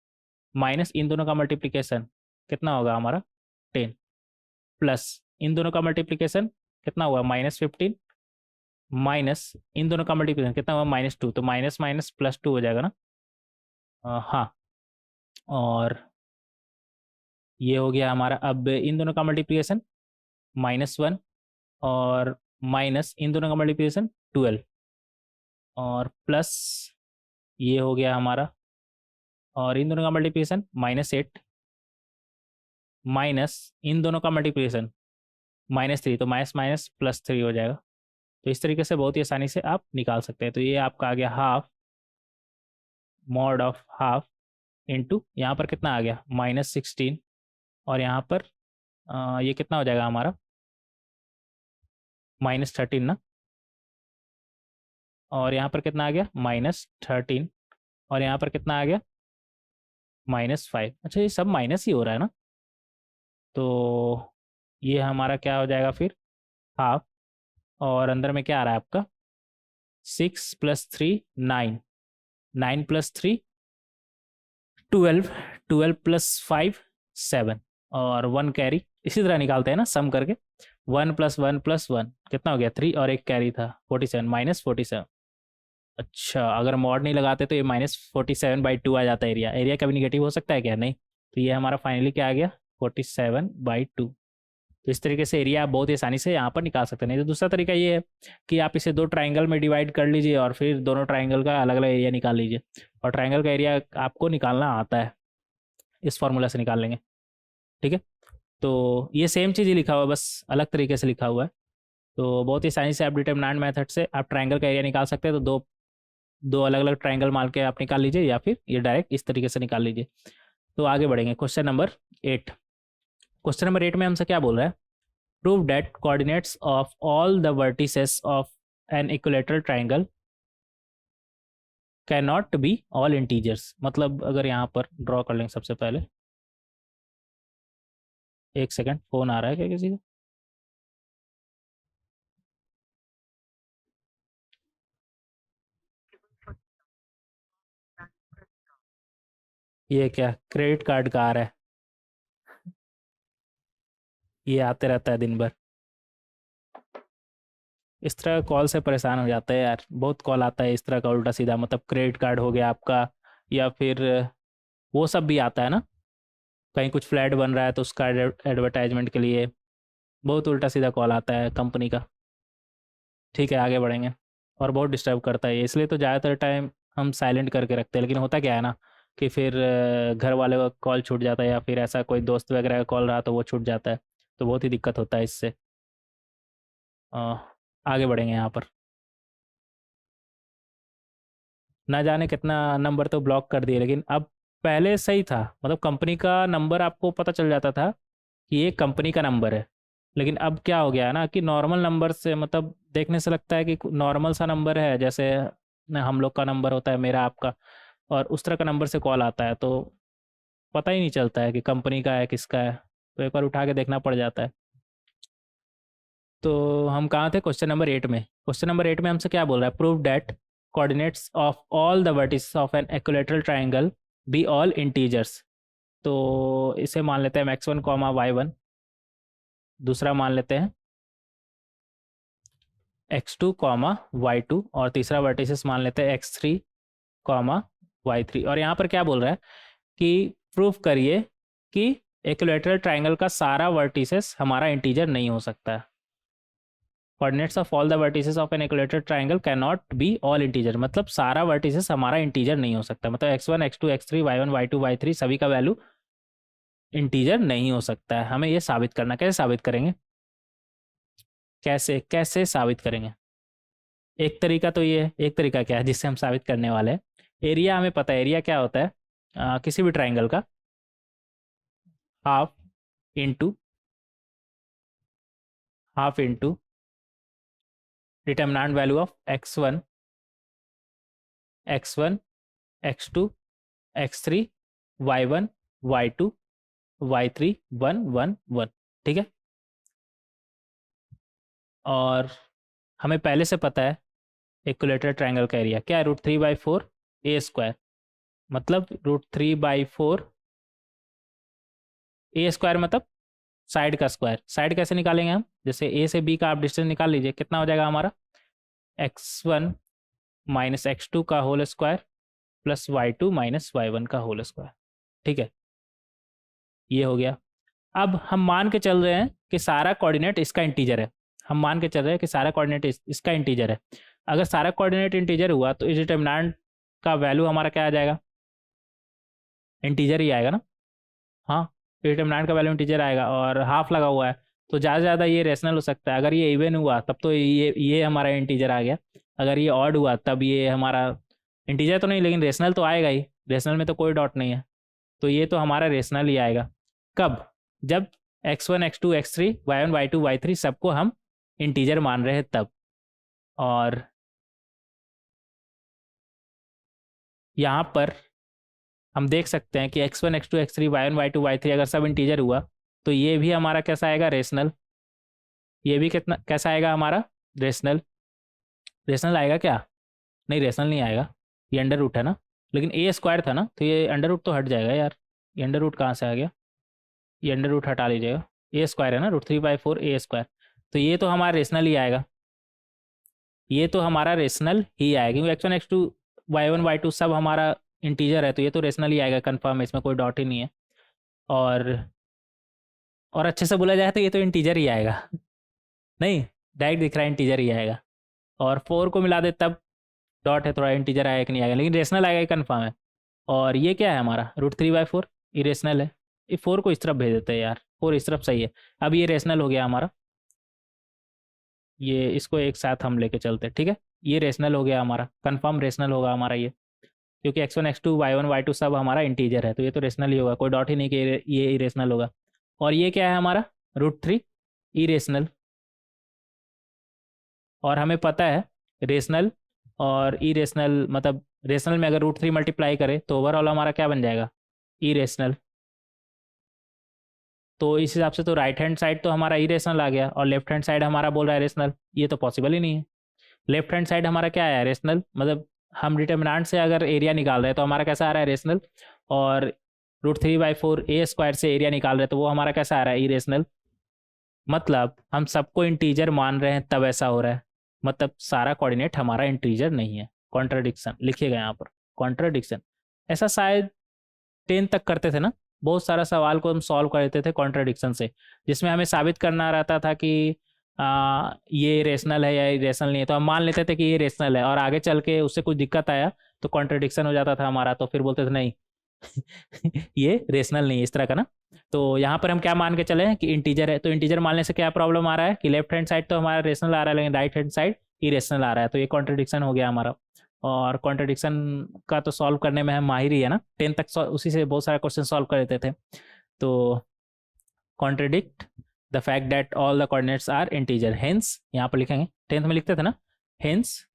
माइनस इन दोनों का मल्टीप्लिकेशन कितना होगा हमारा 10, प्लस इन दोनों का मल्टीप्लिकेशन कितना हुआ -15, माइनस इन दोनों का मल्टीप्लिकेशन कितना हुआ -2, तो माइनस माइनस +2 हो जाएगा ना। हाँ, और ये हो गया हमारा। अब इन दोनों का मल्टीप्लिकेशन -1, और माइनस इन दोनों का मल्टीप्लिकेशन 12, और प्लस ये हो गया हमारा, और इन दोनों का मल्टीप्लिकेशन -8, माइनस इन दोनों का मल्टीप्लिकेशन -3, तो माइनस माइनस +3 हो जाएगा। तो इस तरीके से बहुत ही आसानी से आप निकाल सकते हैं। तो ये आपका आ गया half, mod of half into यहाँ पर कितना आ गया -16, और यहाँ पर ये कितना हो जाएगा हमारा -13 ना, और यहाँ पर कितना आ गया -13, और यहाँ पर कितना आ गया -5। अच्छा, ये सब माइनस ही हो रहा है ना, तो ये हमारा क्या हो जाएगा फिर हाफ, और अंदर में क्या आ रहा है आपका 6 + 3 9, 9 + 3 12, 12 + 5 7, और 1 कैरी। इसी तरह निकालते हैं ना सम करके, 1 + 1 + 1 कितना हो गया 3, और एक कैरी था 47, -47। अच्छा, अगर मॉड नहीं लगाते तो ये -47/2 आ जाता है एरिया। एरिया कभी निगेटिव हो सकता है क्या? नहीं। तो ये हमारा फाइनली क्या आ गया 47/2। तो इस तरीके से एरिया आप बहुत ही आसानी से यहाँ पर निकाल सकते हैं। नहीं तो दूसरा तरीका ये है कि आप इसे दो ट्राइंगल में डिवाइड कर लीजिए, और फिर दोनों ट्राइंगल का अलग अलग एरिया निकाल लीजिए, और ट्राइंगल का एरिया आपको निकालना आता है, इस फॉर्मूला से निकाल लेंगे, ठीक है। तो ये सेम चीज़ ही लिखा हुआ है, बस अलग तरीके से लिखा हुआ है। तो बहुत ही आसानी से आप डिटरमिनेंट मेथड से आप ट्राइंगल का एरिया निकाल सकते हैं। तो दो दो अलग अलग ट्राइंगल मान के आप निकाल लीजिए, या फिर ये डायरेक्ट इस तरीके से निकाल लीजिए। तो आगे बढ़ेंगे, क्वेश्चन नंबर 8। क्वेश्चन नंबर 8 में हमसे क्या बोल रहा है, prove that coordinates of all the vertices of an equilateral triangle can not be all integers. मतलब अगर यहाँ पर ड्रॉ कर लेंगे सबसे पहले, एक सेकंड, फोन आ रहा है क्या किसी का? ये क्या क्रेडिट कार्ड का आ रहा है? ये आते रहता है दिन भर। इस तरह कॉल से परेशान हो जाता है यार, बहुत कॉल आता है इस तरह का उल्टा सीधा। मतलब क्रेडिट कार्ड हो गया आपका, या फिर वो सब भी आता है ना, कहीं कुछ फ्लैट बन रहा है तो उसका एडवर्टाइजमेंट के लिए बहुत उल्टा सीधा कॉल आता है कंपनी का। ठीक है, आगे बढ़ेंगे। और बहुत डिस्टर्ब करता है ये, इसलिए तो ज़्यादातर टाइम हम साइलेंट करके रखते हैं। लेकिन होता क्या है ना कि फिर घर वाले का कॉल छूट जाता है, या फिर ऐसा कोई दोस्त वगैरह का कॉल रहा तो वो छूट जाता है, तो बहुत ही दिक्कत होता है इससे। अ, आगे बढ़ेंगे यहाँ पर। ना जाने कितना नंबर तो ब्लॉक कर दिए, लेकिन अब पहले सही था। मतलब कंपनी का नंबर आपको पता चल जाता था कि ये कंपनी का नंबर है। लेकिन अब क्या हो गया है ना कि नॉर्मल नंबर से, मतलब देखने से लगता है कि नॉर्मल सा नंबर है, जैसे हम लोग का नंबर होता है, मेरा आपका, और उस तरह का नंबर से कॉल आता है। तो पता ही नहीं चलता है कि कंपनी का है किसका है, तो एक बार उठा के देखना पड़ जाता है। तो हम कहाँ थे, क्वेश्चन नंबर 8 में। क्वेश्चन नंबर 8 में हमसे क्या बोल रहा है, prove that coordinates of all the vertices of an equilateral triangle be all integers. तो इसे मान लेते हैं x1 कॉमा y1, दूसरा मान लेते हैं x2 कॉमा y2, और तीसरा वर्टिसेस मान लेते हैं x3 कॉमा y3। और यहाँ पर क्या बोल रहा है कि प्रूफ करिए कि इक्विलैटरल ट्रायंगल का सारा वर्टिसेस हमारा इंटीजर नहीं हो सकता है। Coordinates of all the vertices of an equilateral triangle can not be all integer, मतलब सारा वर्टिसेस हमारा इंटीजर नहीं हो सकता, मतलब x1 x2 x3 y1 y2 y3 सभी का वैल्यू इंटीजर नहीं हो सकता है। हमें ये साबित करना, कैसे साबित करेंगे, कैसे कैसे साबित करेंगे। एक तरीका तो ये है, एक तरीका क्या है जिससे हम साबित करने वाले हैं, एरिया हमें पता है। एरिया क्या होता है किसी भी ट्राइंगल का, half into determinant value of x1 x2 x3 y1 y2 y3 1 1 1। ठीक है, और हमें पहले से पता है इक्विलैटरल ट्रायंगल का एरिया क्या है, √3/4 ए स्क्वायर, मतलब √3/4 ए स्क्वायर, मतलब साइड का स्क्वायर। साइड कैसे निकालेंगे हम, जैसे ए से बी का आप डिस्टेंस निकाल लीजिए, कितना हो जाएगा हमारा, x1 माइनस x2 का whole square plus y2 minus y1 का होल स्क्वायर। ठीक है, ये हो गया। अब हम मान के चल रहे हैं कि सारा कोऑर्डिनेट इसका इंटीजर है, हम मान के चल रहे हैं कि सारा कोऑर्डिनेट इसका इंटीजर है। अगर सारा कोऑर्डिनेट इंटीजर हुआ तो इस डिटर्मिनेंट का वैल्यू हमारा क्या आ जाएगा, इंटीजर ही आएगा ना। हाँ, डिटर्मिनेंट का वैल्यू इंटीजर आएगा, और हाफ लगा हुआ है तो ज़्यादा से ज़्यादा ये रेशनल हो सकता है। अगर ये इवन हुआ तब तो ये हमारा इंटीजर आ गया, अगर ये ऑड हुआ तब ये हमारा इंटीजर तो नहीं, लेकिन रेशनल तो आएगा ही, रेशनल में तो कोई डॉट नहीं है, तो ये तो हमारा रेशनल ही आएगा। कब, जब x1 x2 x3 y1 y2 y3 सबको हम इंटीजर मान रहे हैं तब। और यहाँ पर हम देख सकते हैं कि x1 x2 x3 y1 y2 y3 अगर सब इंटीजर हुआ तो ये भी हमारा कैसा आएगा, रेशनल। ये भी कितना कैसा आएगा हमारा, रेशनल। रेशनल आएगा क्या, नहीं रेशनल नहीं आएगा, ये अंडर रूट है ना, लेकिन ए स्क्वायर था ना, तो ये अंडर रूट तो हट जाएगा यार। ये अंडर रूट कहाँ से आ गया, ये अंडर रूट हटा लीजिएगा, ए स्क्वायर है ना, √3/4 ए स्क्वायर, तो ये तो हमारा रेशनल ही आएगा, ये तो हमारा रेशनल ही आएगा, क्योंकि x1 x2 y1 y2 सब हमारा इंटीजर है, तो ये तो रेशनल ही आएगा कंफर्म है, इसमें कोई डॉट ही नहीं है। और अच्छे से बोला जाए तो ये तो इंटीजर ही आएगा नहीं, डायरेक्ट दिख रहा है इंटीजर ही आएगा। और 4 को मिला दे तब डॉट है, थोड़ा इंटीजर आएगा कि नहीं आएगा, लेकिन रेशनल आएगा, ये कन्फर्म है। और ये क्या है हमारा, √3/4 इरेशनल है। ये 4 को इस तरफ भेज देते हैं यार, 4 इस तरफ सही है। अब ये रेशनल हो गया हमारा, ये इसको एक साथ हम लेके चलते हैं, ठीक है। ये रेशनल हो गया हमारा, कंफर्म रेशनल होगा हमारा ये, क्योंकि x1 x2 y1 y2 सब हमारा इंटीजर है, तो ये तो रेशनल ही होगा, कोई डॉट ही नहीं कि ये इरेशनल होगा। और ये क्या है हमारा, √3 इरेशनल। और हमें पता है रेशनल और इरेशनल, मतलब रेशनल में अगर √3 मल्टीप्लाई करें तो ओवरऑल हमारा क्या बन जाएगा, इरेशनल। तो इस हिसाब से तो राइट हैंड साइड तो हमारा इरेशनल आ गया, और लेफ्ट हैंड साइड हमारा बोल रहा है रेशनल, ये तो पॉसिबल ही नहीं है। लेफ्ट हैंड साइड हमारा क्या है, रेशनल, मतलब हम डिटर्मिनेंट से अगर एरिया निकाल रहे हैं तो हमारा कैसा आ रहा है, रेशनल। और √3/4 ए स्क्वायर से एरिया निकाल रहे हैं तो वो हमारा कैसा आ रहा है, इरेशनल। मतलब हम सबको इंटीजर मान रहे हैं तब ऐसा हो रहा है, मतलब सारा कोऑर्डिनेट हमारा इंटीजर नहीं है। कॉन्ट्राडिक्शन लिखिएगा यहाँ पर, कॉन्ट्राडिक्शन। ऐसा शायद 10 तक करते थे ना, बहुत सारा सवाल को हम सॉल्व कर देते थे कॉन्ट्राडिक्शन से, जिसमें हमें साबित करना रहता था कि ये रेशनल है या रेशनल नहीं है, तो हम मान लेते थे कि ये रेशनल है, और आगे चल के उससे कुछ दिक्कत आया तो कॉन्ट्राडिक्शन हो जाता था हमारा, तो फिर बोलते थे नहीं ये रेशनल नहीं है, इस तरह का ना। तो यहाँ पर हम क्या मान के चले कि इंटीजर है, तो इंटीजर मानने से क्या प्रॉब्लम आ रहा है कि लेफ्ट हैंड साइड तो हमारा रेशनल आ रहा है, लेकिन राइट हैंड साइड इरेशनल आ रहा है, तो ये कॉन्ट्राडिक्शन हो गया हमारा। और कॉन्ट्राडिक्शन का तो सॉल्व करने में हम माहिर ही है ना, 10 तक उसी से बहुत सारे क्वेश्चन सॉल्व कर देते थे। तो contradict the fact that all the coordinates are integer, hence यहाँ पर लिखेंगे, 10th में लिखते थे ना, हेंस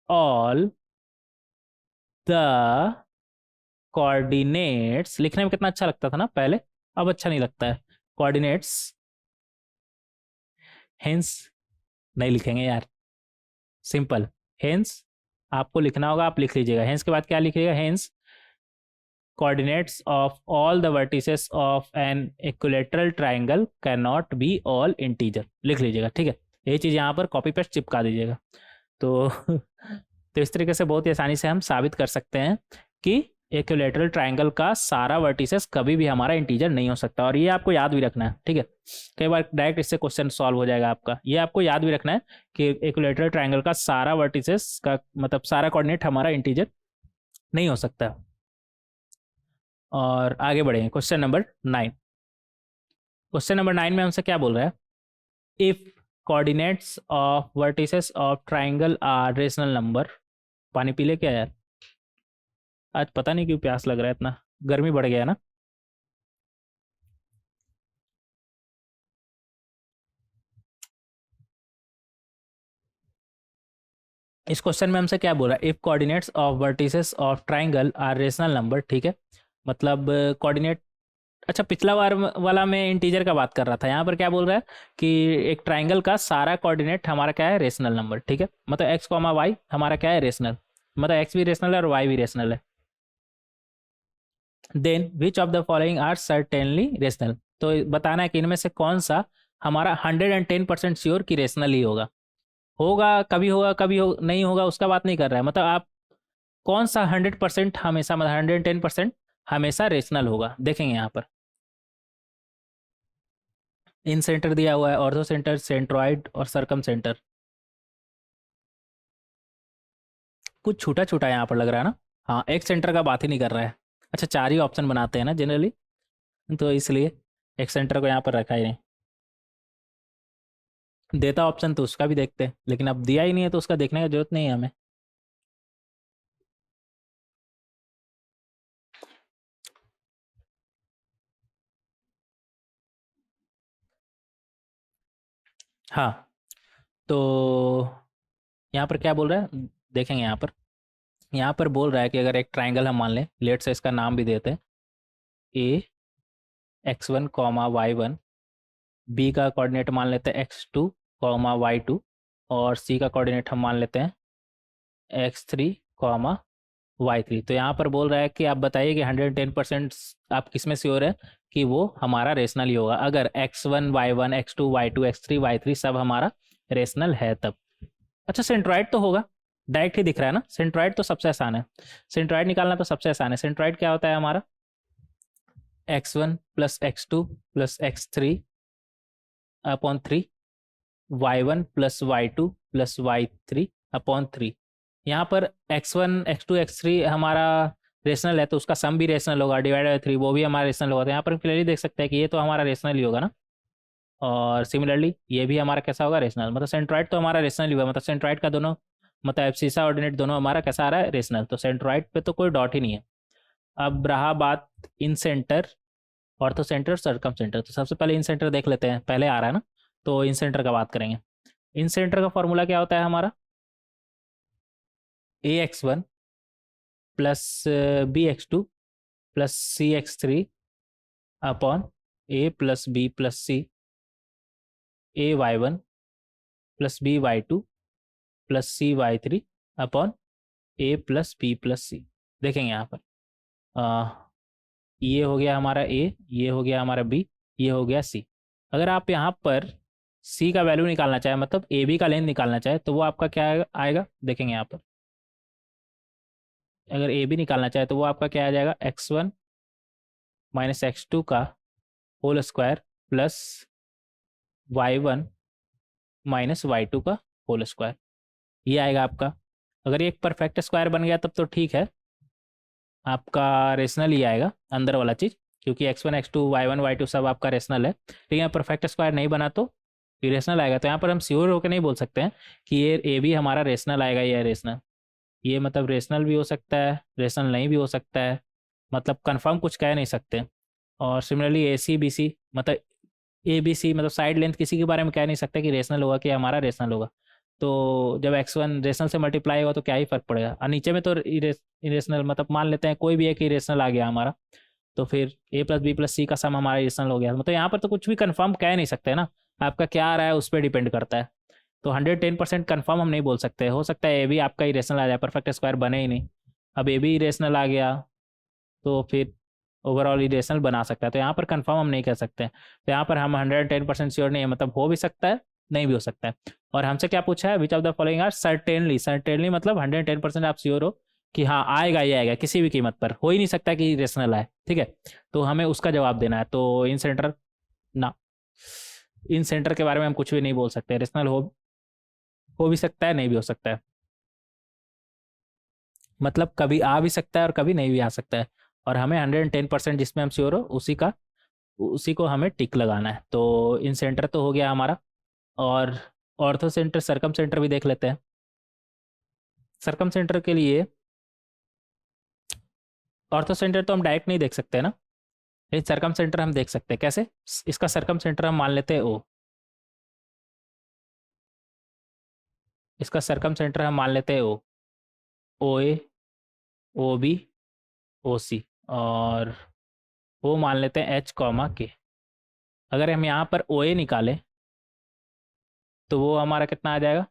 ऑल द कोऑर्डिनेट्स, लिखने में कितना अच्छा लगता था ना पहले, अब अच्छा नहीं लगता है। कोऑर्डिनेट्स हेंस, नहीं लिखेंगे यार, सिंपल हेंस आपको लिखना होगा, आप लिख लीजिएगा। हेंस के बाद क्या लिखिएगा, hence coordinates of all the vertices of an equilateral triangle cannot be all integer, लिख लीजिएगा, ठीक है। ये चीज़ यहाँ पर कॉपी पेस्ट चिपका दीजिएगा। तो तो इस तरीके से बहुत ही आसानी से हम साबित कर सकते हैं कि इक्विलेटरल ट्राइंगल का सारा वर्टिसेस कभी भी हमारा इंटीजर नहीं हो सकता, और ये आपको याद भी रखना है, ठीक है। कई बार डायरेक्ट इससे क्वेश्चन सॉल्व हो जाएगा आपका, ये आपको याद भी रखना है कि इक्विलेटरल ट्राइंगल का सारा वर्टिसेस का मतलब सारा कोऑर्डिनेट हमारा इंटीजर नहीं हो सकता। और आगे बढ़ेंगे क्वेश्चन नंबर 9। क्वेश्चन नंबर 9 में हमसे क्या बोल रहा है, if coordinates of vertices of triangle are rational number. पानी पी ले क्या यार, आज पता नहीं क्यों प्यास लग रहा है, इतना गर्मी बढ़ गया ना। इस क्वेश्चन में हमसे क्या बोल रहा है, if coordinates of vertices of triangle are rational number, ठीक है। मतलब कोऑर्डिनेट, अच्छा पिछला बार वाला में इंटीजर का बात कर रहा था, यहाँ पर क्या बोल रहा है कि एक ट्राइंगल का सारा कोऑर्डिनेट हमारा क्या है, रेशनल नंबर, ठीक है। मतलब एक्स कॉमा वाई हमारा क्या है, रेशनल, मतलब एक्स भी रेशनल है और वाई भी रेशनल है। Then which of the following are certainly rational, तो बताना है कि इनमें से कौन सा हमारा 110% श्योर कि रेशनल ही होगा। होगा कभी नहीं होगा, उसका बात नहीं कर रहा है, मतलब आप कौन सा 100% हमेशा, मतलब 110% हमेशा रेशनल होगा। देखेंगे यहाँ पर इन सेंटर दिया हुआ है, ऑर्थो सेंटर, सेंट्रॉइड और सरकम सेंटर। कुछ छूटा छूटा यहाँ पर लग रहा है ना। हाँ, एक सेंटर का बात ही नहीं कर रहा है। अच्छा, 4 ही ऑप्शन बनाते हैं ना जनरली, तो इसलिए एक सेंटर को यहाँ पर रखा ही नहीं। देता ऑप्शन तो उसका भी देखते हैं, लेकिन अब दिया ही नहीं है तो उसका देखने का जरूरत नहीं है हमें। हाँ, तो यहाँ पर क्या बोल रहा है, देखेंगे यहाँ पर बोल रहा है कि अगर एक ट्राइंगल हम मान लें, लेट से इसका नाम भी देते हैं, ए x1 कॉमा y1, बी का कोऑर्डिनेट मान लेते हैं x2 कॉमा y2, और सी का कोऑर्डिनेट हम मान लेते हैं x3 कॉमा y3। तो यहाँ पर बोल रहा है कि आप बताइए कि 110% आप किस में श्योर है कि वो हमारा रेशनल ही होगा, अगर x1 y1 x2 y2 x3 y3 सब हमारा रेशनल है तब। अच्छा, सेंट्रॉइड तो होगा, डायरेक्ट ही दिख रहा है ना, सेंट्रॉइड तो सबसे आसान है, सेंट्रॉइड निकालना तो सबसे आसान है। सेंट्रॉइड क्या होता है हमारा, x1 plus x2 plus x3 upon 3, y1 plus y2 plus y3 upon 3। यहाँ पर x1 x2 x3 हमारा रेशनल है, तो उसका सम भी रेशनल होगा, डिवाइड बाई 3 वो भी हमारा रेशनल होगा। तो यहाँ पर क्लियरली देख सकते हैं कि ये तो हमारा रेशनल ही होगा ना, और सिमिलरली ये भी हमारा कैसा होगा, रेशनल। मतलब सेंट्रॉइड तो हमारा रेशनल ही होगा, मतलब सेंट्रॉइड का दोनों मतलब एब्सिसा ऑर्डिनेट दोनों हमारा कैसा आ रहा है, रेशनल। तो सेंट्रॉइड पे तो कोई डॉट ही नहीं है। अब रहा बात इन सेंटर, ऑर्थो सेंटर, सरकम सेंटर। तो सबसे पहले इन सेंटर देख लेते हैं, पहले आ रहा है ना, तो इन सेंटर का बात करेंगे। इन सेंटर का फॉर्मूला क्या होता है हमारा, ax1 plus bx2 plus cx3 upon a plus b plus c, ay1 plus by2 plus cy3 upon a plus b plus c। देखेंगे यहाँ पर ये हो गया हमारा a, ये हो गया हमारा b, ये हो गया c। अगर आप यहाँ पर c का वैल्यू निकालना चाहे, मतलब ए बी का लेंथ निकालना चाहे, तो वो आपका क्या आएगा, देखेंगे यहाँ पर। अगर ए बी निकालना चाहे तो वो आपका क्या आ जाएगा, x1 माइनस x2 का whole square plus y1 minus y2 का होल स्क्वायर, ये आएगा आपका। अगर ये एक परफेक्ट स्क्वायर बन गया तब तो ठीक है, आपका रेशनल ही आएगा अंदर वाला चीज़, क्योंकि x1 x2 y1 y2 सब आपका रेशनल है। लेकिन परफेक्ट स्क्वायर नहीं बना तो इरेशनल आएगा। तो यहाँ पर हम श्योर होकर नहीं बोल सकते हैं कि ये ए भी हमारा रेशनल आएगा या रेशनल। ये मतलब रेशनल भी हो सकता है, रेशनल नहीं भी हो सकता है, मतलब कंफर्म कुछ कह नहीं सकते। और सिमिलरली ए सी बी सी, मतलब ए बी सी मतलब साइड लेंथ किसी के बारे में कह नहीं सकते कि रेशनल होगा कि हमारा रेशनल होगा। तो जब x1 रेशनल से मल्टीप्लाई होगा तो क्या ही फर्क पड़ेगा। और नीचे में तो इरेशनल, मतलब मान लेते हैं कोई भी एक इरेशनल आ गया हमारा, तो फिर a प्लस बी प्लस सी का सम हमारा इरेशनल हो गया। मतलब यहाँ पर तो कुछ भी कंफर्म कह नहीं सकते ना, आपका क्या आ रहा है उस पर डिपेंड करता है। तो 110% कन्फर्म हम नहीं बोल सकते, हो सकता है ए भी आपका इरेशनल आ जाए, परफेक्ट स्क्वायर बने ही नहीं। अब ए भी इरेशनल आ गया तो फिर ओवरऑल इरेशनल बना सकता है, तो यहाँ पर कंफर्म हम नहीं कर सकते। तो यहाँ पर हम 110% श्योर नहीं है, मतलब हो भी सकता है नहीं भी हो सकता है। और हमसे क्या पूछा है, which of the following are certainly. Certainly मतलब 110% आप श्योर हो कि हाँ आएगा ही आएगा, किसी भी कीमत पर, हो ही नहीं सकता कि रेशनल आए, ठीक है। तो हमें उसका जवाब देना है। तो इन सेंटर ना, इन सेंटर के बारे में हम कुछ भी नहीं बोल सकते, रेशनल हो भी सकता है नहीं भी हो सकता है, मतलब कभी आ भी सकता है और कभी नहीं भी आ सकता है। और हमें 110% जिसमें हम श्योर हो उसी को हमें टिक लगाना है। तो इन सेंटर तो हो गया हमारा, और ऑर्थो सेंटर सरकम सेंटर भी देख लेते हैं। सरकम सेंटर के लिए ऑर्थो सेंटर तो हम डायरेक्ट नहीं देख सकते ना, लेकिन सरकम सेंटर हम देख सकते हैं। कैसे? इसका सरकम सेंटर हम मान लेते हैं ओ, इसका सरकम सेंटर हम मान लेते हैं ओ ए, ओ बी, ओ सी, और वो मान लेते हैं एच कॉमा के। अगर हम यहाँ पर ओ ए निकालें तो वो हमारा कितना आ जाएगा,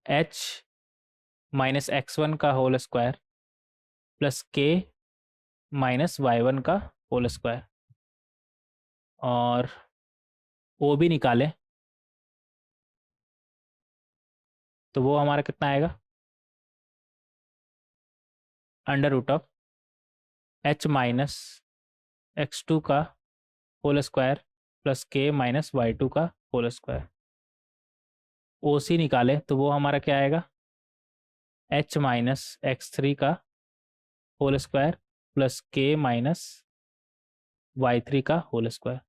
एच माइनस x1 का whole square plus K minus y1 का होल स्क्वायर। और ओ भी निकालें तो वो हमारा कितना आएगा, under root of H minus x2 का whole square plus K minus y2 का होल स्क्वायर। ओ सी निकालें तो वो हमारा क्या आएगा, एच माइनस x3 का whole square plus K minus y3 का होल स्क्वायर।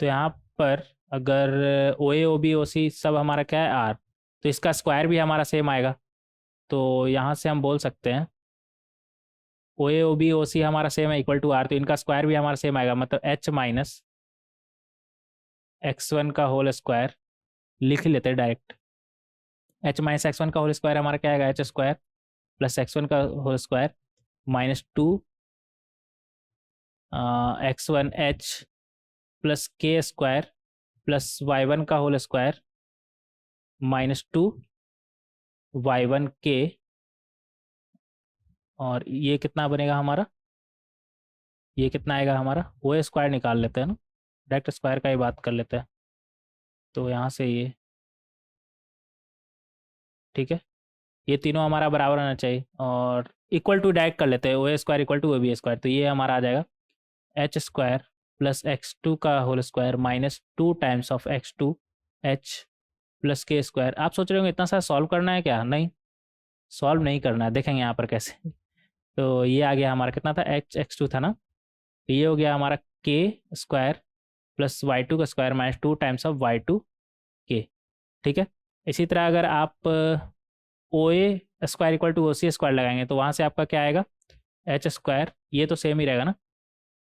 तो यहाँ पर अगर ओ ए ओ बी ओ सी सब हमारा क्या है आर, तो इसका स्क्वायर भी हमारा सेम आएगा। तो यहाँ से हम बोल सकते हैं ओ ए ओ बी ओ सी हमारा सेम है इक्वल टू आर, तो इनका स्क्वायर भी हमारा सेम आएगा। मतलब एच माइनस x1 का होल स्क्वायर लिख लेते हैं direct. H minus X one का होल स्क्वायर हमारा क्या आएगा, एच स्क्वायर प्लस x1 का whole square minus 2 x1 H plus K square plus y1 का होल स्क्वायर माइनस 2 y1 के। और ये कितना बनेगा हमारा, ये कितना आएगा हमारा, ओ स्क्वायर निकाल लेते हैं ना, डायरेक्ट स्क्वायर का ही बात कर लेते हैं। तो यहाँ से ये ठीक है, ये तीनों हमारा बराबर होना चाहिए, और इक्वल टू डायरेक्ट कर लेते हैं, O square equal to O B square. तो ये हमारा आ जाएगा एच स्क्वायर प्लस x2 का whole square minus 2 times of x2 H plus K square. आप सोच रहे होंगे इतना सारा सॉल्व करना है क्या, नहीं सॉल्व नहीं करना है, देखेंगे यहाँ पर कैसे। तो ये आ गया हमारा कितना था, एच x2 था ना, तो ये हो गया हमारा के स्क्वायर प्लस y2 का square minus 2 times of y2 के, ठीक है। इसी तरह अगर आप ओ A square equal to O C square लगाएंगे तो वहाँ से आपका क्या आएगा, एच स्क्वायर, ये तो सेम ही रहेगा ना,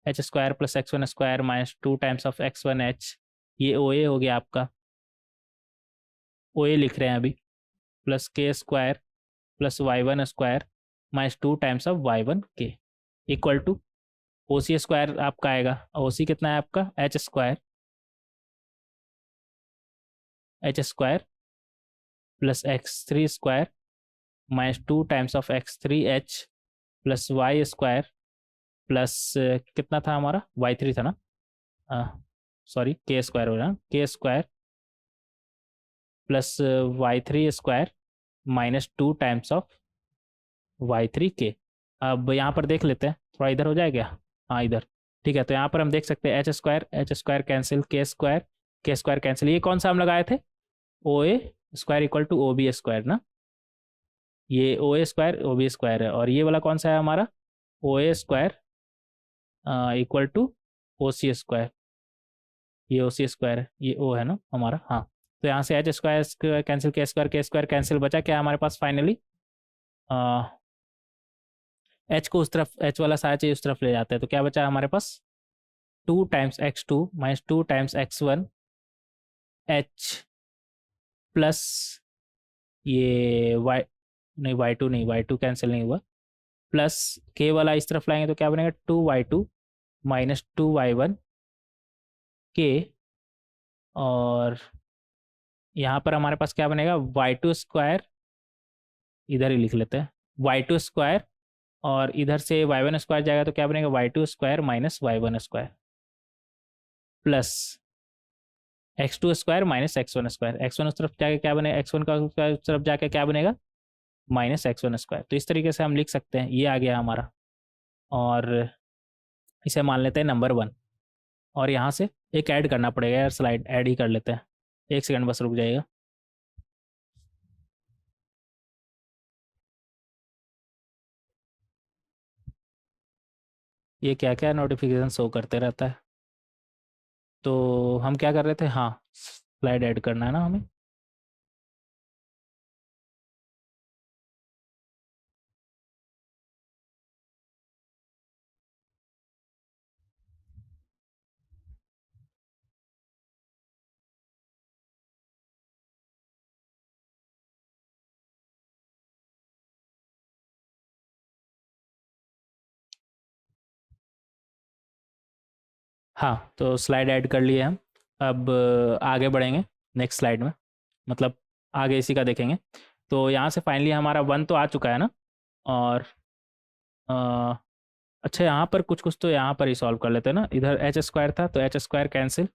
H square plus x1 square minus 2 times of x1 H, ये ओ ए हो गया आपका, ओ ए लिख रहे हैं अभी, plus K square plus y1 square minus 2 times of y1 K equal to O C square आपका आएगा, ओ सी कितना है आपका, H square plus x3 square minus 2 times of x3 H plus Y square plus कितना था हमारा, y3 था ना, सॉरी के स्क्वायर हो रहा है, के square plus y3 square minus 2 times of y3 के। अब यहाँ पर देख लेते हैं, थोड़ा इधर हो जाएगा, हाँ इधर, ठीक है। तो यहाँ पर हम देख सकते हैं H square cancel, K square cancel, ये कौन सा हम लगाए थे, O A square equal to O B square ना, ये O A square O B square है, और ये वाला कौन सा है हमारा, O A square equal to O C square, ये ओ सी स्क्वायर है, ये ओ है ना हमारा, हाँ। तो यहाँ से H square cancel, K square cancel, बचा क्या हमारे पास फाइनली, एच को उस तरफ, एच वाला सारा चीज उस तरफ ले जाते हैं, तो क्या बचा हमारे पास, two times x2 minus two times x1 h plus ये y, नहीं y2 नहीं, y2 कैंसिल नहीं हुआ, प्लस k वाला इस तरफ लाएंगे तो क्या बनेगा 2y2 माइनस 2y1 k, और यहाँ पर हमारे पास क्या बनेगा y2 स्क्वायर, इधर ही लिख लेते हैं y2 स्क्वायर, और इधर से y1 स्क्वायर जाएगा तो क्या बनेगा y2 square minus y1 square plus x2 square minus x1 square, x1 उस तरफ जाके क्या बनेगा, x1 का स्क्वायर उस तरफ जाके क्या बनेगा माइनस x1 स्क्वायर। तो इस तरीके से हम लिख सकते हैं, ये आ गया हमारा, और इसे मान लेते हैं नंबर 1, और यहाँ से एक ऐड करना पड़ेगा यार, स्लाइड ऐड ही कर लेते हैं, एक सेकंड बस रुक जाइएगा। ये क्या क्या नोटिफिकेशन शो करते रहता है, तो हम क्या कर रहे थे, हाँ स्लाइड ऐड करना है ना हमें। हाँ तो स्लाइड ऐड कर लिए हम, अब आगे बढ़ेंगे नेक्स्ट स्लाइड में, मतलब आगे इसी का देखेंगे। तो यहाँ से फाइनली हमारा 1 तो आ चुका है ना, और अ, अच्छा यहाँ पर कुछ कुछ तो यहाँ पर ही सॉल्व कर लेते हैं ना, इधर एच स्क्वायर था तो एच स्क्वायर कैंसिल,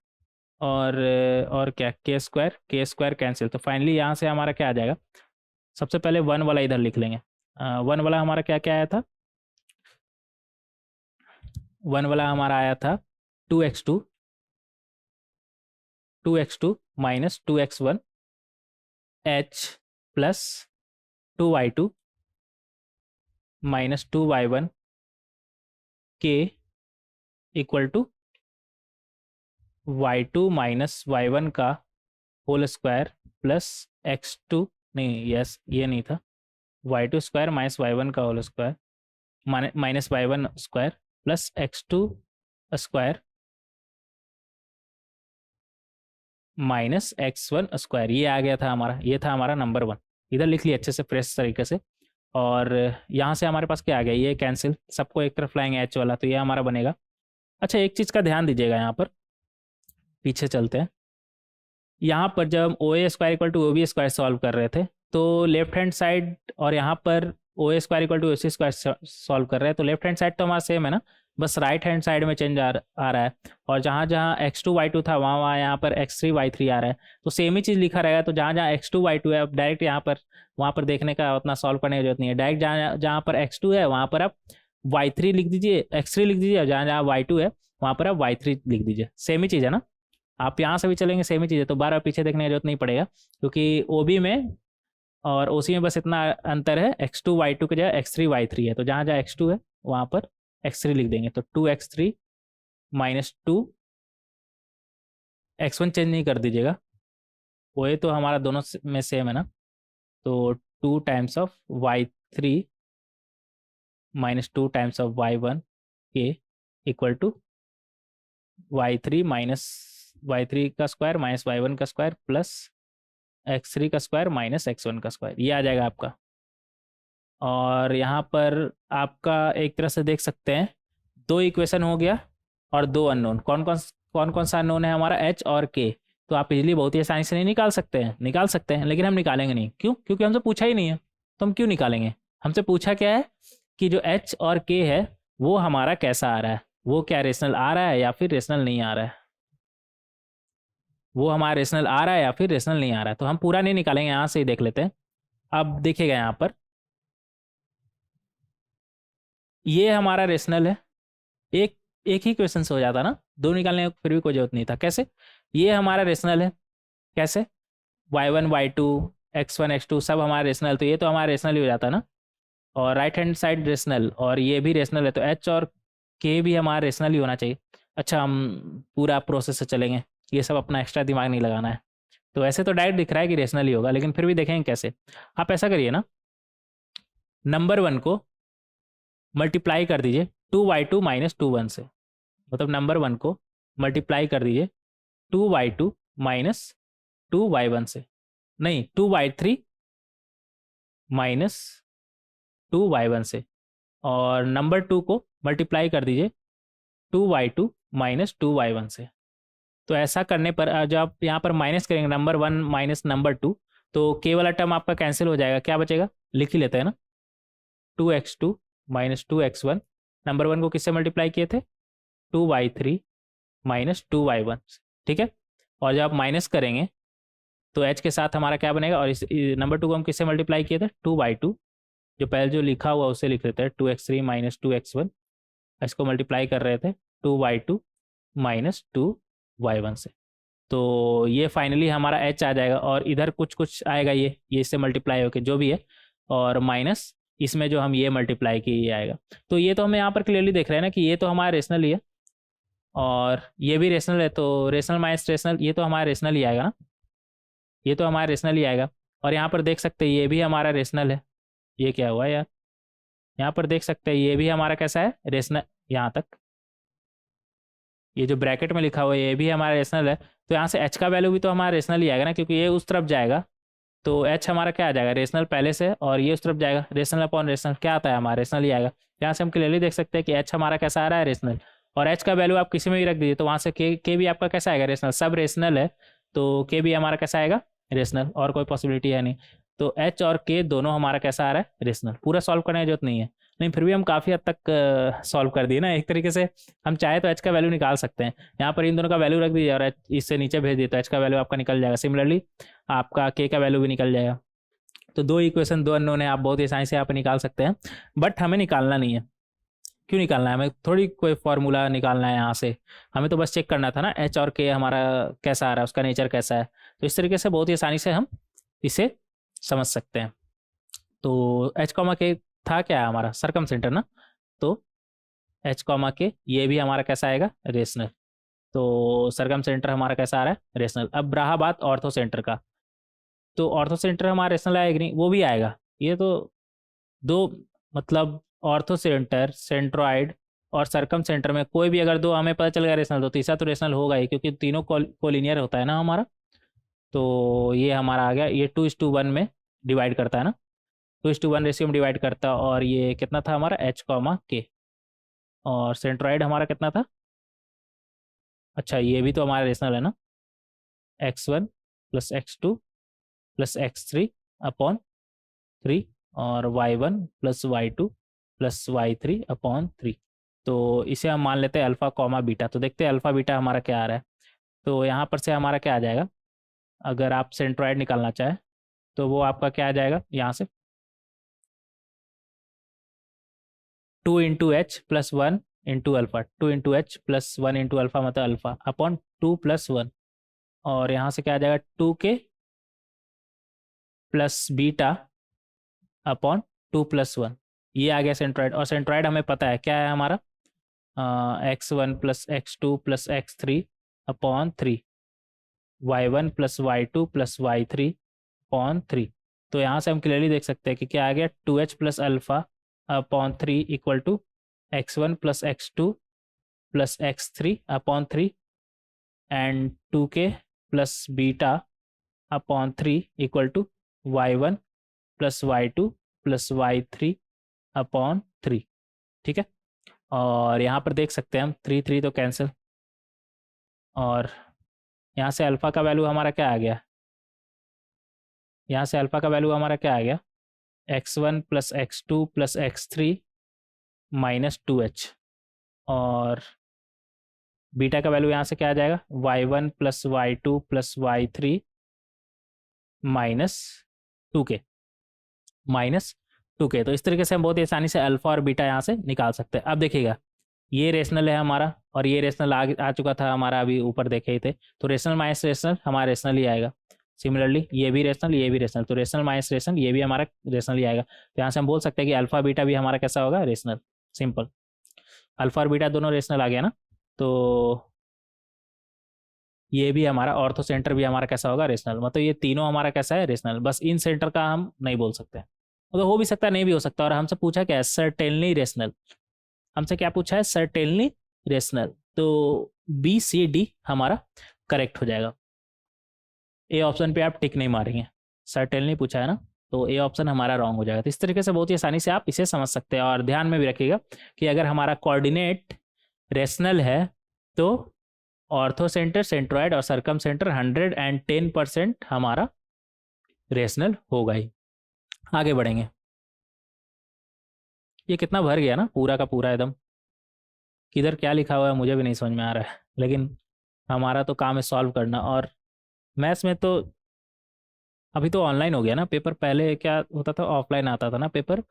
और क्या के स्क्वायर कैंसिल, तो फाइनली यहाँ से हमारा क्या आ जाएगा, सबसे पहले 1 वाला इधर लिख लेंगे। 1 वाला हमारा क्या क्या आया था, 1 वाला हमारा आया था 2x2 minus 2x1 h plus 2y2 minus 2y1 k equal to y2 minus y1 का होल स्क्वायर प्लस x2, नहीं यस ये नहीं था, y2 स्क्वायर माइनस y1 का whole square minus y1 square plus x2 square minus x1 square, ये आ गया था हमारा, ये था हमारा नंबर 1, इधर लिख लिया अच्छे से फ्रेश तरीके से। और यहाँ से हमारे पास क्या आ गया, ये कैंसिल, सबको एक तरफ लाएंगे h वाला, तो ये हमारा बनेगा। अच्छा एक चीज़ का ध्यान दीजिएगा, यहाँ पर पीछे चलते हैं, यहाँ पर जब हम O A square equal to O B square solve कर रहे थे तो लेफ्ट हैंड साइड, और यहाँ पर ओ A square equal to O C square solve कर रहे हैं तो लेफ्ट हैंड साइड तो हमारा सेम है ना, बस राइट हैंड साइड में चेंज आ रहा है, और जहाँ जहाँ x2 y2 था वहाँ वहाँ यहाँ पर x3 y3 आ रहा है, तो सेम ही चीज़ लिखा रहेगा, तो जहाँ जहाँ x2 y2 है अब डायरेक्ट यहाँ पर वहाँ पर देखने का उतना सॉल्व करने की जरूरत नहीं है, डायरेक्ट जहाँ जहाँ पर x2 है वहाँ पर आप y3 लिख दीजिए, x3 लिख दीजिए, और जहाँ जहाँ y2 है वहाँ पर आप y3 लिख दीजिए, सेम ही चीज़ है ना, आप यहाँ से भी चलेंगे सेम ही चीज़ है, तो बार बार पीछे देखने की जरूरत नहीं पड़ेगा, क्योंकि ओ बी में और ओ सी में बस इतना अंतर है, x2 y2 की जगह x3 y3 है, तो जहाँ जहाँ x2 है वहाँ पर x3 लिख देंगे, तो 2x3 माइनस 2x1 चेंज नहीं कर दीजिएगा, वो ये तो हमारा दोनों में सेम है ना, तो 2 times of y3 minus 2 times of y1 K equal to y3 minus y3 का स्क्वायर माइनस y1 का स्क्वायर प्लस x3 का स्क्वायर माइनस x1 का स्क्वायर, ये आ जाएगा आपका। और यहाँ पर आपका एक तरह से देख सकते हैं 2 इक्वेशन हो गया और 2 अननोन, कौन कौन सा अननोन है हमारा h और k, तो आप इजीली बहुत ही आसानी से नहीं निकाल सकते हैं, निकाल सकते हैं लेकिन हम निकालेंगे नहीं, क्यों, क्योंकि हमसे पूछा ही नहीं है, तो हम क्यों निकालेंगे, हमसे पूछा क्या है कि जो h और k है वो हमारा कैसा आ रहा है, वो क्या रेशनल आ रहा है या फिर रेशनल नहीं आ रहा है, वो हमारा रेशनल आ रहा है या फिर रेशनल नहीं आ रहा है, तो हम पूरा नहीं निकालेंगे, यहाँ से ही देख लेते हैं। अब देखिएगा यहाँ पर ये हमारा रेशनल है, एक एक ही क्वेश्चन से हो जाता ना, दो निकालने की फिर भी कोई जरूरत नहीं था, कैसे, ये हमारा रेशनल है, कैसे y1 y2 x1 x2 सब हमारा रेशनल, तो ये तो हमारा रेशनल ही हो जाता ना, और राइट हैंड साइड रेशनल और ये भी रेशनल है, तो h और k भी हमारा रेशनल ही होना चाहिए। अच्छा हम पूरा प्रोसेस से चलेंगे, ये सब अपना एक्स्ट्रा दिमाग नहीं लगाना है, तो ऐसे तो डायरेक्ट दिख रहा है कि रेशनल ही होगा, लेकिन फिर भी देखेंगे कैसे। आप ऐसा करिए ना, नंबर 1 को मल्टीप्लाई कर दीजिए 2y2 माइनस 2 1 से, मतलब नंबर 1 को मल्टीप्लाई कर दीजिए 2y2 माइनस 2y1 से, नहीं 2y3 माइनस 2y1 से, और नंबर 2 को मल्टीप्लाई कर दीजिए 2y2 माइनस 2y1 से। तो ऐसा करने पर जब आप यहाँ पर माइनस करेंगे नंबर 1 माइनस नंबर 2, तो के वाला टर्म आपका कैंसिल हो जाएगा, क्या बचेगा, लिख ही लेते हैं ना, 2x2 माइनस 2x1, नंबर 1 को किससे मल्टीप्लाई किए थे, 2y3 माइनस 2y1, ठीक है। और जब आप माइनस करेंगे तो h के साथ हमारा क्या बनेगा, और इस नंबर 2 को हम किससे मल्टीप्लाई किए थे, 2y2, जो पहले जो लिखा हुआ उसे लिख लेते हैं 2x3 माइनस 2x1, इसको मल्टीप्लाई कर रहे थे 2y2 माइनस 2y1 से। तो ये फाइनली हमारा h आ जाएगा, और इधर कुछ कुछ आएगा, ये इससे मल्टीप्लाई होके जो भी है, और माइनस इसमें जो हम ये मल्टीप्लाई किए ये आएगा। तो ये तो हमें यहाँ पर क्लियरली दिख रहा है ना कि ये तो हमारा रेशनल ही है, और ये भी रेशनल है, तो रेशनल माइनस रेशनल ये तो हमारा रेशनल ही आएगा ना, ये तो हमारा रेशनल ही आएगा। और यहाँ पर देख सकते हैं ये भी हमारा रेशनल है, ये क्या हुआ यार, यहाँ पर देख सकते हैं ये भी हमारा कैसा है, रेशनल, यहाँ तक ये जो ब्रैकेट में लिखा हुआ है ये भी हमारा रेशनल है। तो यहाँ से h का वैल्यू भी तो हमारा रेशनल ही आएगा ना, क्योंकि ये उस तरफ जाएगा तो h हमारा क्या आ जाएगा, रेशनल पहले से, और ये उस तरफ जाएगा, रेशनल अपॉन रेशनल क्या आता है हमारा, रेशनल ही आएगा। यहाँ से हम क्लियरली देख सकते हैं कि h हमारा कैसा आ रहा है, रेशनल, और h का वैल्यू आप किसी में भी रख दीजिए तो वहाँ से के भी आपका कैसा आएगा, रेशनल, सब रेशनल है तो के भी हमारा कैसा आएगा, रेशनल, और कोई पॉसिबिलिटी है नहीं। तो h और k दोनों हमारा कैसा आ रहा है, रेशनल। पूरा सॉल्व करने की जरूरत नहीं है, नहीं फिर भी हम काफ़ी हद तक सॉल्व कर दिए ना एक तरीके से। हम चाहे तो h का वैल्यू निकाल सकते हैं, यहाँ पर इन दोनों का वैल्यू रख दीजिए और इससे नीचे भेज दिए तो h का वैल्यू आपका निकल जाएगा। सिमिलरली आपका k का वैल्यू भी निकल जाएगा। तो दो इक्वेशन दो अननोन है, आप बहुत आसानी से यहाँ पर निकाल सकते हैं, बट हमें निकालना नहीं है। क्यों निकालना है, हमें थोड़ी कोई फॉर्मूला निकालना है यहाँ से, हमें तो बस चेक करना था ना h और k हमारा कैसा आ रहा है, उसका नेचर कैसा है। तो इस तरीके से बहुत ही आसानी से हम इसे समझ सकते हैं। तो h कॉमा k था क्या हमारा, सरकम सेंटर ना, तो h कॉमा k ये भी हमारा कैसा आएगा, रेशनल। तो सरकम सेंटर हमारा कैसा आ रहा है, रेशनल। अब रहा बात ऑर्थो सेंटर का, तो ऑर्थो सेंटर हमारा रेशनल आएगा नहीं, वो भी आएगा। ये तो दो मतलब ऑर्थो सेंटर, सेंट्रॉइड और सरकम सेंटर में कोई भी अगर दो हमें पता चल गया रेशनल, तो तीसरा तो रेशनल होगा ही, क्योंकि तीनों कोलिनियर होता है ना हमारा। तो ये हमारा आ गया, ये 2:1 में डिवाइड करता है ना, 2:1 रेशियो में डिवाइड करता है। और ये कितना था हमारा, h कॉमा k, और सेंट्रॉइड हमारा कितना था, अच्छा ये भी तो हमारा रेशनल है ना, x1 plus x2 plus x3 upon 3, और y1 plus y2 plus y3 upon 3। तो इसे हम मान लेते हैं अल्फ़ा कॉमा बीटा। तो देखते हैं अल्फ़ा बीटा हमारा क्या आ रहा है। तो यहाँ पर से हमारा क्या आ जाएगा, अगर आप सेंट्रॉइड निकालना चाहें तो वो आपका क्या आ जाएगा, यहाँ से 2 into H plus 1 into alpha, 2 into H plus 1 into alpha मतलब अल्फ़ा अपॉन 2 प्लस 1, और यहाँ से क्या आ जाएगा 2k plus beta upon 2 plus 1। ये आ गया सेंट्रॉइड। और सेंट्रॉइड हमें पता है क्या है हमारा, x1 plus x2 plus x3 upon 3, y1 plus y2 plus y3 upon 3। तो यहाँ से हम क्लियरली देख सकते हैं कि क्या आ गया, 2h plus alpha upon 3 equal to x1 plus x2 plus x3 upon 3 and 2k plus beta upon 3 equal to y1 plus y2 plus y3 upon 3, ठीक है। और यहाँ पर देख सकते हैं हम 3 तो कैंसिल, और यहाँ से अल्फ़ा का वैल्यू हमारा क्या आ गया, यहाँ से अल्फ़ा का वैल्यू हमारा क्या आ गया, x1 plus x2 plus x3 minus 2h, और बीटा का वैल्यू यहाँ से क्या आ जाएगा, y1 plus y2 plus y3 minus 2k, minus 2k। तो इस तरीके से हम बहुत ही आसानी से अल्फ़ा और बीटा यहाँ से निकाल सकते हैं। अब देखिएगा ये रेशनल है हमारा, और ये रेशनल आ चुका था हमारा, अभी ऊपर देखे ही थे। तो रेशनल माइनस रेशनल हमारा रेशनल ही आएगा। सिमिलरली ये भी रेशनल, ये भी रेशनल, तो रेशनल माइनस रेशनल ये भी हमारा रेशनल ही आएगा। तो यहाँ से हम बोल सकते हैं कि अल्फ़ा बीटा भी हमारा कैसा होगा, रेशनल। सिंपल, अल्फ़ा और बीटा दोनों रेशनल आ गया ना, तो ये भी हमारा ऑर्थो सेंटर भी हमारा कैसा होगा, रेशनल। मतलब ये तीनों हमारा कैसा है, रेशनल। बस इन सेंटर का हम नहीं बोल सकते, मतलब हो भी सकता है नहीं भी हो सकता। और हमसे पूछा क्या है, सर्टेनली रेशनल। हमसे क्या पूछा है, सर्टेनली रेशनल। तो बी सी डी हमारा करेक्ट हो जाएगा। ए ऑप्शन पे आप टिक नहीं मारेंगे, सर्टेनली पूछा है ना, तो ए ऑप्शन हमारा रॉन्ग हो जाएगा। तो इस तरीके से बहुत ही आसानी से आप इसे समझ सकते हैं। और ध्यान में भी रखिएगा कि अगर हमारा कोऑर्डिनेट रेशनल है तो ऑर्थो सेंटर, सेंट्रॉइड और सरकम सेंटर 110% हमारा रेशनल होगा ही। आगे बढ़ेंगे। ये कितना भर गया ना पूरा का पूरा एकदम, किधर क्या लिखा हुआ है मुझे भी नहीं समझ में आ रहा है, लेकिन हमारा तो काम है सॉल्व करना। और मैथ्स में तो अभी तो ऑनलाइन हो गया ना पेपर, पहले क्या होता था ऑफलाइन आता था ना पेपर,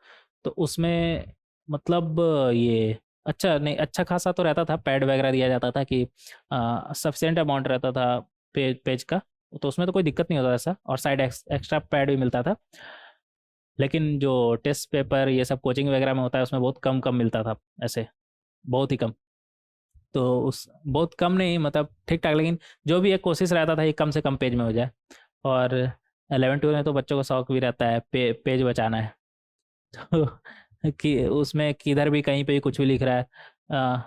तो उसमें मतलब ये अच्छा नहीं, अच्छा खासा तो रहता था, पैड वगैरह दिया जाता था कि सफिशिएंट अमाउंट रहता था पेज का, तो उसमें तो कोई दिक्कत नहीं होता ऐसा, और साइड एक्स्ट्रा पैड भी मिलता था। लेकिन जो टेस्ट पेपर ये सब कोचिंग वगैरह में होता है उसमें बहुत कम कम मिलता था, ऐसे बहुत ही कम। तो उस बहुत कम नहीं मतलब ठीक ठाक, लेकिन जो भी एक कोशिश रहता था ये कम से कम पेज में हो जाए। और 11 12 में तो बच्चों को शौक भी रहता है पेज बचाना है तो कि उसमें किधर भी कहीं पे भी कुछ भी लिख रहा है।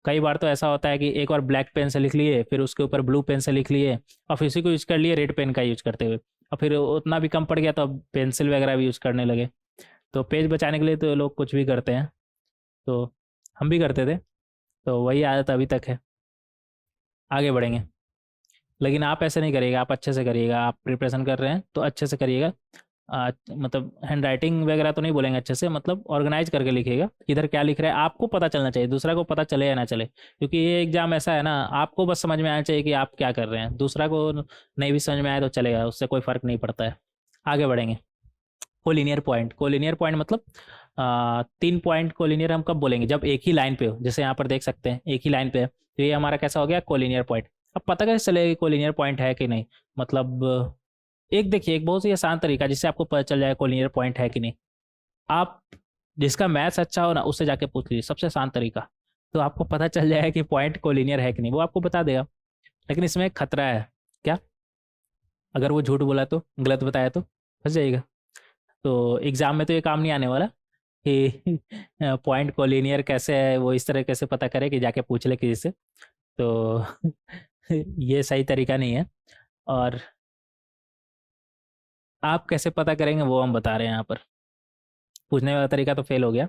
कई बार तो ऐसा होता है कि एक बार ब्लैक पेन से लिख लिए, फिर उसके ऊपर ब्लू पेन से लिख लिए, और फिर उसी को यूज कर लिए रेड पेन का यूज करते हुए, और फिर उतना भी कम पड़ गया तो अब पेंसिल वगैरह भी यूज करने लगे। तो पेज बचाने के लिए तो लोग कुछ भी करते हैं, तो हम भी करते थे, तो वही आदत अभी तक है। आगे बढ़ेंगे, लेकिन आप ऐसे नहीं करिएगा, आप अच्छे से करिएगा। आप प्रिपरेशन कर रहे हैं तो अच्छे से करिएगा। मतलब हैंड राइटिंग वगैरह तो नहीं बोलेंगे, अच्छे से मतलब ऑर्गेनाइज करके लिखिएगा, किधर क्या लिख रहे हैं आपको पता चलना चाहिए, दूसरा को पता चले या ना चले, क्योंकि ये एग्जाम ऐसा है ना, आपको बस समझ में आना चाहिए कि आप क्या कर रहे हैं, दूसरा को नहीं भी समझ में आए तो चलेगा, उससे कोई फर्क नहीं पड़ता है। आगे बढ़ेंगे। कोलिनियर पॉइंट, कोलिनियर पॉइंट मतलब 3 पॉइंट कोलिनियर हम कब बोलेंगे, जब एक ही लाइन पे हो, जैसे यहाँ पर देख सकते हैं एक ही लाइन पे है, तो ये हमारा कैसा हो गया कोलिनियर पॉइंट। अब पता कैसे चलेगा कि कोलिनियर पॉइंट है कि नहीं, मतलब एक देखिए एक बहुत ही आसान तरीका जिससे आपको पता चल जाए कोलिनियर पॉइंट है कि नहीं, आप जिसका मैथ्स अच्छा हो ना उससे जाके पूछ लीजिए, सबसे आसान तरीका, तो आपको पता चल जाएगा कि पॉइंट कोलिनियर है कि नहीं, वो आपको बता देगा। लेकिन इसमें एक खतरा है, क्या, अगर वो झूठ बोला तो, गलत बताया तो फंस जाएगा। तो एग्जाम में तो ये काम नहीं आने वाला कि पॉइंट कोलिनियर कैसे है वो इस तरह कैसे पता करे कि जाके पूछ ले किसी से, तो ये सही तरीका नहीं है। और आप कैसे पता करेंगे वो हम बता रहे हैं यहाँ पर, पूछने वाला तरीका तो फेल हो गया।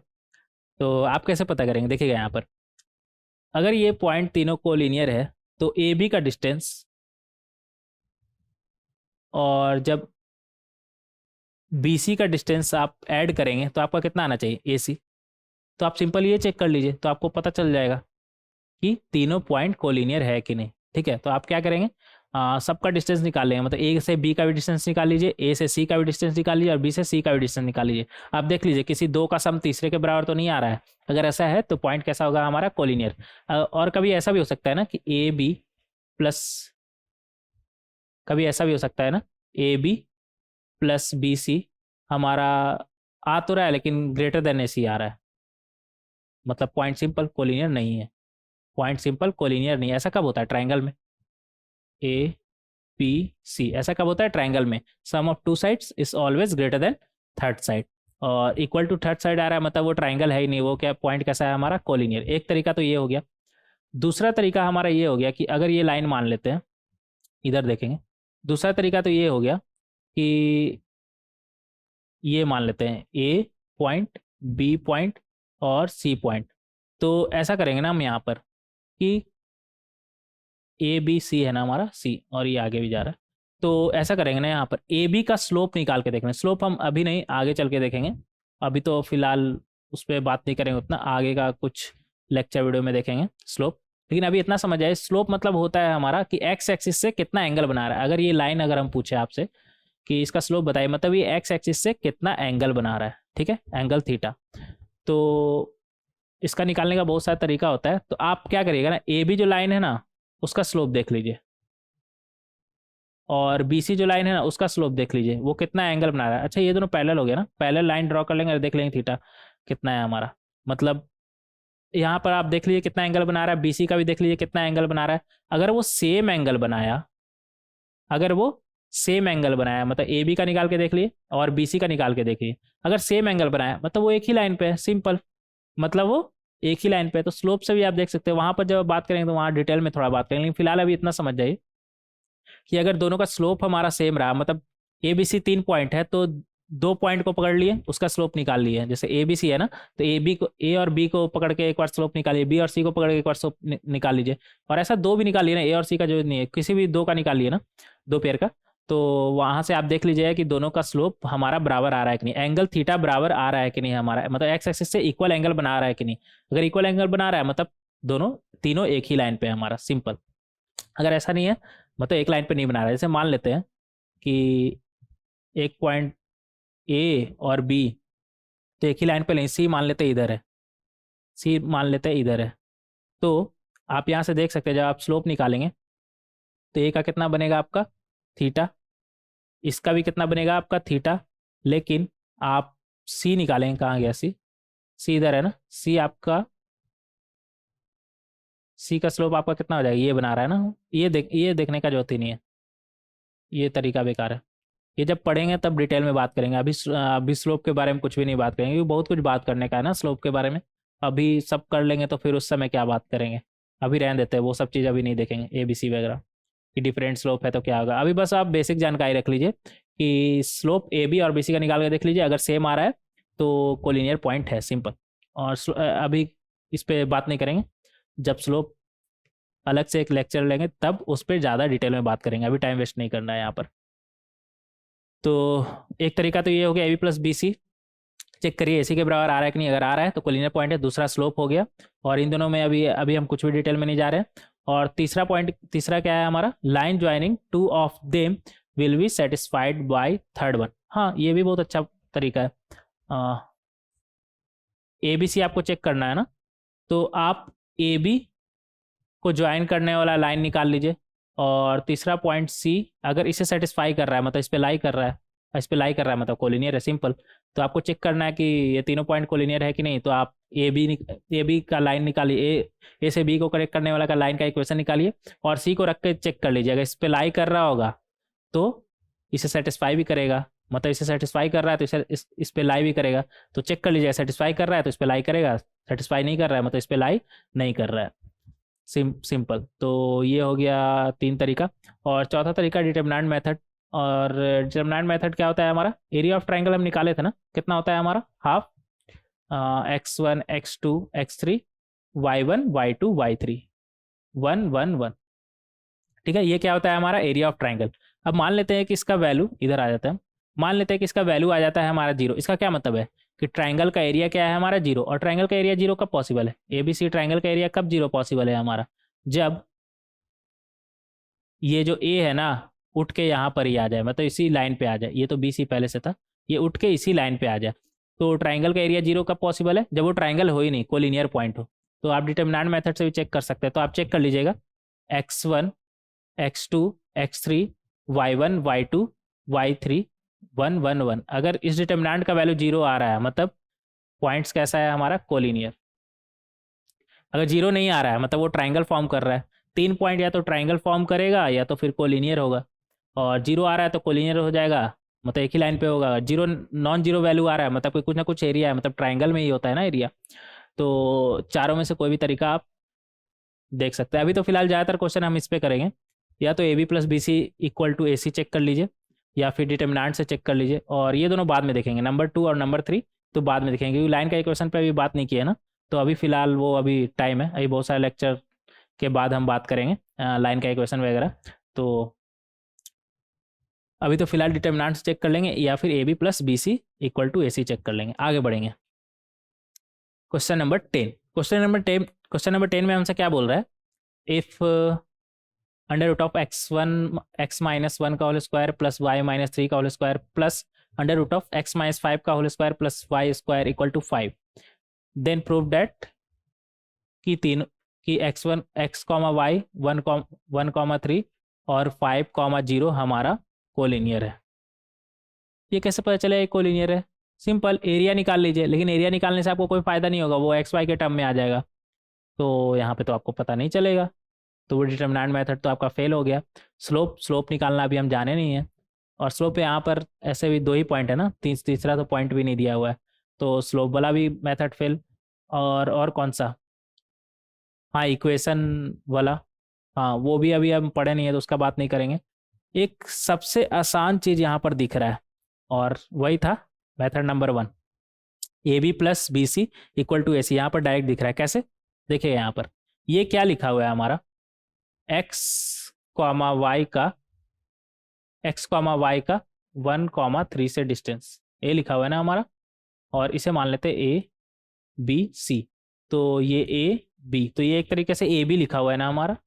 तो आप कैसे पता करेंगे, देखिएगा यहाँ पर, अगर ये पॉइंट तीनों कोलिनियर है तो ए बी का डिस्टेंस, और जब बी सी का डिस्टेंस आप ऐड करेंगे तो आपका कितना आना चाहिए ए सी, तो आप सिंपल ये चेक कर लीजिए तो आपको पता चल जाएगा कि तीनों पॉइंट कोलिनियर है कि नहीं। ठीक है, तो आप क्या करेंगे, सबका डिस्टेंस निकाल लेंगे, मतलब ए से बी का भी डिस्टेंस निकाल लीजिए, ए से सी का भी डिस्टेंस निकाल लीजिए, और बी से सी का भी डिस्टेंस निकाल लीजिए। आप देख लीजिए किसी दो का सम तीसरे के बराबर तो नहीं आ रहा है, अगर ऐसा है तो पॉइंट कैसा होगा हमारा कोलिनियर। और कभी ऐसा भी हो सकता है ना कि ए बी प्लस, कभी ऐसा भी हो सकता है ना A B plus B C हमारा आ तो रहा है लेकिन ग्रेटर देन ए सी आ रहा है, मतलब पॉइंट सिंपल कोलिनियर नहीं है, पॉइंट सिंपल कोलिनियर नहीं है। ऐसा कब होता है ट्राइंगल में, ए पी सी, ऐसा कब होता है ट्राइंगल में, sum of two sides is always greater than third side, और इक्वल टू थर्ड साइड आ रहा है मतलब वो ट्राइंगल है ही नहीं, वो क्या पॉइंट कैसा है हमारा कोलिनियर। एक तरीका तो ये हो गया। दूसरा तरीका हमारा ये हो गया कि अगर ये लाइन मान लेते हैं, इधर देखेंगे, दूसरा तरीका तो ये हो गया कि ये मान लेते हैं ए पॉइंट, बी पॉइंट और सी पॉइंट। तो ऐसा करेंगे ना हम यहाँ पर कि ए बी सी है ना हमारा सी, और ये आगे भी जा रहा है, तो ऐसा करेंगे ना यहाँ पर ए बी का स्लोप निकाल के देखेंगे। स्लोप हम अभी नहीं, आगे चल के देखेंगे, अभी तो फिलहाल उस पर बात नहीं करेंगे उतना, आगे का कुछ लेक्चर वीडियो में देखेंगे स्लोप। लेकिन अभी इतना समझ आए, स्लोप मतलब होता है हमारा कि एक्स एक्सिस से कितना एंगल बना रहा है। अगर ये लाइन अगर हम पूछे आपसे कि इसका स्लोप बताइए, मतलब ये एक्स एक्सिस से कितना एंगल बना रहा है, ठीक है, एंगल थीटा। तो इसका निकालने का बहुत सारा तरीका होता है, तो आप क्या करिएगा ना, ए बी जो लाइन है ना उसका स्लोप देख लीजिए, और बी सी जो लाइन है ना उसका स्लोप देख लीजिए, वो कितना एंगल बना रहा है। अच्छा ये दोनों पैरेलल हो गया ना, पैरेलल लाइन ड्रॉ कर लेंगे और देख लेंगे थीटा कितना है हमारा, मतलब यहाँ पर आप देख लीजिए कितना एंगल बना रहा है, बीसी का भी देख लीजिए कितना एंगल बना रहा है। अगर वो सेम एंगल बनाया, अगर वो सेम एंगल बनाया, मतलब ए बी का निकाल के देख लिए और बी सी का निकाल के देखिए, अगर सेम एंगल बनाया मतलब वो एक ही लाइन पे है, सिंपल, मतलब वो एक ही लाइन पे है, तो स्लोप से भी आप देख सकते हैं। वहां पर जब बात करेंगे तो वहां डिटेल में थोड़ा बात करेंगे, लेकिन फिलहाल अभी इतना समझ जाइए कि अगर दोनों का स्लोप हमारा सेम रहा, मतलब ए बी सी 3 पॉइंट है, तो 2 पॉइंट को पकड़ लिए, उसका स्लोप निकाल लिए। जैसे ए बी सी है ना, तो ए बी को, ए और बी को पकड़ के एक बार स्लोप निकालिए, बी और सी को पकड़ के एक बार स्लोप निकाल लीजिए। और ऐसा दो भी निकालिए ना, ए और सी का जो नहीं है, किसी भी दो का निकालिए ना, दो पेयर का। तो वहां से आप देख लीजिए कि दोनों का स्लोप हमारा बराबर आ रहा है कि नहीं, एंगल थीटा बराबर आ रहा है कि नहीं हमारा, मतलब एक्स एक्सिस से इक्वल एंगल बना रहा है कि नहीं। अगर इक्वल एंगल बना रहा है मतलब दोनों तीनों एक ही लाइन पे है हमारा, सिंपल। अगर ऐसा नहीं है, मतलब एक लाइन पे नहीं बना रहा है, जैसे मान लेते हैं कि एक पॉइंट ए और बी तो एक ही लाइन पे नहीं, सी मान लेते हैं इधर है, सी मान लेते हैं इधर है। तो आप यहाँ से देख सकते हैं, जब आप स्लोप निकालेंगे तो ए का कितना बनेगा आपका थीटा, इसका भी कितना बनेगा आपका थीटा। लेकिन आप सी निकालेंगे, कहाँ गया सी, सी इधर है ना, सी आपका, सी का स्लोप आपका कितना हो जाएगा, ये बना रहा है ना, ये देखने का जरूरत ही नहीं है, ये तरीका बेकार है। ये जब पढ़ेंगे तब डिटेल में बात करेंगे, अभी स्लोप के बारे में कुछ भी नहीं बात करेंगे, क्योंकि बहुत कुछ बात करने का है ना स्लोप के बारे में। अभी सब कर लेंगे तो फिर उस समय क्या बात करेंगे, अभी रहने देते हैं, वो सब चीज़ अभी नहीं देखेंगे, ए बी सी वगैरह कि डिफरेंट स्लोप है तो क्या होगा। अभी बस आप बेसिक जानकारी रख लीजिए कि स्लोप ए बी और बी सी का निकाल के देख लीजिए, अगर सेम आ रहा है तो कोलिनियर पॉइंट है, सिंपल। और अभी इस पर बात नहीं करेंगे, जब स्लोप अलग से एक लेक्चर लेंगे तब उस पर ज़्यादा डिटेल में बात करेंगे, अभी टाइम वेस्ट नहीं करना है यहाँ पर। तो एक तरीका तो ये हो गया A B plus B C, check करिए ए सी के बराबर आ रहा है कि नहीं, अगर आ रहा है तो कोलिनियर पॉइंट है। दूसरा स्लोप हो गया, और इन दोनों में अभी अभी हम कुछ भी डिटेल में नहीं जा रहे हैं। और तीसरा पॉइंट, तीसरा क्या है हमारा, line joining two of them will be satisfied by third one. हाँ, ये भी बहुत अच्छा तरीका है। ए बी सी आपको चेक करना है ना, तो आप ए बी को ज्वाइन करने वाला लाइन निकाल लीजिए। और तीसरा पॉइंट सी, अगर इसे सेटिस्फाई कर रहा है, मतलब इस पे लाई कर रहा है, इस पे लाई कर रहा है, मतलब कोलिनियर है, सिंपल। तो आपको चेक करना है कि ये तीनों पॉइंट कोलिनियर है कि नहीं, तो आप ए बी का लाइन निकालिए, ए से बी को कनेक्ट करने वाला का लाइन का इक्वेशन निकालिए, और सी को रख के चेक कर लीजिए। अगर इस पे लाई कर रहा होगा तो इसे सेटिस्फाई भी करेगा, मतलब इसे सेटिस्फाई कर रहा है तो इस पे लाई भी करेगा। तो चेक कर लीजिए, सेटिस्फाई कर रहा है तो इस पे लाई करेगा, सेटिस्फाई नहीं कर रहा है मतलब इस पे लाई नहीं कर रहा है, सिंपल। तो ये हो गया 3 तरीका। और चौथा तरीका डिटरमिनेंट मेथड। और डिटरमिनेंट मेथड क्या होता है हमारा, एरिया ऑफ ट्राइंगल हम निकाले थे ना, कितना होता है हमारा, half x1 x2 x3 y1 y2 y3 1 1 1। ठीक है, ये क्या होता है हमारा एरिया ऑफ ट्राइंगल। अब मान लेते हैं कि इसका वैल्यू इधर आ जाता है, मान लेते हैं कि इसका वैल्यू आ जाता है हमारा 0। इसका क्या मतलब है कि ट्राइंगल का एरिया क्या है हमारा 0। और ट्राइंगल का एरिया 0 कब पॉसिबल है, ए बी सी ट्राइंगल का एरिया कब 0 पॉसिबल है हमारा, जब ये जो ए है ना उठ के यहाँ पर ही आ जाए, मतलब इसी लाइन पे आ जाए। ये तो बी सी पहले से था, ये उठ के इसी लाइन पे आ जाए। तो ट्राइंगल का एरिया 0 कब पॉसिबल है, जब वो ट्राइंगल हो ही नहीं, कोलिनियर पॉइंट हो। तो आप डिटरमिनेंट मेथड से भी चेक कर सकते हैं। तो आप चेक कर लीजिएगा, x1 x2 x3 y1 y2 y3 1 1 1। अगर इस डिटरमिनेंट का वैल्यू 0 आ रहा है मतलब पॉइंट्स कैसा है हमारा, कोलिनियर। अगर 0 नहीं आ रहा है मतलब वो ट्राइंगल फॉर्म कर रहा है। 3 पॉइंट या तो ट्राइंगल फॉर्म करेगा या तो फिर कोलिनियर होगा। और 0 आ रहा है तो कोलिनियर हो जाएगा, मतलब एक ही लाइन पे होगा। 0 नॉन 0 वैल्यू आ रहा है मतलब कोई कुछ ना कुछ एरिया है, मतलब ट्राइंगल में ही होता है ना एरिया। तो चारों में से कोई भी तरीका आप देख सकते हैं। अभी तो फिलहाल ज़्यादातर क्वेश्चन हम इस पे करेंगे, या तो A B plus B C equal to A C check कर लीजिए, या फिर डिटरमिनेंट से चेक कर लीजिए। और ये दोनों बाद में देखेंगे, नंबर 2 और नंबर 3 तो बाद में देखेंगे, क्योंकि लाइन का इक्वेशन पे अभी बात नहीं की है ना। तो अभी फिलहाल वो अभी टाइम है, अभी बहुत सारे लेक्चर के बाद हम बात करेंगे लाइन का इक्वेशन वगैरह। तो अभी तो फिलहाल डिटरमिनेंट चेक कर लेंगे, या फिर A B plus B C equal to A C check कर लेंगे। आगे बढ़ेंगे, क्वेश्चन नंबर 10। क्वेश्चन नंबर 10 में हमसे क्या बोल रहा है, if under root of x minus 1 का whole square plus y minus 3 का whole square plus under root of x minus 5 का whole square plus y square equal to 5, then prove that कि तीन कि x कॉमा y 1,3 और 5,0 हमारा collinear है। ये कैसे पता चले ये कोलिनियर है, सिंपल एरिया निकाल लीजिए। लेकिन एरिया निकालने से आपको कोई फायदा नहीं होगा, वो एक्स वाई के टर्म में आ जाएगा, तो यहाँ पे तो आपको पता नहीं चलेगा। तो वो डिटरमिनेंट मेथड तो आपका फेल हो गया। स्लोप निकालना अभी हम जाने नहीं है। और स्लोप पे यहाँ पर ऐसे भी 2 ही पॉइंट है ना, तीसरा तो पॉइंट भी नहीं दिया हुआ है, तो स्लोप वाला भी मेथड फेल। और कौन सा, हाँ इक्वेशन वाला, हाँ वो भी अभी हम पढ़े नहीं है तो उसका बात नहीं करेंगे। एक सबसे आसान चीज यहाँ पर दिख रहा है और वही था method number 1, A B plus B C equal to A C. यहाँ पर डायरेक्ट दिख रहा है, कैसे देखिए यहाँ पर ये क्या लिखा हुआ है हमारा, एक्स कॉमा वाई का, एक्स कॉमा वाई का 1,3 से डिस्टेंस ए लिखा हुआ है ना हमारा, और इसे मान लेते हैं ए बी सी। तो ये ए बी, तो ये एक तरीके से ए बी लिखा हुआ है ना हमारा,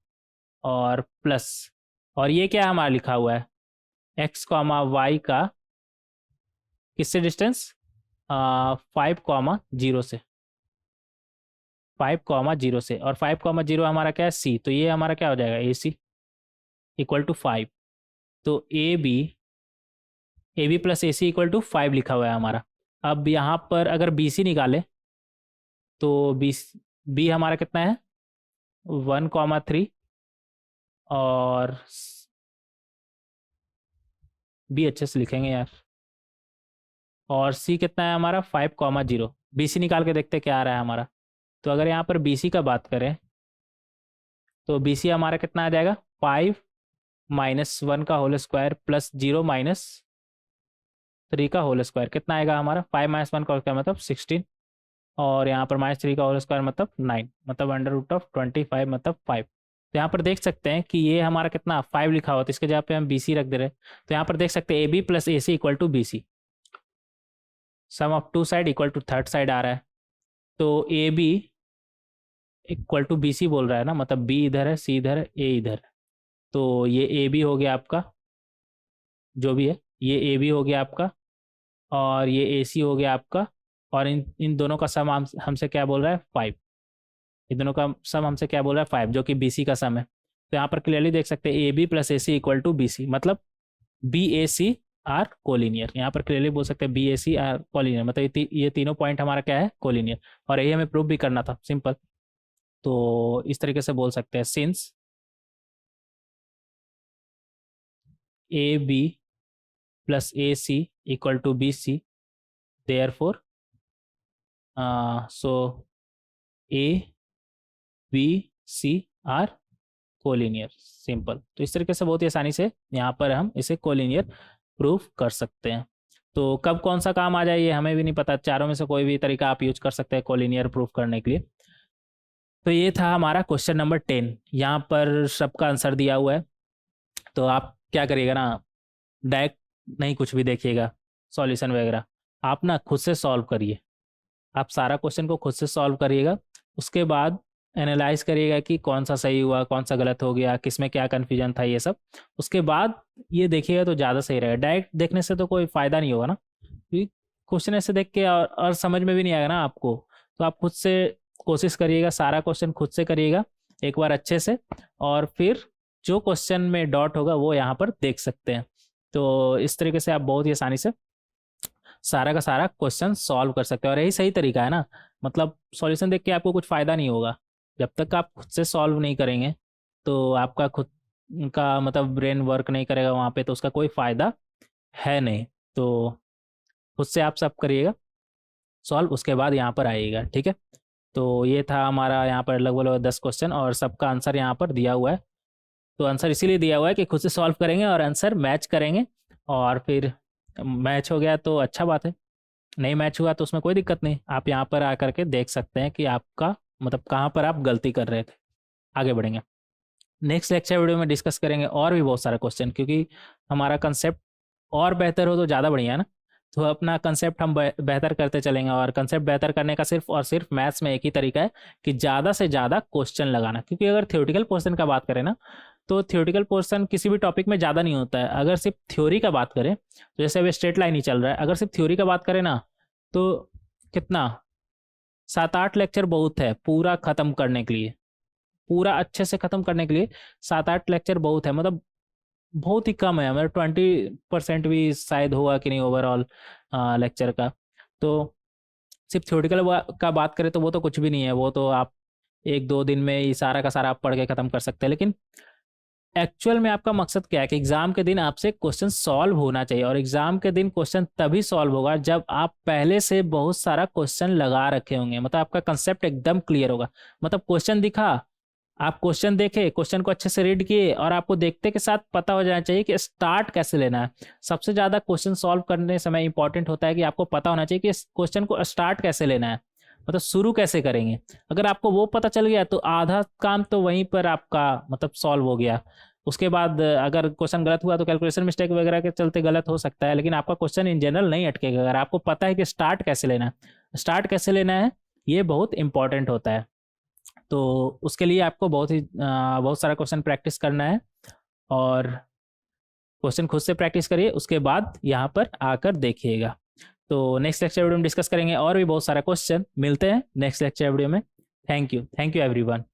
और प्लस, और ये क्या हमारा लिखा हुआ है, एक्स कॉमा वाई का किससे डिस्टेंस, 5,0 से, 5,0 से, और 5,0 हमारा क्या है सी, तो ये हमारा क्या हो जाएगा ए सी इक्वल टू 5। तो A B plus A C equal to 5 लिखा हुआ है हमारा। अब यहाँ पर अगर बी सी निकाले तो बी हमारा कितना है 1,3, और बी अच्छे से लिखेंगे यार, और सी कितना है हमारा 5,0। बी सी निकाल के देखते क्या आ रहा है हमारा। तो अगर यहाँ पर बी सी का बात करें तो बी सी हमारा कितना आ जाएगा 5 माइनस 1 का होल स्क्वायर प्लस 0 माइनस 3 का होल स्क्वायर, कितना आएगा हमारा 5 माइनस 1 का होल स्क्वायर मतलब 16, और यहाँ पर माइनस 3 का होल स्क्वायर मतलब 9, मतलब अंडर रूट ऑफ 25 मतलब 5। तो यहाँ पर देख सकते हैं कि ये हमारा कितना 5 लिखा हुआ, तो इसके जगह पे हम बी सी रख दे रहे हैं। तो यहाँ पर देख सकते हैं A B plus A C equal to B C, sum of two side equal to third side आ रहा है। तो A B equal to B C बोल रहा है ना, मतलब बी इधर है, सी इधर है, ए इधर है। तो ये ए बी हो गया आपका, जो भी है ये ए बी हो गया आपका, और ये ए सी हो गया आपका, और इन इन दोनों का सम हमसे क्या बोल रहा है 5। इन दोनों का सम हमसे क्या बोल रहा है 5, जो कि बी सी का सम है। तो यहाँ पर क्लियरली देख सकते हैं A B plus A C equal to B C, मतलब B A C are collinear. यहाँ पर क्लियरली बोल सकते हैं B A C are collinear, मतलब ये तीनों पॉइंट हमारा क्या है कोलिनियर, और यही हमें प्रूव भी करना था, सिंपल। तो इस तरीके से बोल सकते हैं since A B plus A C equal to B C, therefore so A B C are collinear, simple. तो इस तरीके से बहुत ही आसानी से यहाँ पर हम इसे कोलिनियर प्रूफ कर सकते हैं। तो कब कौन सा काम आ जाए ये हमें भी नहीं पता, चारों में से कोई भी तरीका आप यूज कर सकते हैं कोलिनियर प्रूफ करने के लिए। तो ये था हमारा क्वेश्चन नंबर 10, यहाँ पर सबका आंसर दिया हुआ है। तो आप क्या करिएगा ना, डायरेक्ट नहीं कुछ भी देखिएगा सॉल्यूशन वगैरह, आप ना खुद से सॉल्व करिए, आप सारा क्वेश्चन को खुद से सॉल्व करिएगा। उसके बाद एनालाइज करिएगा कि कौन सा सही हुआ, कौन सा गलत हो गया, किस में क्या कन्फ्यूजन था, ये सब। उसके बाद ये देखिएगा तो ज़्यादा सही रहेगा। डायरेक्ट देखने से तो कोई फ़ायदा नहीं होगा ना, क्योंकि क्वेश्चन ऐसे देख के और समझ में भी नहीं आएगा ना आपको। तो आप खुद से कोशिश करिएगा, सारा क्वेश्चन खुद से करिएगा एक बार अच्छे से, और फिर जो क्वेश्चन में डॉट होगा वो यहाँ पर देख सकते हैं। तो इस तरीके से आप बहुत ही आसानी से सारा का सारा क्वेश्चन सॉल्व कर सकते हैं, और यही सही तरीका है ना। मतलब सॉल्यूशन देख के आपको कुछ फ़ायदा नहीं होगा, जब तक आप खुद से सॉल्व नहीं करेंगे तो आपका खुद का मतलब ब्रेन वर्क नहीं करेगा वहाँ पे, तो उसका कोई फ़ायदा है नहीं। तो खुद से आप सब करिएगा सॉल्व, उसके बाद यहाँ पर आइएगा, ठीक है। तो ये था हमारा यहाँ पर लगभग 10 क्वेश्चन, और सबका आंसर यहाँ पर दिया हुआ है। तो आंसर इसीलिए दिया हुआ है कि खुद से सॉल्व करेंगे और आंसर मैच करेंगे, और फिर मैच हो गया तो अच्छा बात है, नहीं मैच हुआ तो उसमें कोई दिक्कत नहीं, आप यहाँ पर आकर के देख सकते हैं कि आपका मतलब कहाँ पर आप गलती कर रहे थे। आगे बढ़ेंगे, नेक्स्ट लेक्चर वीडियो में डिस्कस करेंगे और भी बहुत सारे क्वेश्चन, क्योंकि हमारा कंसेप्ट और बेहतर हो तो ज़्यादा बढ़िया है ना। तो अपना कंसेप्ट हम बेहतर करते चलेंगे, और कंसेप्ट बेहतर करने का सिर्फ और सिर्फ मैथ्स में एक ही तरीका है कि ज़्यादा से ज़्यादा क्वेश्चन लगाना। क्योंकि अगर थ्योरेटिकल पोर्शन का बात करें ना, तो थ्योरेटिकल पोर्शन किसी भी टॉपिक में ज़्यादा नहीं होता है। अगर सिर्फ थ्योरी का बात करें तो जैसे अभी स्ट्रेट लाइन ही चल रहा है, अगर सिर्फ थ्योरी का बात करें ना तो कितना 7-8 लेक्चर बहुत है पूरा ख़त्म करने के लिए, पूरा अच्छे से ख़त्म करने के लिए 7-8 लेक्चर बहुत है, मतलब बहुत ही कम है, मतलब 20% भी शायद होगा कि नहीं ओवरऑल लेक्चर का। तो सिर्फ थ्योरेटिकल का बात करें तो वो तो कुछ भी नहीं है, वो तो आप 1-2 दिन में ही सारा का सारा आप पढ़ के ख़त्म कर सकते हैं। लेकिन एक्चुअल में आपका मकसद क्या है कि एग्जाम के दिन आपसे क्वेश्चन सॉल्व होना चाहिए, और एग्जाम के दिन क्वेश्चन तभी सॉल्व होगा जब आप पहले से बहुत सारा क्वेश्चन लगा रखे होंगे, मतलब आपका कंसेप्ट एकदम क्लियर होगा। मतलब क्वेश्चन दिखा, आप क्वेश्चन देखे, क्वेश्चन को अच्छे से रीड किए, और आपको देखते के साथ पता हो जाना चाहिए कि स्टार्ट कैसे लेना है। सबसे ज़्यादा क्वेश्चन सॉल्व करने समय इंपॉर्टेंट होता है कि आपको पता होना चाहिए कि इस क्वेश्चन को स्टार्ट कैसे लेना है, मतलब शुरू कैसे करेंगे। अगर आपको वो पता चल गया तो आधा काम तो वहीं पर आपका मतलब सॉल्व हो गया। उसके बाद अगर क्वेश्चन गलत हुआ तो कैलकुलेशन मिस्टेक वगैरह के चलते गलत हो सकता है, लेकिन आपका क्वेश्चन इन जनरल नहीं अटकेगा अगर आपको पता है कि स्टार्ट कैसे लेना है। स्टार्ट कैसे लेना है ये बहुत इंपॉर्टेंट होता है। तो उसके लिए आपको बहुत सारा क्वेश्चन प्रैक्टिस करना है, और क्वेश्चन खुद से प्रैक्टिस करिए, उसके बाद यहाँ पर आकर देखिएगा। तो नेक्स्ट लेक्चर वीडियो में डिस्कस करेंगे और भी बहुत सारा क्वेश्चन। मिलते हैं नेक्स्ट लेक्चर वीडियो में। Thank you everyone.